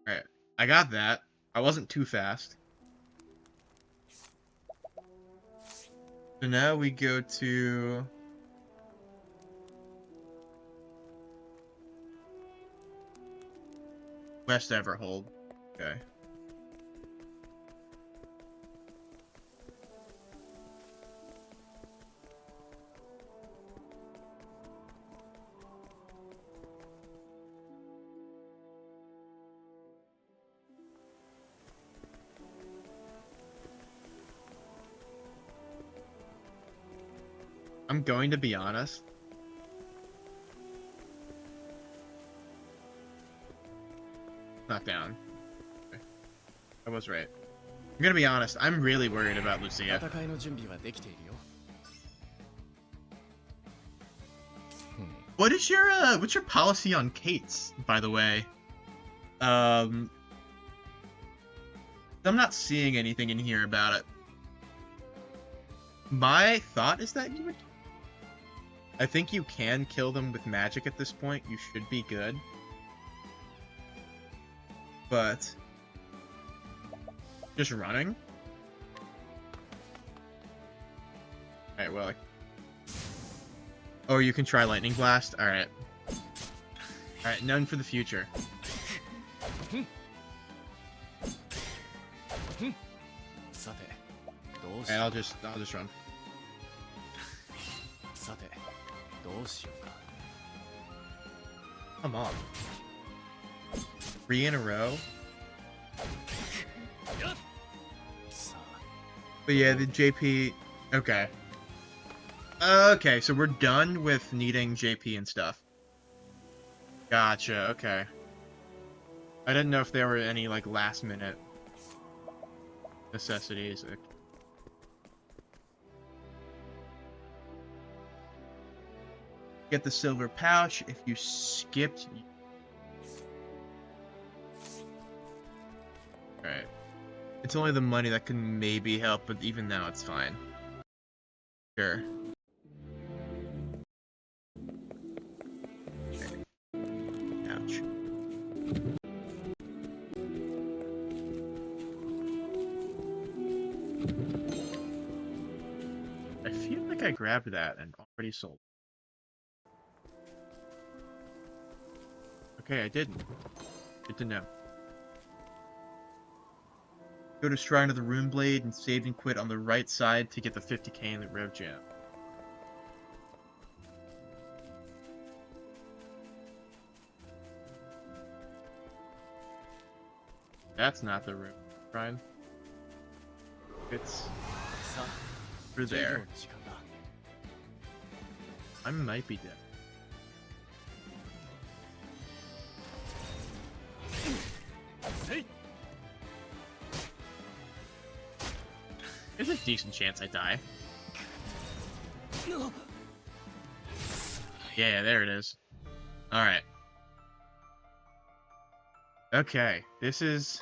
Alright, I got that. I wasn't too fast. So now we go to... West Everhold. Okay. I'm going to be honest. Not down. Okay. I was right. I'm gonna be honest, I'm really worried about Lucia. What's your policy on Kate's, by the way? I'm not seeing anything in here about it. My thought is that you would... I think you can kill them with magic at this point. You should be good. But... just running? Alright, well... Oh, you can try Lightning Blast? Alright. Alright, none for the future. Okay, I'll just run. Come on. 3 in a row? But yeah, the JP... Okay. Okay, so we're done with needing JP and stuff. Gotcha, okay. I didn't know if there were any, like, last-minute necessities. Get the silver pouch. If you skipped... Alright. It's only the money that can maybe help, but even now it's fine. Sure. Okay. Ouch. I feel like I grabbed that and already sold. Okay, I didn't. Good to know. Go to Shrine of the Rune Blade and save and quit on the right side to get the 50k in the Rev Jam. That's not the Rune Shrine. It's through there. I might be dead. There's a decent chance I die. Yeah, there it is. Alright. Okay, this is...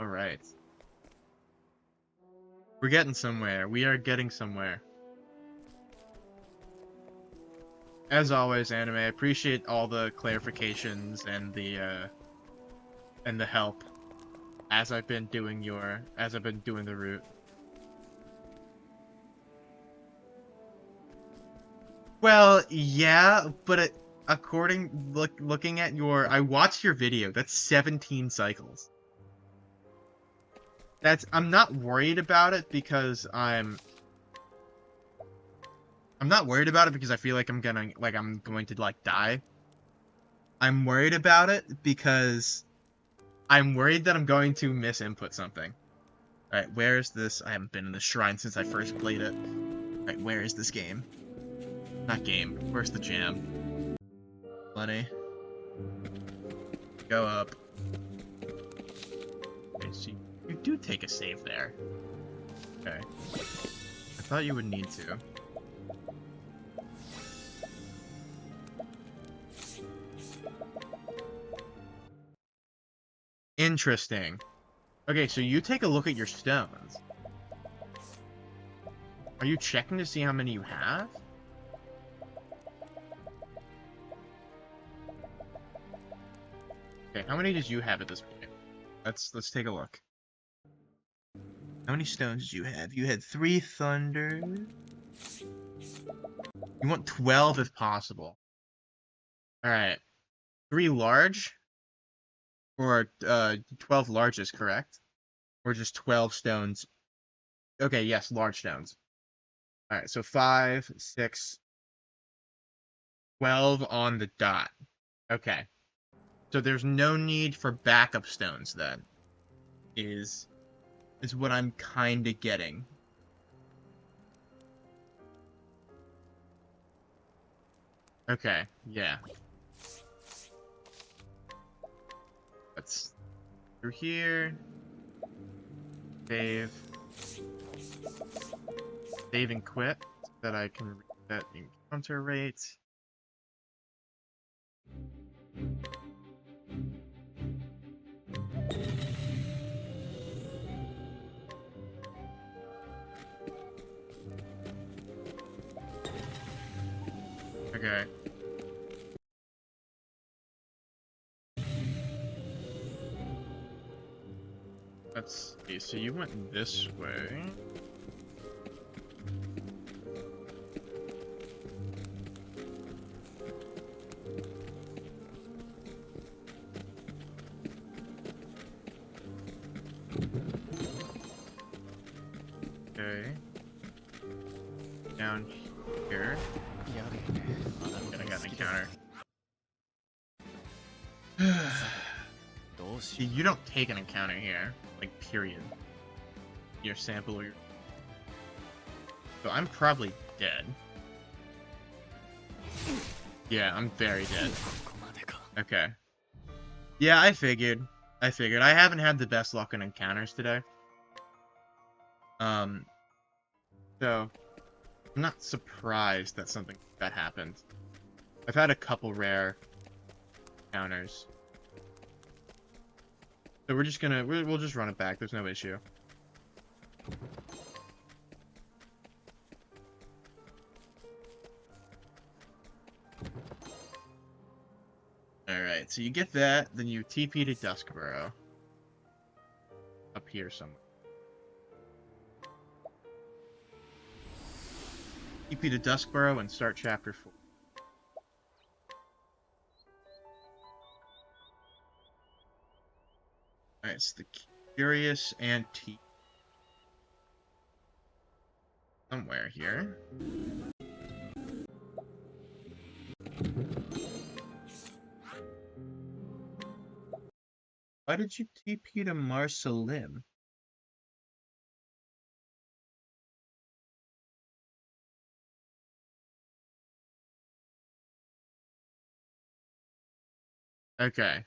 Alright. We're getting somewhere. We are getting somewhere. As always, anime, I appreciate all the clarifications and the help as I've been doing the route. Well, yeah, but looking at I watched your video. That's 17 cycles. I'm not worried about it because I'm not worried about it because I feel like I'm going to like die. I'm worried about it because I'm worried that I'm going to misinput something. Alright, where is this? I haven't been in the shrine since I first played it. Alright, where is this game? Not game. Where's the jam? Plenty. Go up. Okay, so you do take a save there. Okay. I thought you would need to. Interesting. Okay, so you take a look at your stones. Are you checking to see how many you have? Okay, how many did you have at this point? Let's take a look. How many stones did you have? You had 3 thunder. You want 12 if possible. Alright. 3 large? Or 12 larges, correct? Or just 12 stones? Okay, yes, large stones. Alright, so 5, 6, 12 on the dot. Okay. So there's no need for backup stones then. Is what I'm kinda getting. Okay, yeah. Let's through here. Save. Save and quit so that I can reset the encounter rate. Okay. Let's see, so you went this way. Okay. Down here. And I got an encounter. See, you don't take an encounter here. Like, period. Your sample or your... So I'm probably dead. Yeah, I'm very dead. Okay. Yeah, I figured. I haven't had the best luck in encounters today. So... I'm not surprised that something like that happened. I've had a couple rare encounters. So we're just gonna... We'll just run it back. There's no issue. Alright, so you get that, then you TP to Duskboro. Up here somewhere. TP to Duskboro and start chapter 4. Alright, it's the Curious Antique. Somewhere here. Why did you TP to Marsalim? Okay.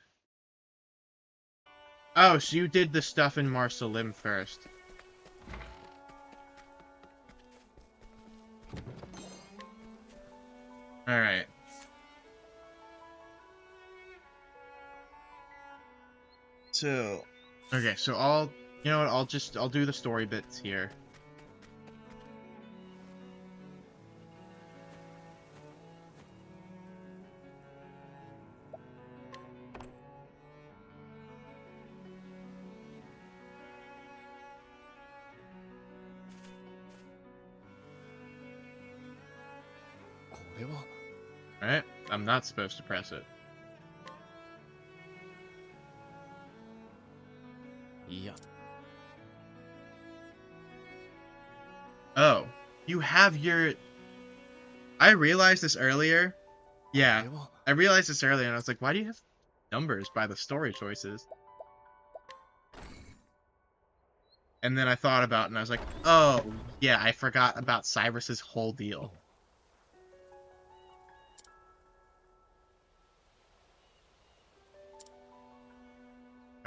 Oh, so you did the stuff in Marsalim first. Alright. So... Okay, so you know what, I'll do the story bits here.
れは
Alright, I'm not supposed to press it.
いや
Oh, you have your... I realized this earlier. Yeah,
これは
I realized this earlier, and I was like, why do you have numbers by the story choices? And then I thought about it, and I was like, oh, yeah, I forgot about Cyrus's whole deal.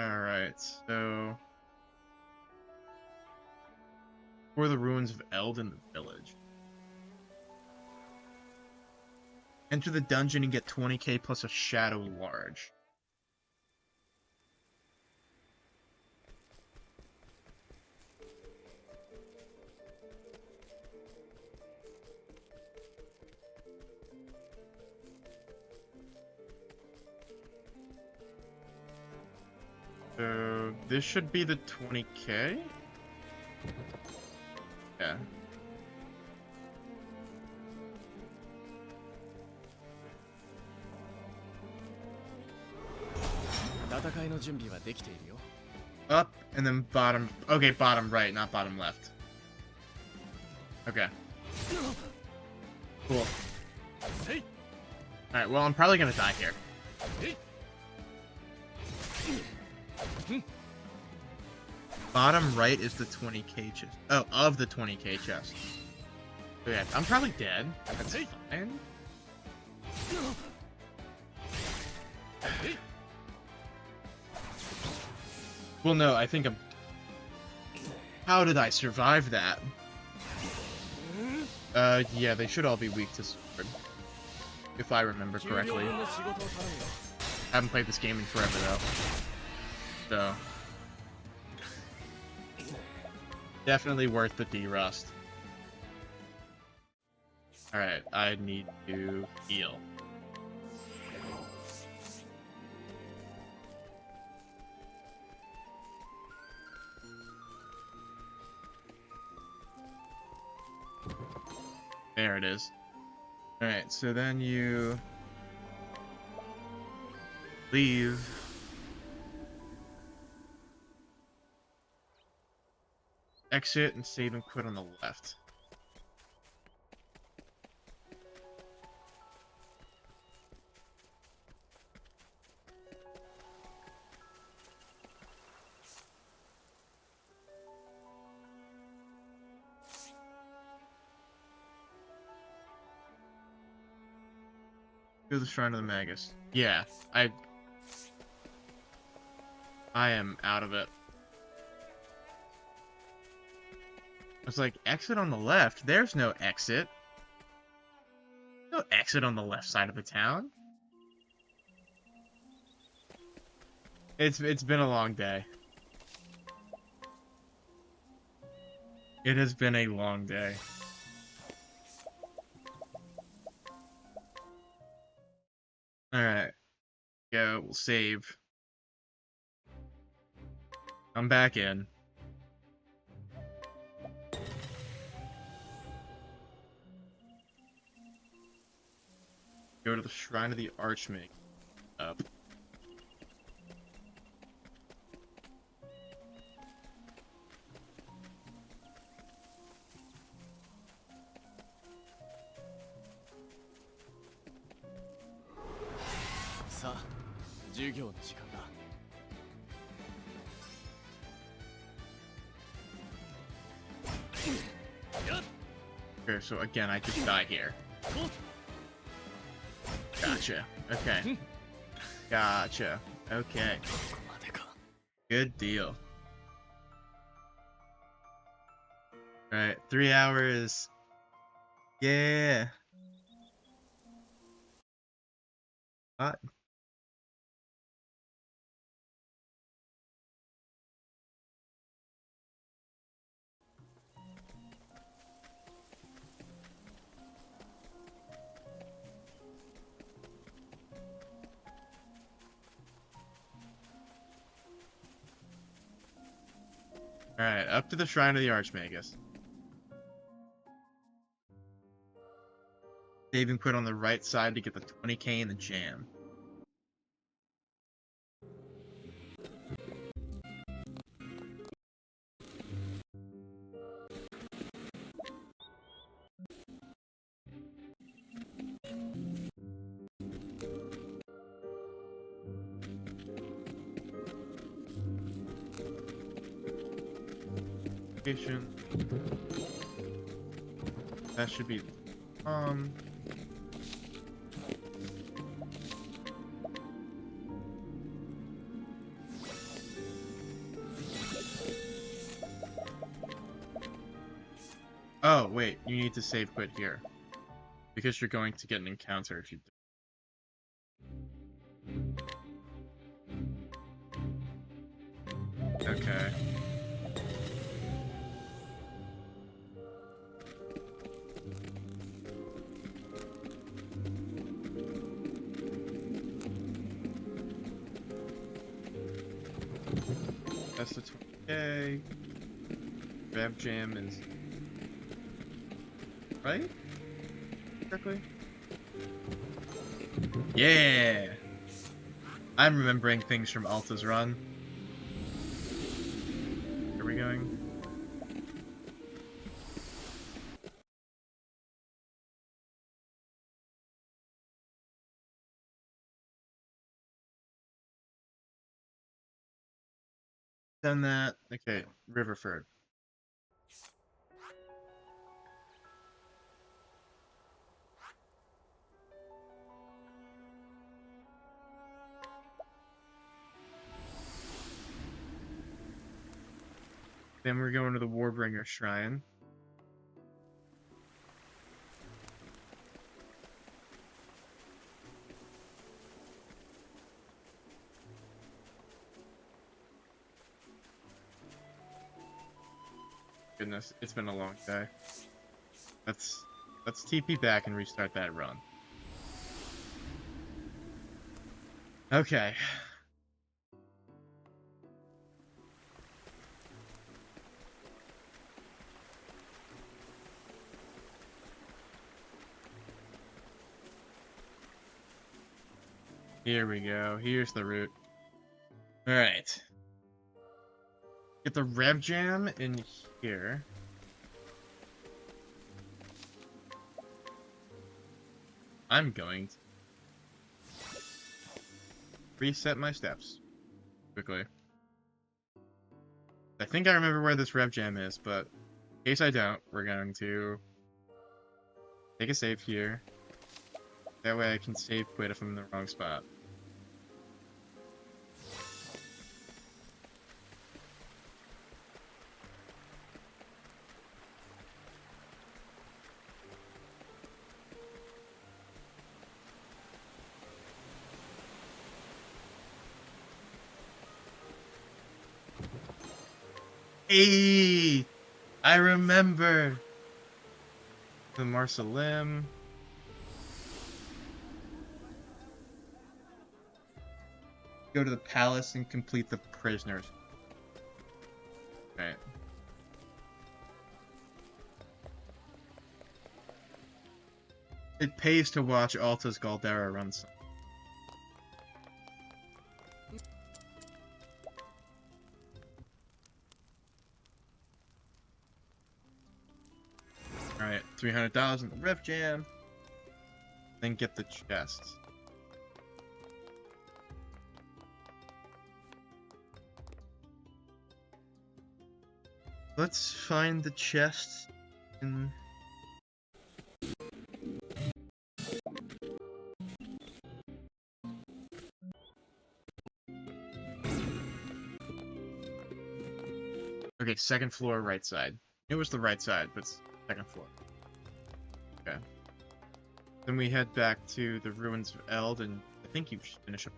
Alright, so... For the ruins of Eld in the village. Enter the dungeon and get 20k plus a shadow large. So this should be the 20k? Yeah.
戦いの準備はできているよ
Up and then bottom. Okay, bottom right, not bottom left. Okay. Cool. Alright, well, I'm probably gonna die here. Bottom right is the 20k chest. Oh, of the 20k chest. So yeah, I'm probably dead. That's fine. Well, no, I think I'm... How did I survive that? Yeah, they should all be weak to sword. If I remember correctly. I haven't played this game in forever, though. So... Definitely worth the D-Rust. Alright, I need to heal. There it is. Alright, so then you... leave. Exit and save and quit on the left. Go to the Shrine of the Magus. Yeah, I am out of it. I was like, exit on the left? There's no exit. No exit on the left side of the town. It's been a long day. It has been a long day. Alright. Go, we'll save. I'm back in. Go to the Shrine of the Archmage. Up. Okay, so again, I just die here. Gotcha. Okay. Gotcha. Okay. Good deal. Alright, 3 hours. Yeah. What? Alright, up to the Shrine of the Archmagus. Save and quit on the right side to get the 20k in the jam. That should be oh wait, you need to save quit here because you're going to get an encounter if you do. Okay. That's the 20k. Rev jam is right? Correctly? Yeah! I'm remembering things from Alta's run. Where are we going? Done that. Okay, Riverford. Then we're going to the Warbringer Shrine. Goodness, it's been a long day. Let's TP back and restart that run. Okay. Here we go. Here's the route. Alright. Get the Rev Jam in here. I'm going to reset my steps quickly. I think I remember where this Rev Jam is, but in case I don't, we're going to take a save here. That way I can save quit if I'm in the wrong spot. Hey, I remember the Marsalim. Go to the palace and complete the prisoners. Right. It pays to watch Alta's Galdera run some. Alright, 300,000 the Rev Jam. Then get the chests. Let's find the chests in... Okay, second floor, right side. It was the right side, but it's second floor. Okay. Then we head back to the ruins of Eld, and I think you should finish up.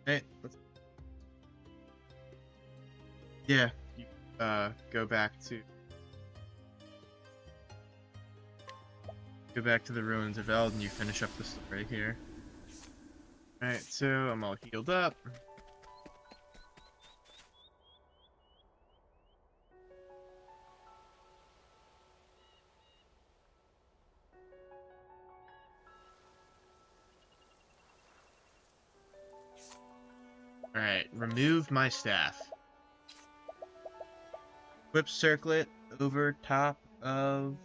Hey, let's... Yeah, you, go back to... Go back to the ruins of Eld, and you finish up the story here. Alright, so I'm all healed up. Alright, remove my staff. Equip circlet over top of...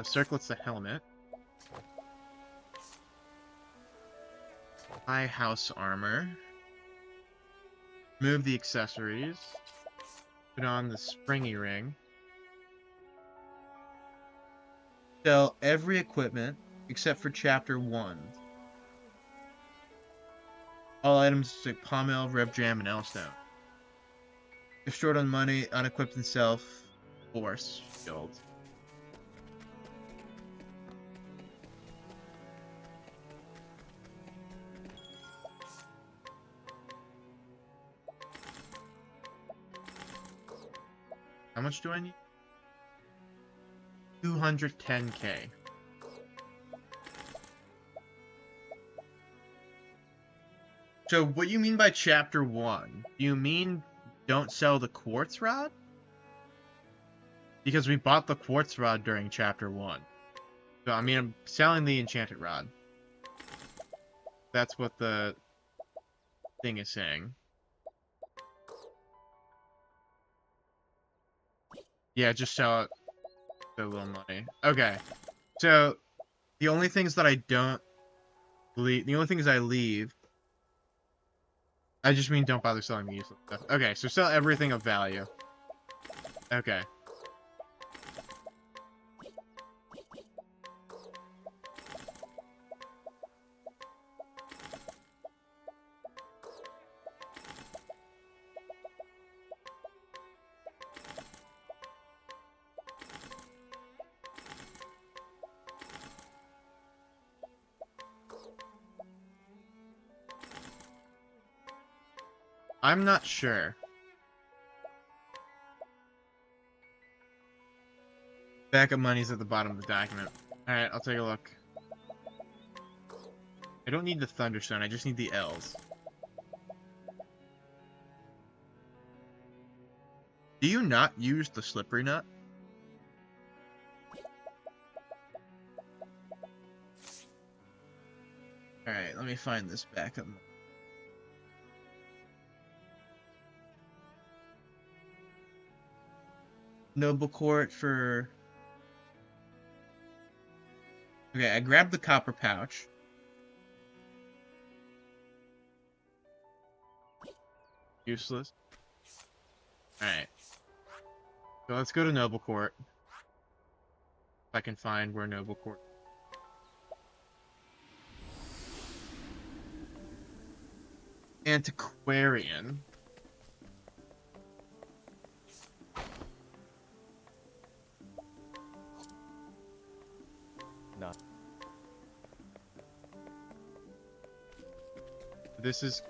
circlet's the helmet. High house armor. Remove the accessories. Put on the springy ring. Sell every equipment except for chapter 1. All items like pommel, rib jam, and Elstone. If short on money, unequipped and self, force shield. How much do I need? 210k. So what you mean by chapter 1? Do you mean don't sell the quartz rod? Because we bought the quartz rod during chapter 1. So I mean I'm selling the enchanted rod. That's what the thing is saying. Yeah, just sell it for a little money. Okay. So the only things that I don't leave, the only things I leave, I just mean don't bother selling the useless stuff. Okay, so sell everything of value. Okay. I'm not sure. Backup money's at the bottom of the document. Alright, I'll take a look. I don't need the Thunderstone, I just need the L's. Do you not use the Slippery Nut? Alright, let me find this backup. Noble Court for... Okay, I grabbed the copper pouch. Useless. Alright. So let's go to Noble Court. If I can find where Noble Court... Antiquarian.
No.
This is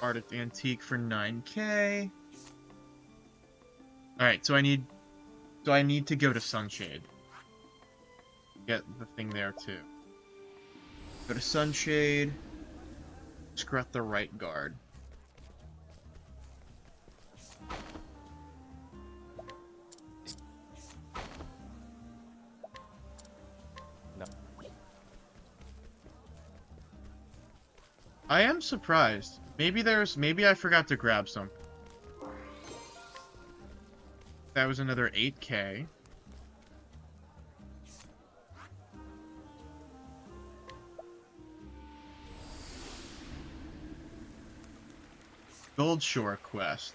art antique for 9k. Alright, so I need to go to Sunshade. Get the thing there too. Go to Sunshade. Scrut the right guard.
No.
I am surprised. Maybe I forgot to grab some. That was another 8k. Goldshore quest.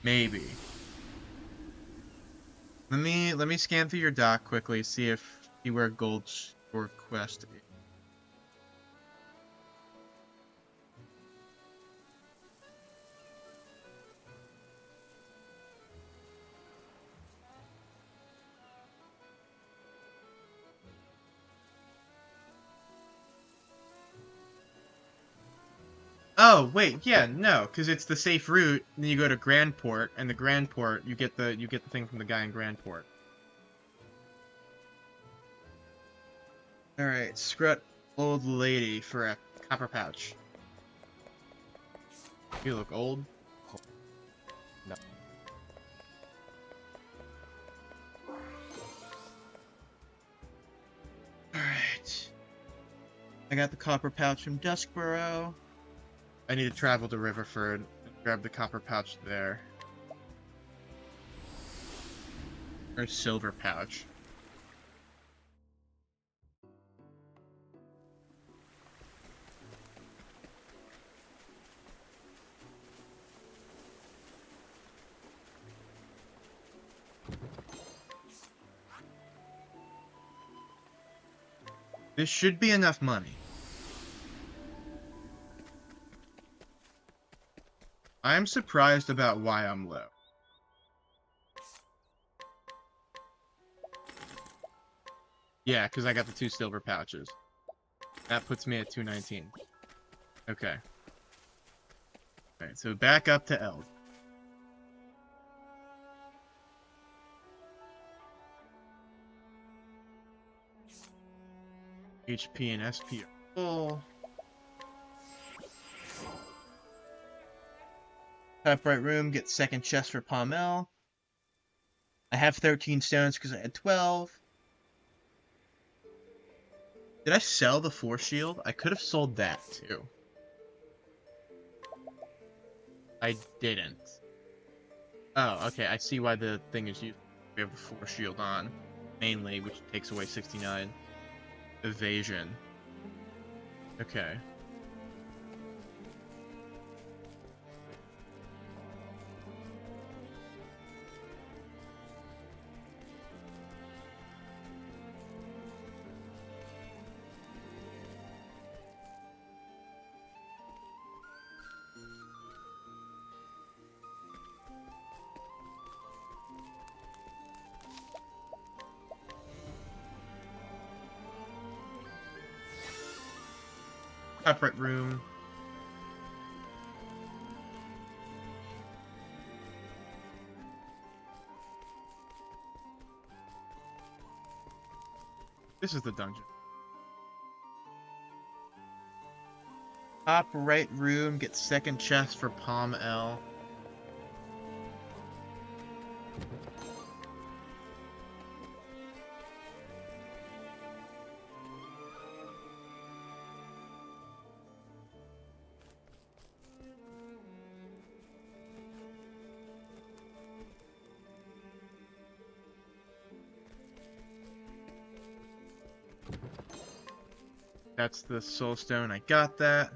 Maybe. Let me scan through your doc quickly, see where Goldshore quest is. Oh, wait, yeah, no, because it's the safe route, and then you go to Grandport, and the Grandport, you get the thing from the guy in Grandport. Alright, Scrut old lady for a copper pouch. You look old.
No.
Alright. I got the copper pouch from Duskboro. I need to travel to Riverford and grab the copper pouch there. Or silver pouch. This should be enough money. I'm surprised about why I'm low. Yeah, because I got the 2 silver pouches. That puts me at 219. Okay. Alright, so back up to Eld. HP and SP are full. Upright room, get second chest for Pommel. I have 13 stones because I had 12. Did I sell the force shield? I could have sold that too. I didn't. Oh, okay, I see why the thing is used. We have the force shield on, mainly, which takes away 69 evasion. Okay. Upright room. This is the dungeon. Top right room, get second chest for Pommel. That's the soul stone, I got that.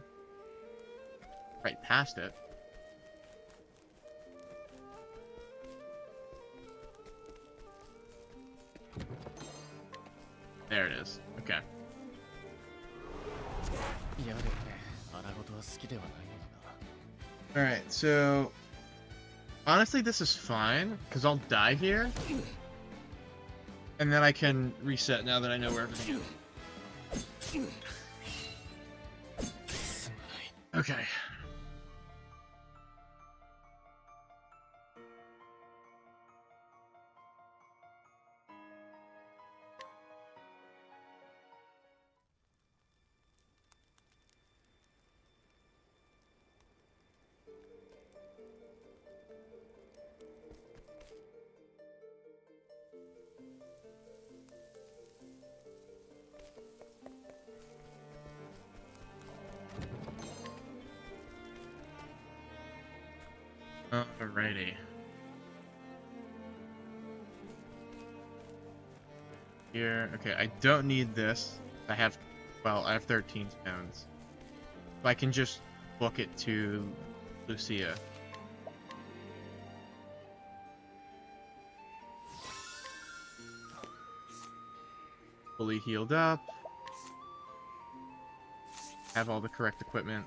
Right past it. There it is. Okay. Alright, so honestly this is fine, because I'll die here. And then I can reset now that I know where everything is. Okay. Alrighty. Here, okay, I don't need this. I have 13 stones. So I can just book it to Lucia. Fully healed up. Have all the correct equipment.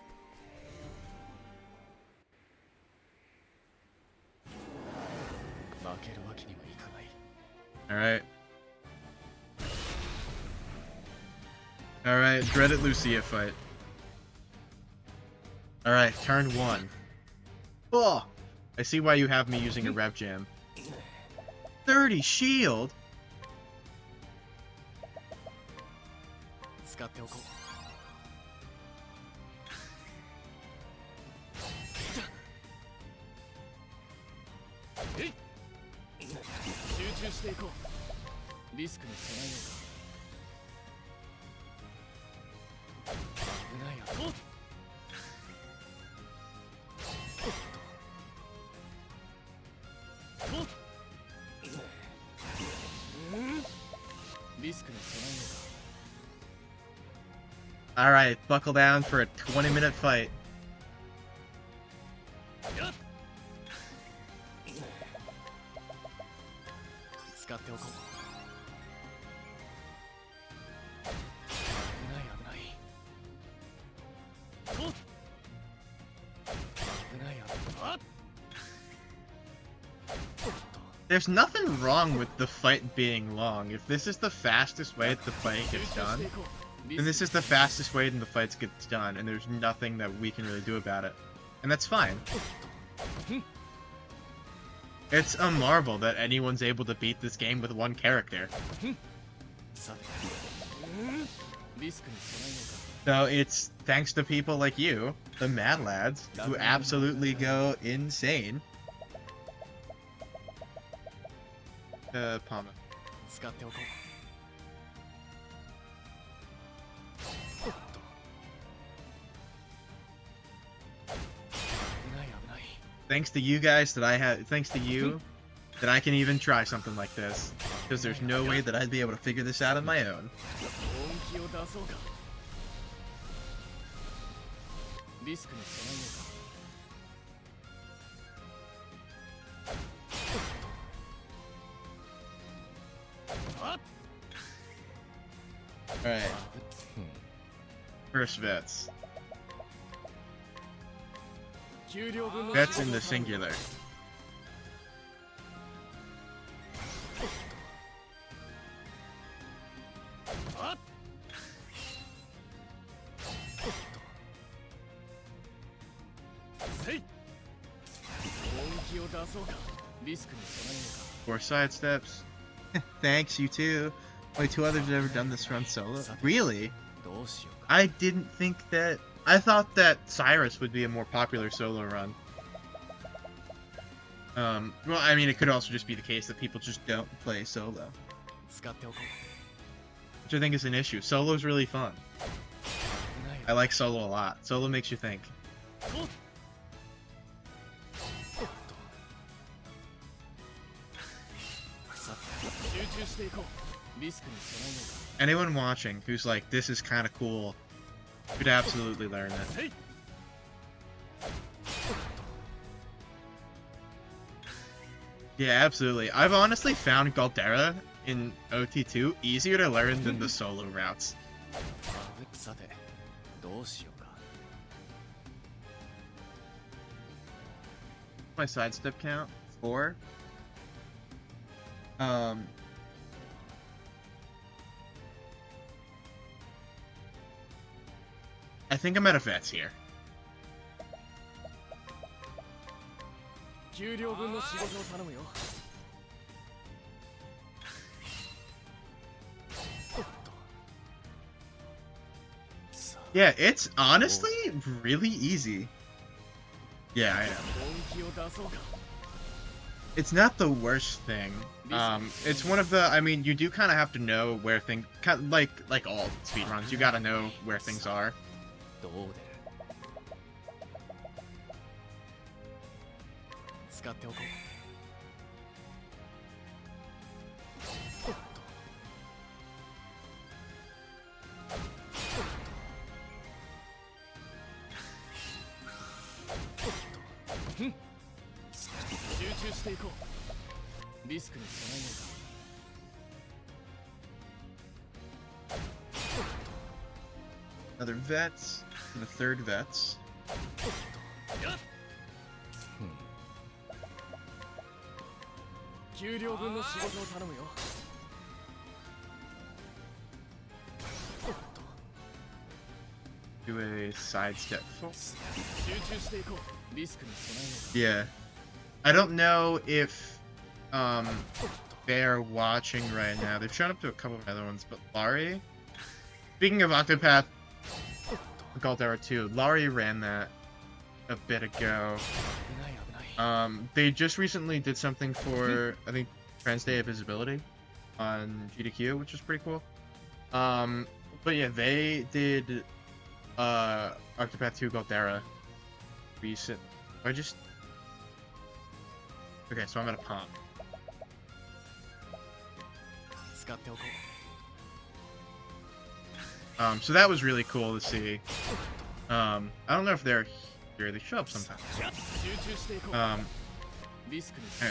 Alright. Alright, dreaded Lucia fight. Alright, turn 1. Oh! I see why you have me using a rev jam. 30 shield? Alright, buckle down for a 20-minute fight. There's nothing wrong with the fight being long. If this is the fastest way that the fight gets done, then this is the fastest way that the fight gets done, and there's nothing that we can really do about it. And that's fine. It's a marvel that anyone's able to beat this game with one character. So it's thanks to people like you, the Mad Lads, who absolutely go insane. Palma. Thanks to you guys thanks to you, that I can even try something like this. Because there's no way that I'd be able to figure this out on my own. Alright. First vets. Vets in the singular. Four side steps. Thanks, you too. Only 2 others have ever done this run solo. Really? I didn't think that... I thought that Cyrus would be a more popular solo run. Well, I mean, it could also just be the case that people just don't play solo. Which I think is an issue. Solo's really fun. I like solo a lot. Solo makes you think. Anyone watching who's like, this is kind of cool, should absolutely learn it. Yeah, absolutely. I've honestly found Galdera in OT2 easier to learn than the solo routes. My sidestep count? 4? I think I'm out of vets here. Yeah, it's honestly really easy. Yeah, I know. It's not the worst thing. It's one of the... I mean, you do kind of have to know where things... Like all speedruns, you gotta know where things are. Another vets, and the third vets. Do a sidestep. Yeah. I don't know if they're watching right now. They've shown up to a couple of other ones, but Laurie, speaking of Octopath Galdera 2, Laurie ran that a bit ago. They just recently did something for, I think, Trans Day of Visibility on GDQ, which is pretty cool. But yeah, they did Octopath 2 Galdera recent. Okay, so I'm at a pump. So that was really cool to see. I don't know if they're here. They show up sometimes. Alright,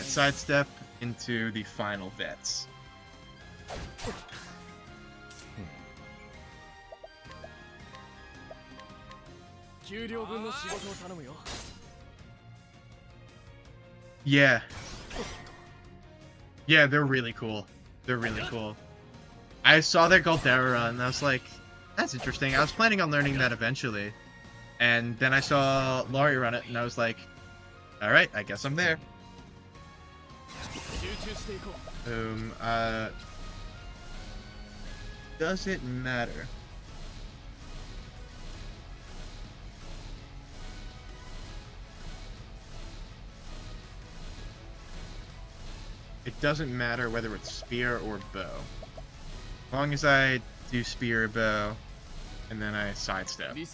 sidestep into the final vets. Yeah. Yeah, they're really cool. They're really cool. I saw their Galdera run, and I was like, that's interesting. I was planning on learning that eventually. And then I saw Laurie run it, and I was like, alright, I guess I'm there. Does it matter? It doesn't matter whether it's spear or bow. As long as I do spear or bow, and then I sidestep. Okay.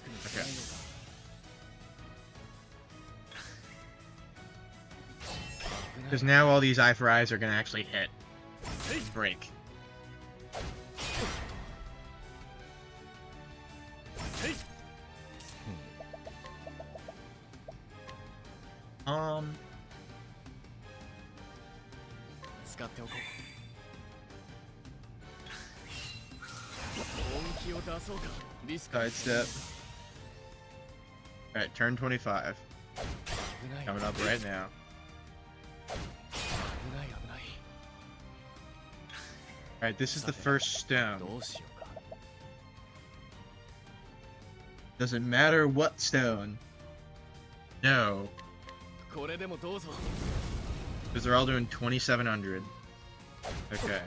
Because now all these eye for eyes are going to actually hit. Break. Sidestep. Alright, turn 25. Coming up right now. Alright, this is the first stone. Doesn't matter what stone. No. Because they're all doing 2700. Okay.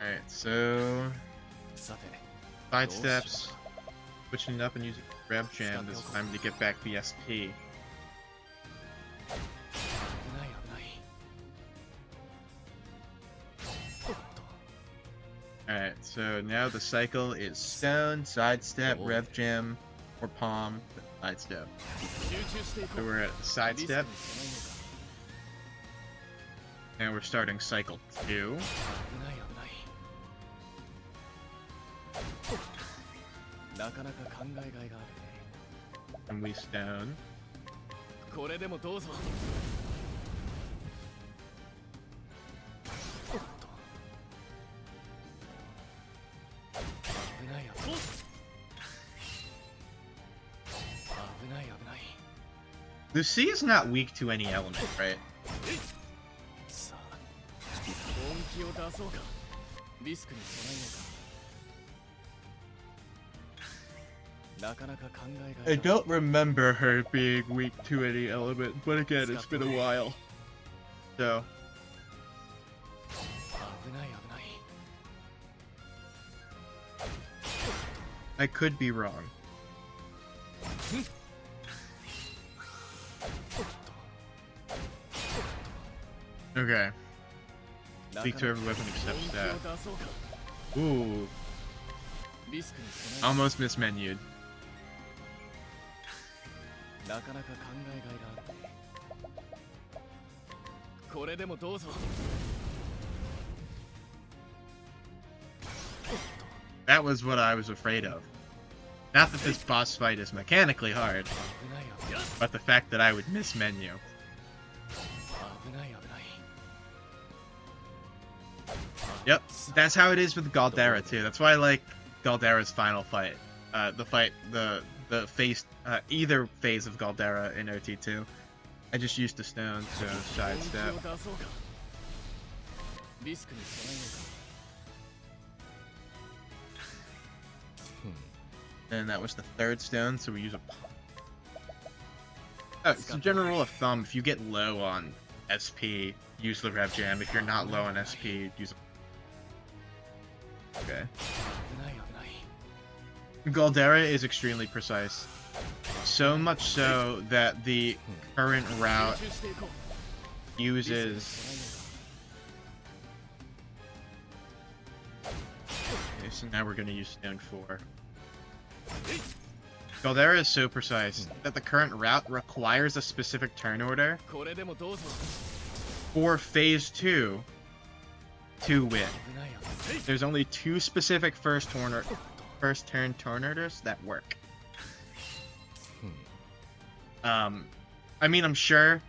Alright, so side steps, switching it up and using grab jam this time to get back the SP. Alright, so now the cycle is stone, sidestep, rev jam, or palm, sidestep. So we're at sidestep. And we're starting cycle 2. And we stone. The sea is not weak to any element, right? I don't remember her being weak to any element, but again, it's been a while. So. I could be wrong. Okay. Speak to every weapon except staff. Ooh. Almost mismenued. That was what I was afraid of. Not that this boss fight is mechanically hard, but the fact that I would mismenu. Yep, that's how it is with Galdera too. That's why I like Galdera's final fight. The phase, either phase of Galdera in OT2. I just used the stone, so sidestep. And that was the third stone, so we use a... Oh, it's a general rule of thumb, if you get low on SP, use the Rev Jam. If you're not low on SP, use a... Okay. Galdera is extremely precise. So much so that the current route uses... Okay, so now we're gonna use Stone 4. Caldera is so precise that the current route requires a specific turn order for Phase 2 to win. There's only 2 specific first turn turn orders that work. I mean, I'm sure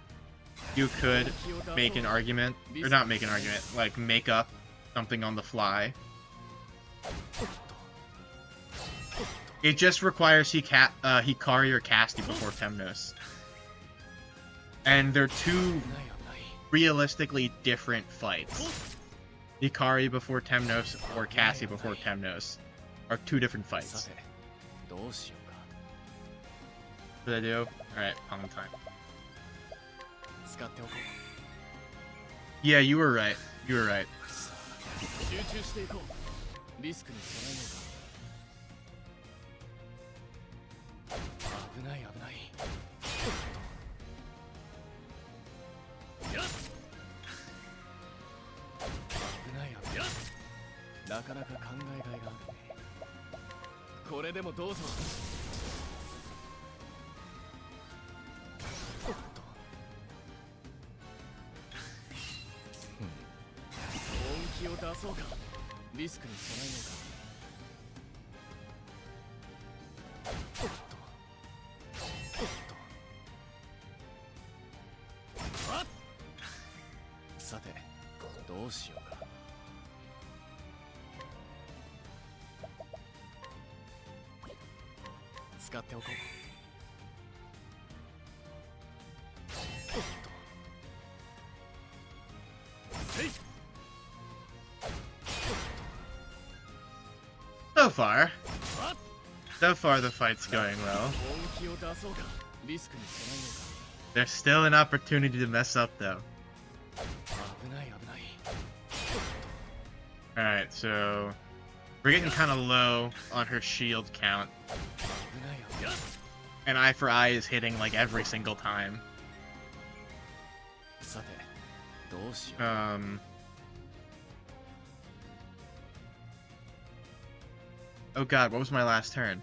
you could make an argument, or not make an argument, like make up something on the fly. It just requires Hikari or Casti before Temnos. And they're 2 realistically different fights. Hikari before Temnos or Casti before Temnos are 2 different fights. What did I do? Alright, Pong time. Yeah, you were right. You were right. So far the fight's going well. There's still an opportunity to mess up though. Alright, so we're getting kind of low on her shield count. And Eye for Eye is hitting like every single time. Oh god, what was my last turn?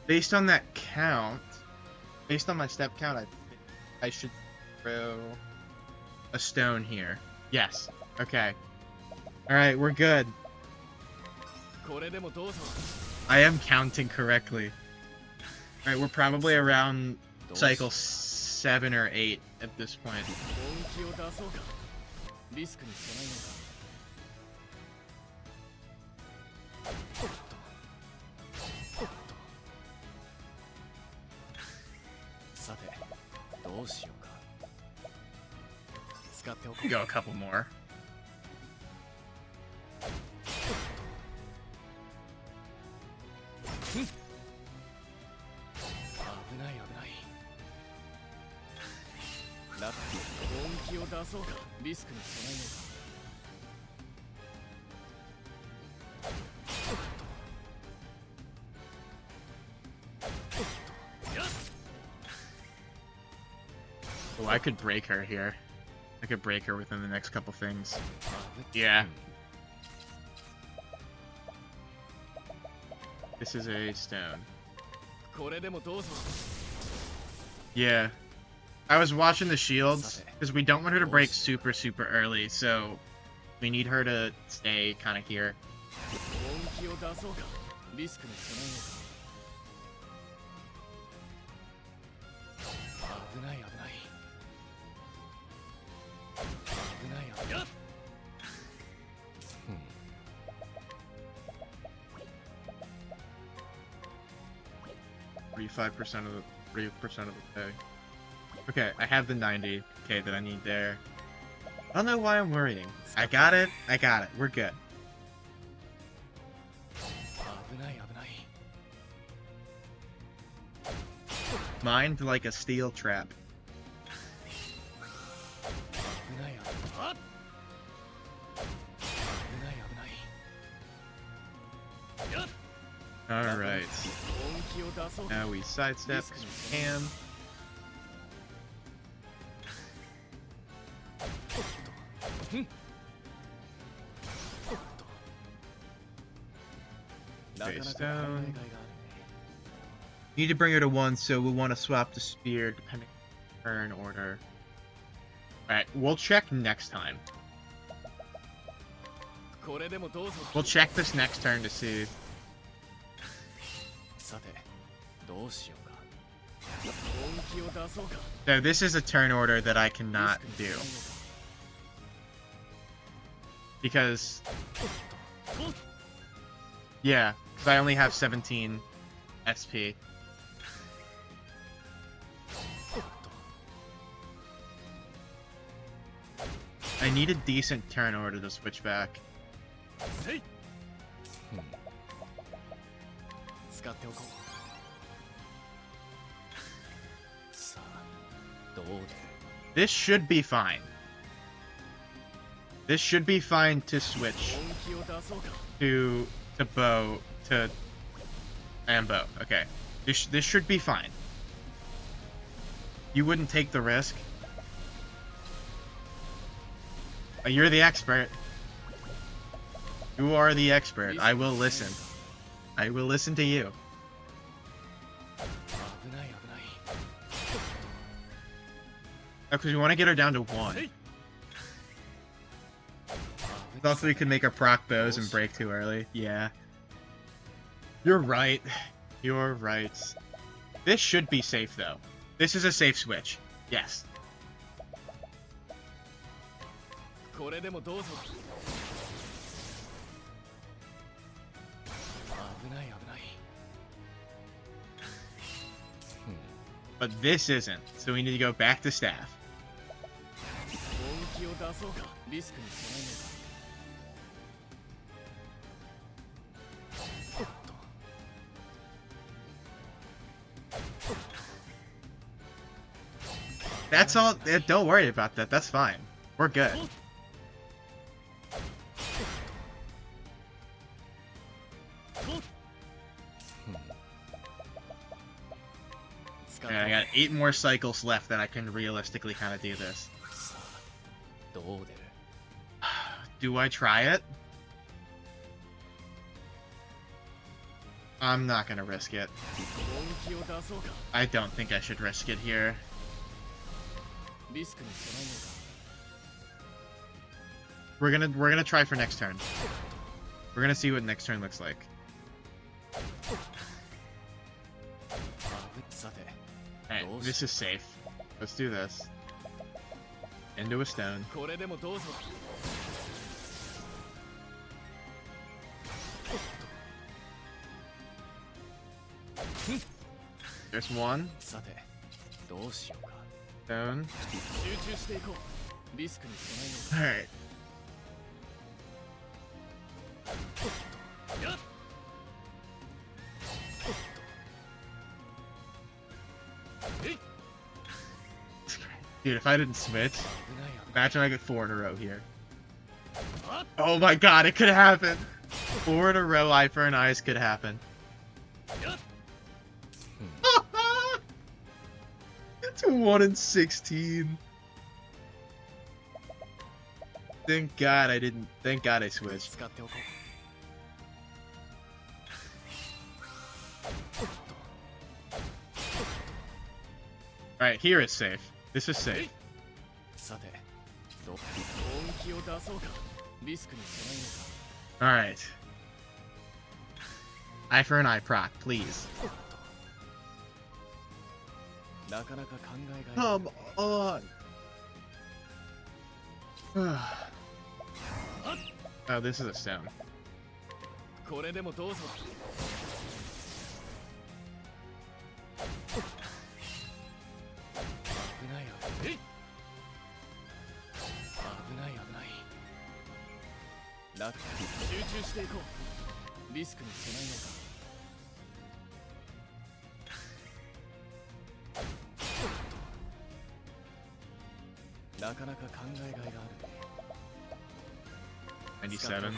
Based on that count, based on my step count, I should throw a stone here. Yes. Okay. Alright, we're good. I am counting correctly. Alright, we're probably around cycle 7 or 8 at this point. Go a couple more. Oh, I could break her here. I could break her within the next couple things. Yeah. This is a stone. Yeah. I was watching the shields, because we don't want her to break super early, so we need her to stay kind of here. $35% of the 3% of the pay. Okay, I have the 90k that I need there. I don't know why I'm worrying. I got it. I got it. We're good. Mind like a steel trap. Alright. Now we sidestep because we can. Okay, stone. Need to bring her to 1, so we'll want to swap the spear depending on turn order. Alright, we'll check next time. We'll check this next turn to see. So this is a turn order that I cannot do. Because... yeah, because I only have 17 SP. I need a decent turn order to switch back. This should be fine. This should be fine to switch to bow and bow. Okay, this should be fine. You wouldn't take the risk. You're the expert. You are the expert. I will listen. I will listen to you. Oh, because we want to get her down to 1. Also, we could make her proc bows and break too early. Yeah. You're right. You're right. This should be safe, though. This is a safe switch. Yes. But this isn't, so we need to go back to staff. That's all. Don't worry about that. That's fine. We're good. Okay, I got 8 more cycles left that I can realistically kind of do this. Do I try it? I'm not gonna risk it. I don't think I should risk it here. We're gonna try for next turn. We're gonna see what next turn looks like. Alright, this is safe. Let's do this. Into a stone. There's 1. Stone. Alright. Dude, if I didn't switch, imagine I get 4 in a row here. Oh my god, it could happen! 4 in a row, eye for an eyes could happen. It's 1 in 16. Thank God I didn't. Thank God I switched. Alright, here it's safe. This is safe. Alright. Eye for an eye proc, please. Come on! Oh, this is a stone. $97.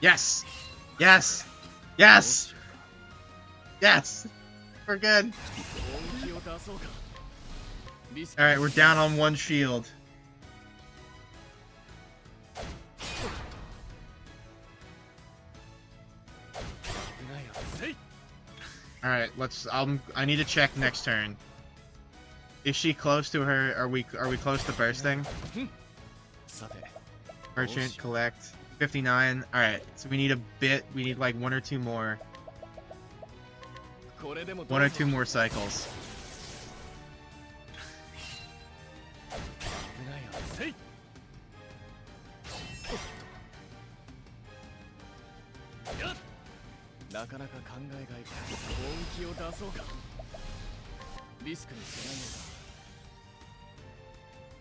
Yes! Yes! Yes! Yes! We're good. Alright, we're down on 1 shield. All right, let's. I need to check next turn. Is she close to her? Are we close to bursting? Merchant, collect. 59. All right, so we need a bit. We need like one or two more. One or two more cycles.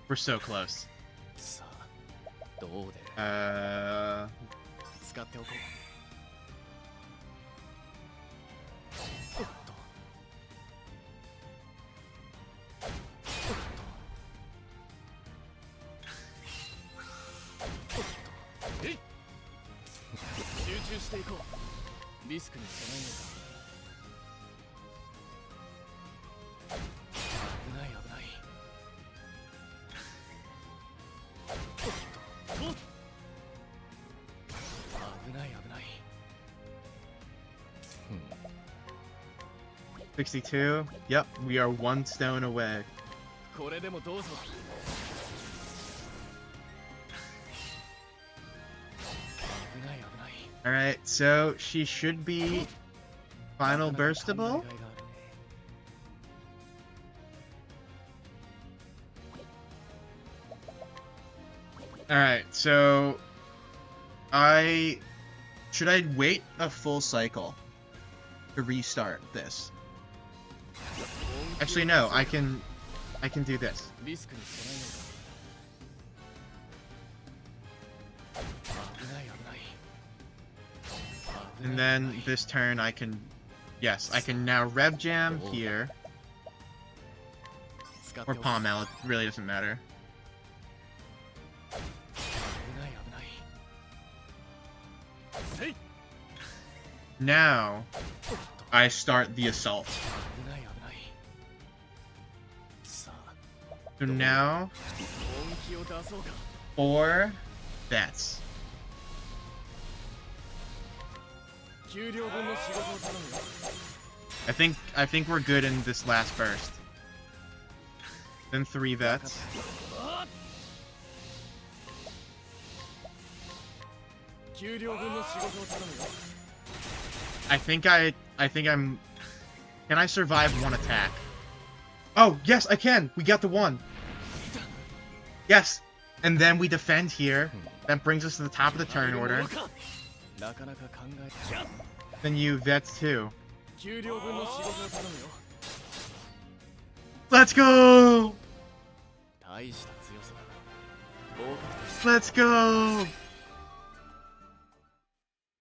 We're so close. $62. Yep, we are one stone away. Alright, so she should be final burstable. Alright, so should I wait a full cycle to restart this? Actually, no, I can do this. And then this turn I can, yes, I can now Rev Jam here. Or Palm Mallet, really doesn't matter. Now, I start the assault. So now, 4 bets. I think we're good in this last burst. Then 3 vets. I think I'm. Can I survive 1 attack? Oh yes, I can. We got the 1. Yes, and then we defend here. That brings us to the top of the turn order. Then you vets 2. Let's go! Let's go!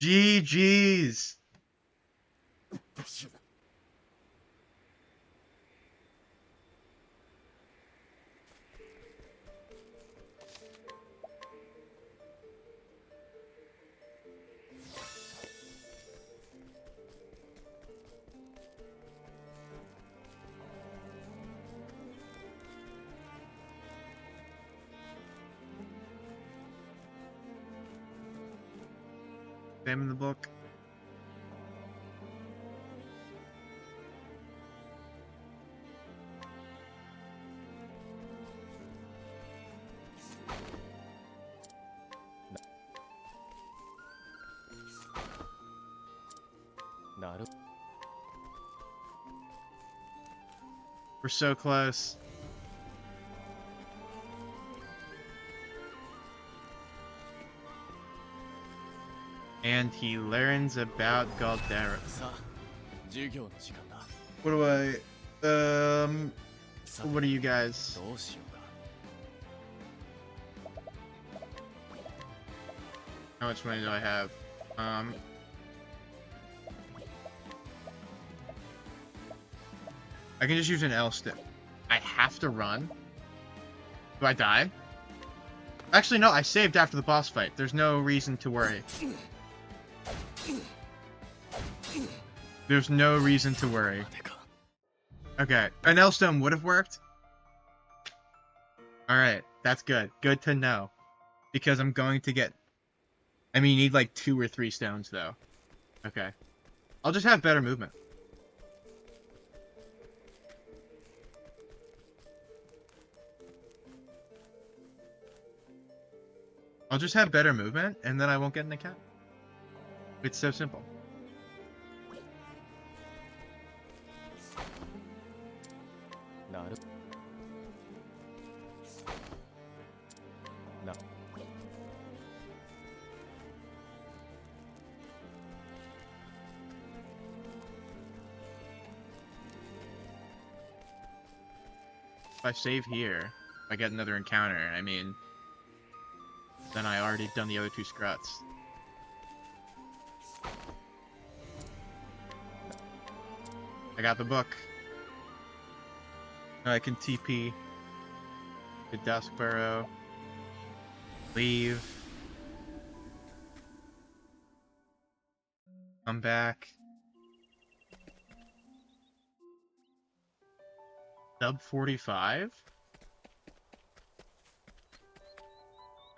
GG's. Examine the book. We're so close. And he learns about Galdera. What do I... What are you guys? How much money do I have? I can just use an L stick. I have to run? Do I die? Actually, no, I saved after the boss fight. There's no reason to worry. There's no reason to worry. Okay, an L stone would have worked. Alright, that's good. Good to know. Because I'm going to get... I mean, you need like 2 or 3 stones, though. Okay. I'll just have better movement. I'll just have better movement, and then I won't get an account. It's so simple. If I save here, if I get another encounter, I mean, then I already done the other 2 scruts. I got the book. I can TP the Dusk Burrow. Leave. Come back. Sub 45?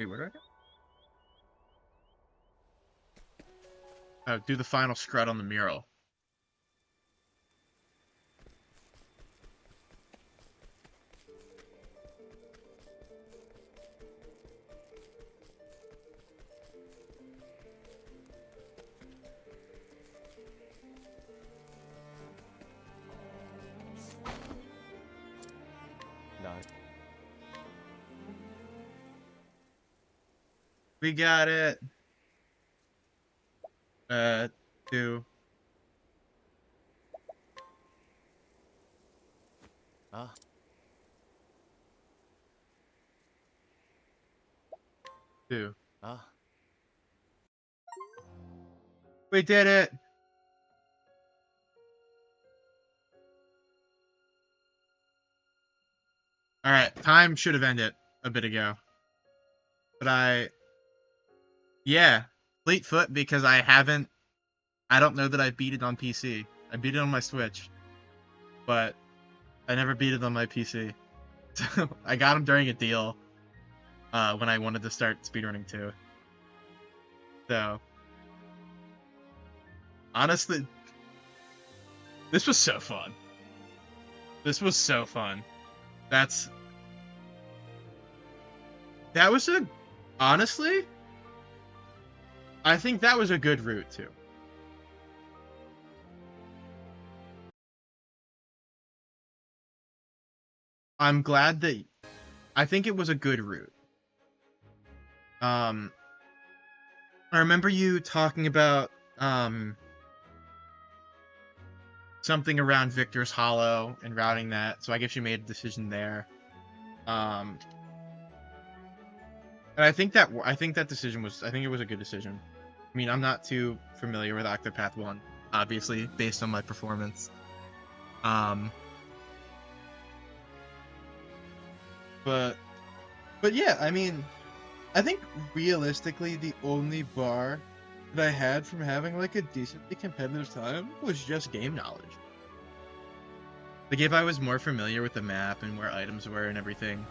Wait, where do I go? Oh, do the final scrut on the mural. We got it. 2.
Ah.
2.
Ah.
We did it. Alright, time should have ended a bit ago. But yeah, Fleetfoot, because I don't know that I beat it on PC. I beat it on my Switch, but I never beat it on my PC. So I got him during a deal when I wanted to start speedrunning too. So honestly, this was so fun. This was so fun. That was honestly, I think that was a good route too. I'm glad that I think it was a good route. I remember you talking about something around Victor's Hollow and routing that, so I guess you made a decision there. And I think that decision was, I think it was a good decision. I mean, I'm not too familiar with Octopath 1, obviously, based on my performance. But yeah, I mean, I think realistically the only bar that I had from having like a decently competitive time was just game knowledge. Like if I was more familiar with the map and where items were and everything,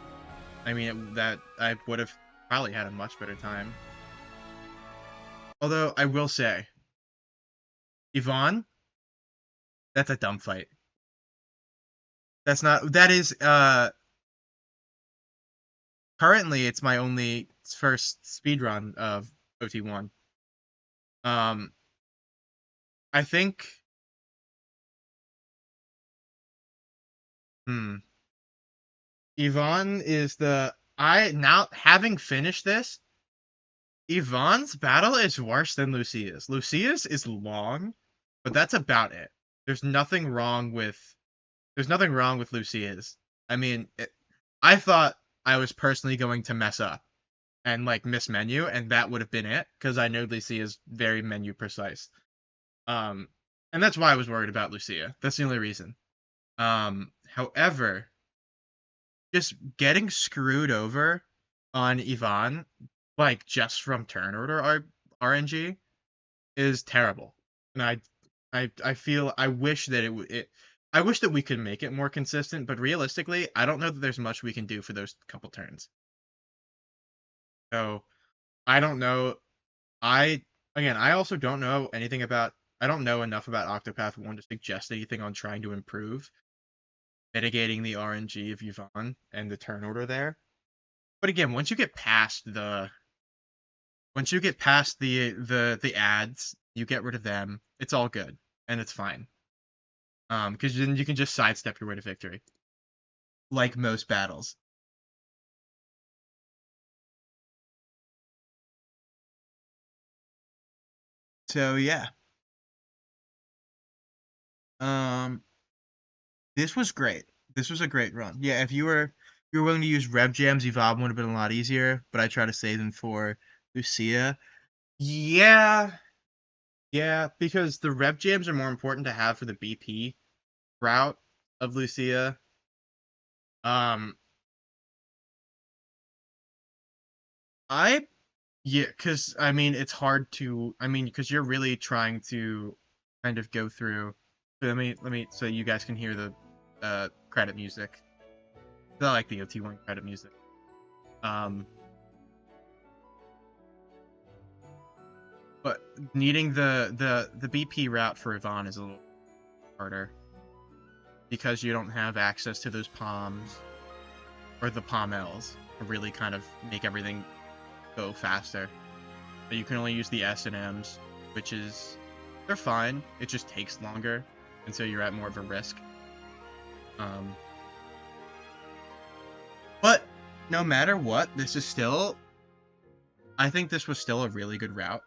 I mean that I would have probably had a much better time. Although I will say, Yvonne, that's a dumb fight. That is currently it's my only first speedrun of OT1. I think Yvonne is now having finished this, Yvonne's battle is worse than Lucia's. Lucia's is long, but that's about it. There's nothing wrong with Lucia's. I mean, I thought I was personally going to mess up and like miss menu, and that would have been it because I know Lucia's very menu precise. And that's why I was worried about Lucia. That's the only reason. However, just getting screwed over on Yvonne, like just from turn order RNG, is terrible. And I feel I wish that I wish that we could make it more consistent, but realistically, I don't know that there's much we can do for those couple turns. So I don't know. I also don't know anything about. I don't know enough about Octopath 1 to suggest anything on trying to improve mitigating the RNG of Yvonne and the turn order there. But again, once you get past Once you get past the ads, you get rid of them. It's all good and it's fine. Because then you can just sidestep your way to victory, like most battles. So yeah, um, this was great. This was a great run. Yeah, if you were willing to use rev jams, Evolve would have been a lot easier. But I try to save them for Lucia. Yeah, yeah, because the rev jams are more important to have for the BP route of Lucia. Um, I Yeah, because I mean it's hard to because you're really trying to kind of go through. So let me so you guys can hear the credit music. I like the OT1 credit music. Um, but needing the BP route for Yvonne is a little harder because you don't have access to those palms or the pommels to really kind of make everything go faster. But you can only use the S and M's, which is they're fine. It just takes longer, and so you're at more of a risk. Um, but no matter what, this is still. I think this was still a really good route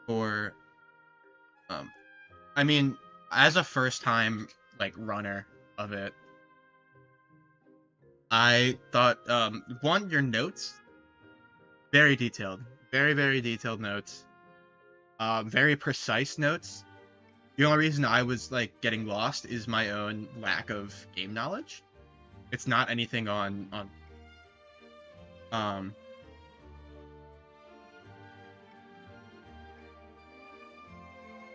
for. Um, I mean, as a first time like runner of it, I thought one your notes very detailed, very detailed notes, very precise notes. The only reason I was like getting lost is my own lack of game knowledge. It's not anything on um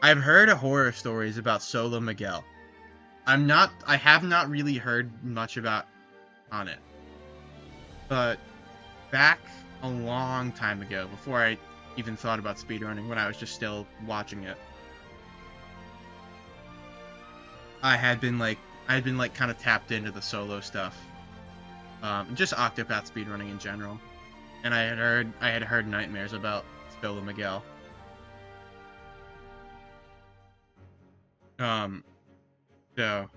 I've heard horror stories about Solo Miguel. I have not really heard much about on it. But back a long time ago, before I even thought about speedrunning, when I was just still watching it, I had been like kind of tapped into the solo stuff. Just Octopath speedrunning in general. And I had heard nightmares about Solo Miguel. Um, so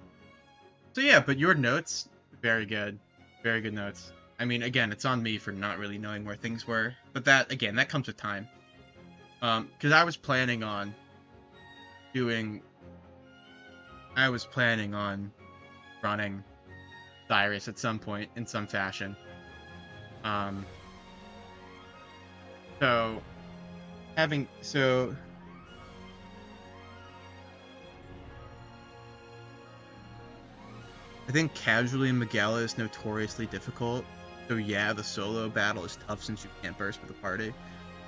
so yeah, but your notes, very good, very good notes. I mean, again, it's on me for not really knowing where things were, but that again, that comes with time. Because doing, I was planning on running Cyrus at some point in some fashion. Um, so having so I think casually Miguel is notoriously difficult. So yeah, the solo battle is tough since you can't burst with the party.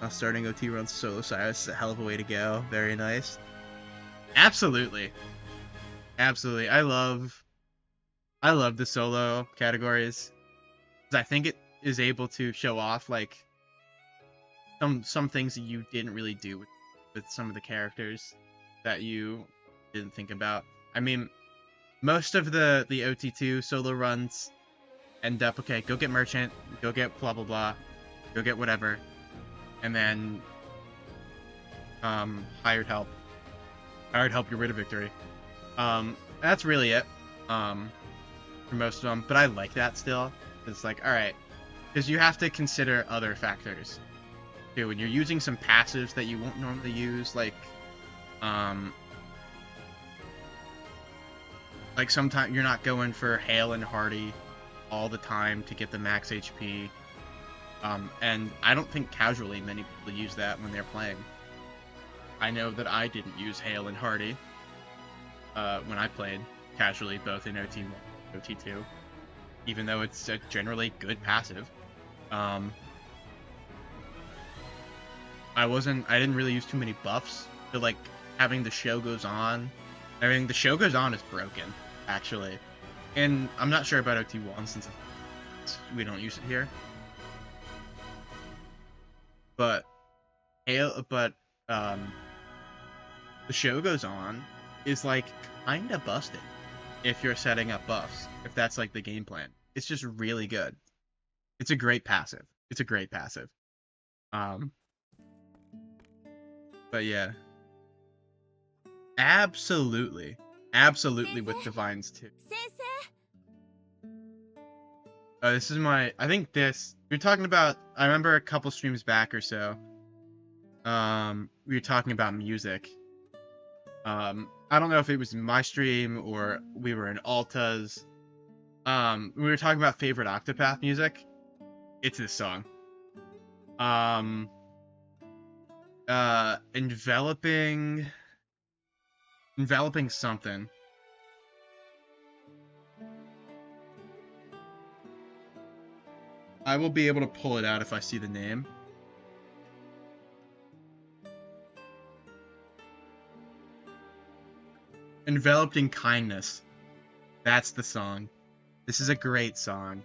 Starting OT runs Solo Cyrus is a hell of a way to go. Very nice. Absolutely, absolutely. I love the solo categories because I think it is able to show off like some things that you didn't really do with some of the characters that you didn't think about. I mean, most of the OT2 solo runs end up okay. Go get merchant. Go get blah blah blah. Go get whatever, and then hired help. Hired help. You're rid of victory. That's really it. For most of them, but I like that still. It's like all right, because you have to consider other factors too. When you're using some passives that you won't normally use, um, like sometimes you're not going for Hale and Hardy all the time to get the max HP. And I don't think casually many people use that when they're playing. I know that I didn't use Hale and Hardy when I played casually, both in OT1 and OT2, even though it's a generally good passive. I didn't really use too many buffs, so like having the show goes on. I mean, the show goes on is broken, actually. And I'm not sure about OT1 since we don't use it here. But the show goes on is like kinda busted if you're setting up buffs. If that's like the game plan. It's just really good. It's a great passive. It's a great passive. Um, but yeah, absolutely, absolutely with divines too. This is my. I think this. You're talking about. I remember a couple streams back or so. We were talking about music. I don't know if it was my stream or we were in Alta's. We were talking about favorite Octopath music. It's this song. Enveloping something. I will be able to pull it out if I see the name. Enveloped in Kindness. That's the song. This is a great song.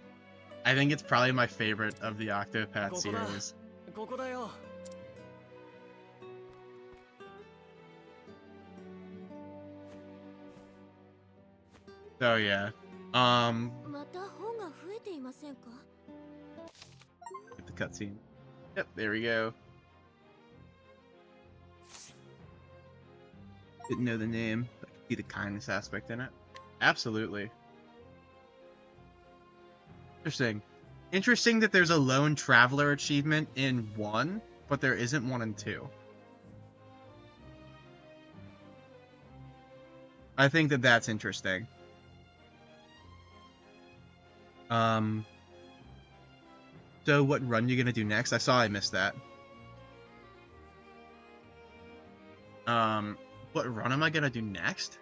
I think it's probably my favorite of the Octopath series. So yeah. Get the cutscene. Yep, there we go. Didn't know the name, but I could see the kindness aspect in it. Absolutely. Interesting. Interesting that there's a lone traveler achievement in 1, but there isn't one in 2. I think that that's interesting. So what run you gonna do next? I saw I missed that. What run am I gonna do next?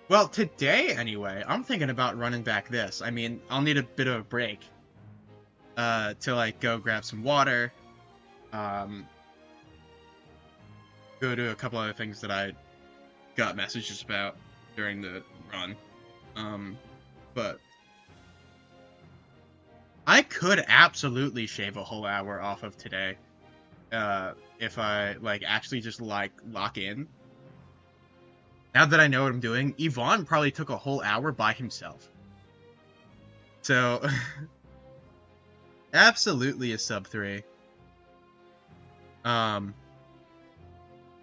Well, today anyway, I'm thinking about running back this. I mean, I'll need a bit of a break. To like go grab some water. Go do a couple other things that I got messages about during the run. But I could absolutely shave a whole hour off of today. If I like actually just like lock in. Now that I know what I'm doing, Yvonne probably took a whole hour by himself. So absolutely a sub 3.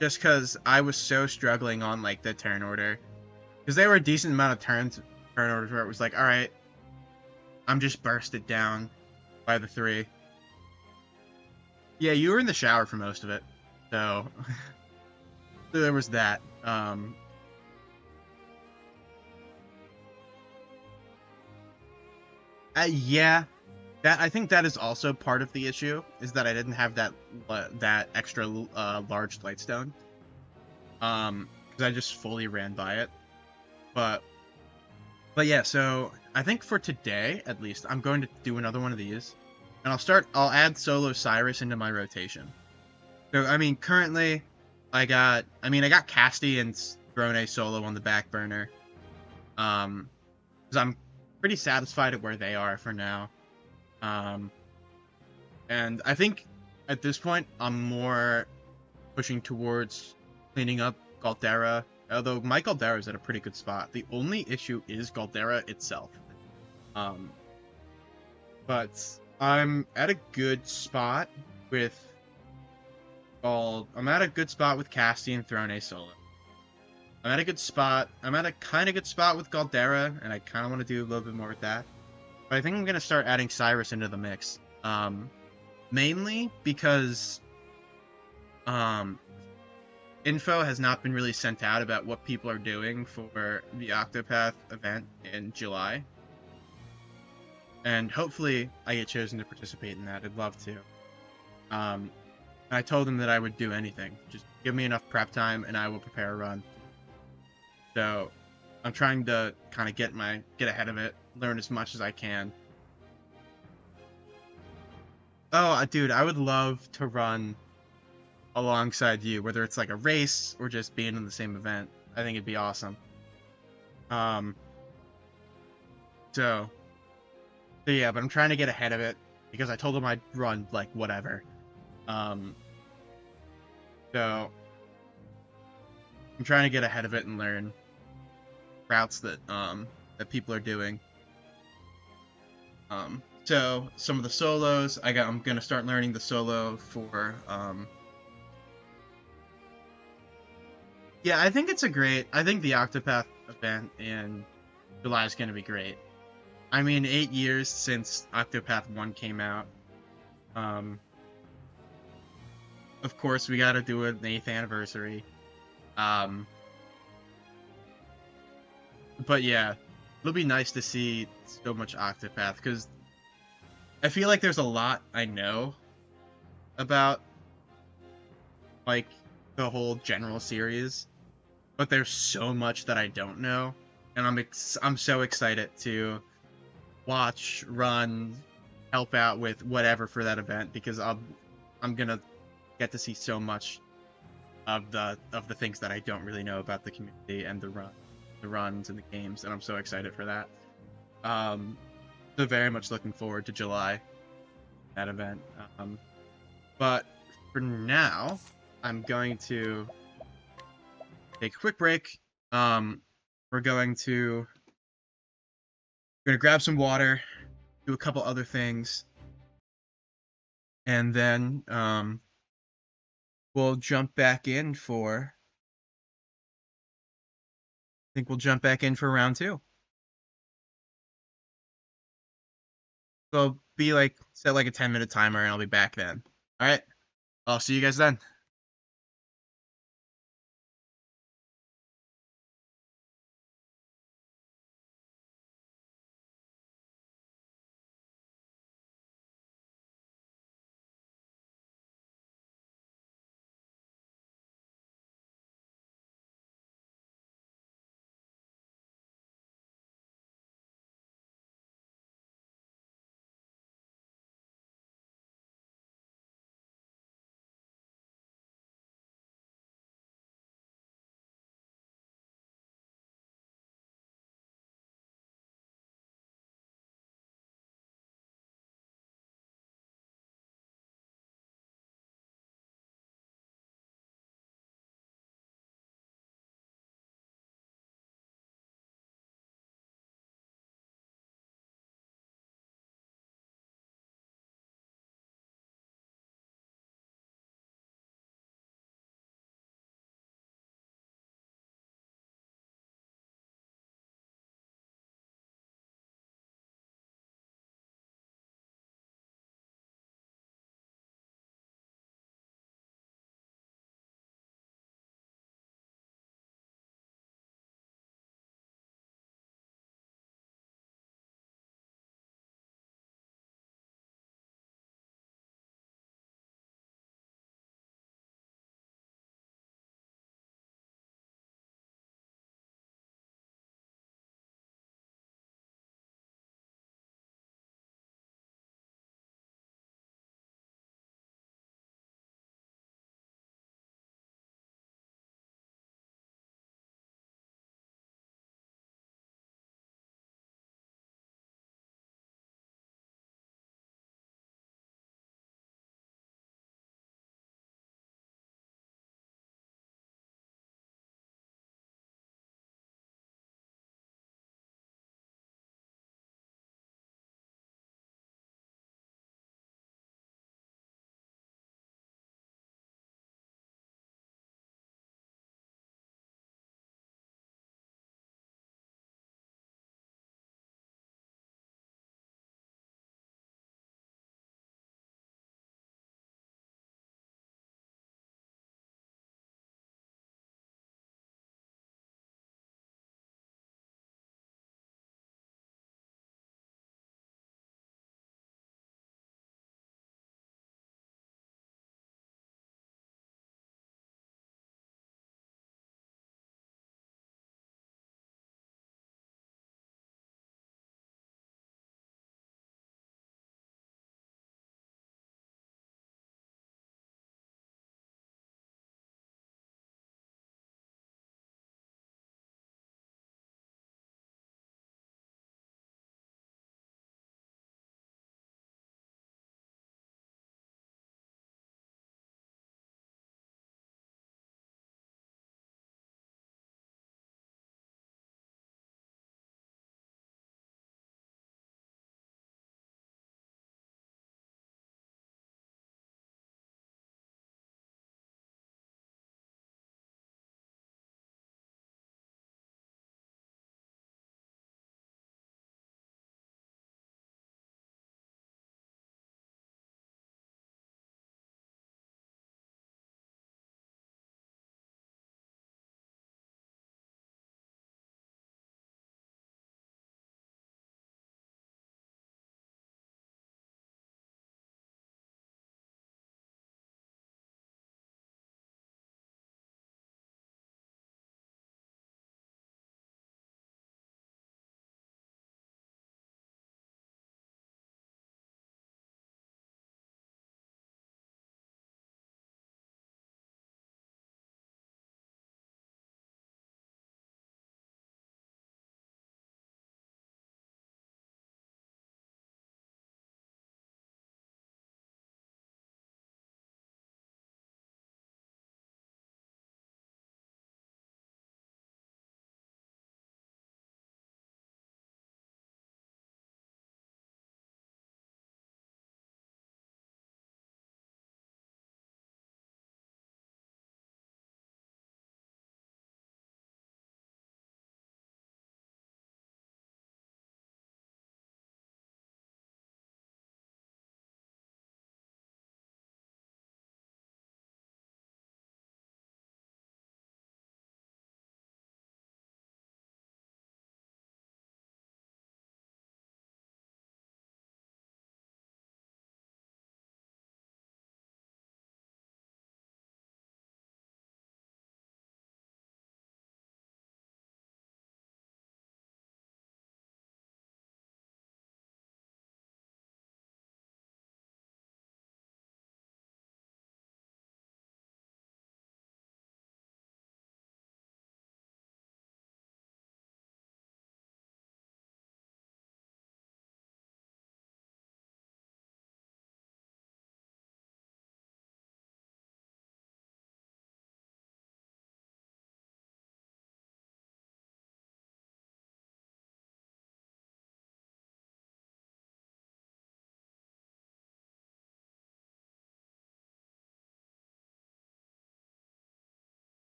Just because I was so struggling on like the turn order, because there were a decent amount of turn orders where it was like, all right, I'm just bursted down by the 3. Yeah, you were in the shower for most of it, so so there was that. Yeah, that I think that is also part of the issue, is that I didn't have that that extra large lightstone. Because I just fully ran by it. But yeah, so I think for today at least, I'm going to do another one of these, and I'll add Solo Cyrus into my rotation. So I mean, currently, I got Casti and Drone Solo on the back burner. Because I'm pretty satisfied at where they are for now. And I think at this point I'm more pushing towards cleaning up Galdera, although my Galdera is at a pretty good spot. The only issue is Galdera itself. But I'm at a good spot with I'm at a good spot with Casti and Throne Solo. I'm at a kind of good spot with Galdera, and I kind of want to do a little bit more with that. But I think I'm going to start adding Cyrus into the mix. Mainly because info has not been really sent out about what people are doing for the Octopath event in July. And hopefully I get chosen to participate in that. I'd love to. And I told them that I would do anything. Just give me enough prep time and I will prepare a run. So I'm trying to kind of get ahead of it, learn as much as I can. Oh, dude, I would love to run alongside you, whether it's like a race or just being in the same event. I think it'd be awesome. So yeah, but I'm trying to get ahead of it because I told him I'd run like whatever. So I'm trying to get ahead of it and learn routes that that people are doing. So some of the solos I'm gonna start learning the solo for yeah, I think I think the Octopath event in July is gonna be great. I mean, 8 years since Octopath 1 came out. Um, of course, we gotta do an 8th anniversary. Um, but yeah, it'll be nice to see so much Octopath because I feel like there's a lot I know about like the whole general series, but there's so much that I don't know, and I'm so excited to watch, run, help out with whatever for that event because I'm gonna get to see so much of the things that I don't really know about the community and the runs and the games, and I'm so excited for that. Um, so very much looking forward to July, that event. But for now, I'm going to take a quick break. Um, we're gonna grab some water, do a couple other things, and then we'll jump back in for. I think we'll jump back in for round two. So be like set like a 10-minute timer, and I'll be back then. All right. I'll see you guys then.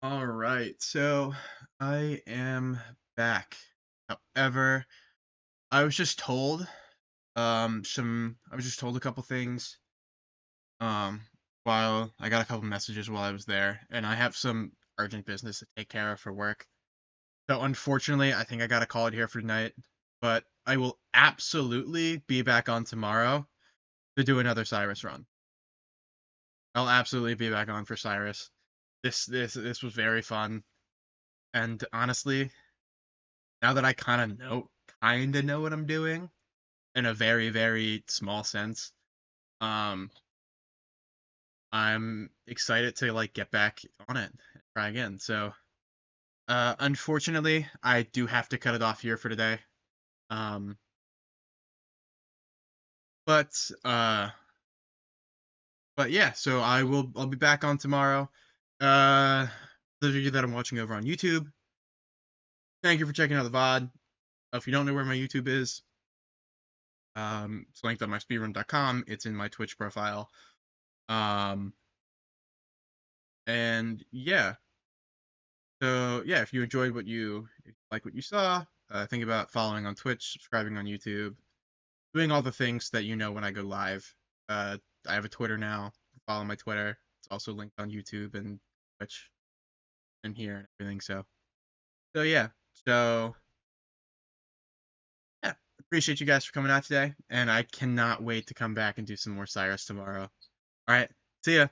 All right, so I am back. However, I was just told I was just told a couple things um while I got a couple messages while I was there, and I have some urgent business to take care of for work. So unfortunately, I think I got to call it here for tonight, but I will absolutely be back on tomorrow to do another Cyrus run. I'll absolutely be back on for Cyrus. This was very fun, and honestly, now that I kind of know what I'm doing in a very very small sense, um, I'm excited to like get back on it and try again. So, unfortunately, I do have to cut it off here for today. Um, but uh, but yeah, so I'll be back on tomorrow. Those of you that I'm watching over on YouTube, thank you for checking out the VOD. If you don't know where my YouTube is, it's linked on my speedrun.com. It's in my Twitch profile. Um, and yeah, so yeah, if you enjoyed if you like what you saw, think about following on Twitch, subscribing on YouTube, doing all the things that you know when I go live. I have a Twitter now. Follow my Twitter. It's also linked on YouTube and Twitch and here and everything. So yeah. So yeah, appreciate you guys for coming out today, and I cannot wait to come back and do some more Cyrus tomorrow. All right, see ya.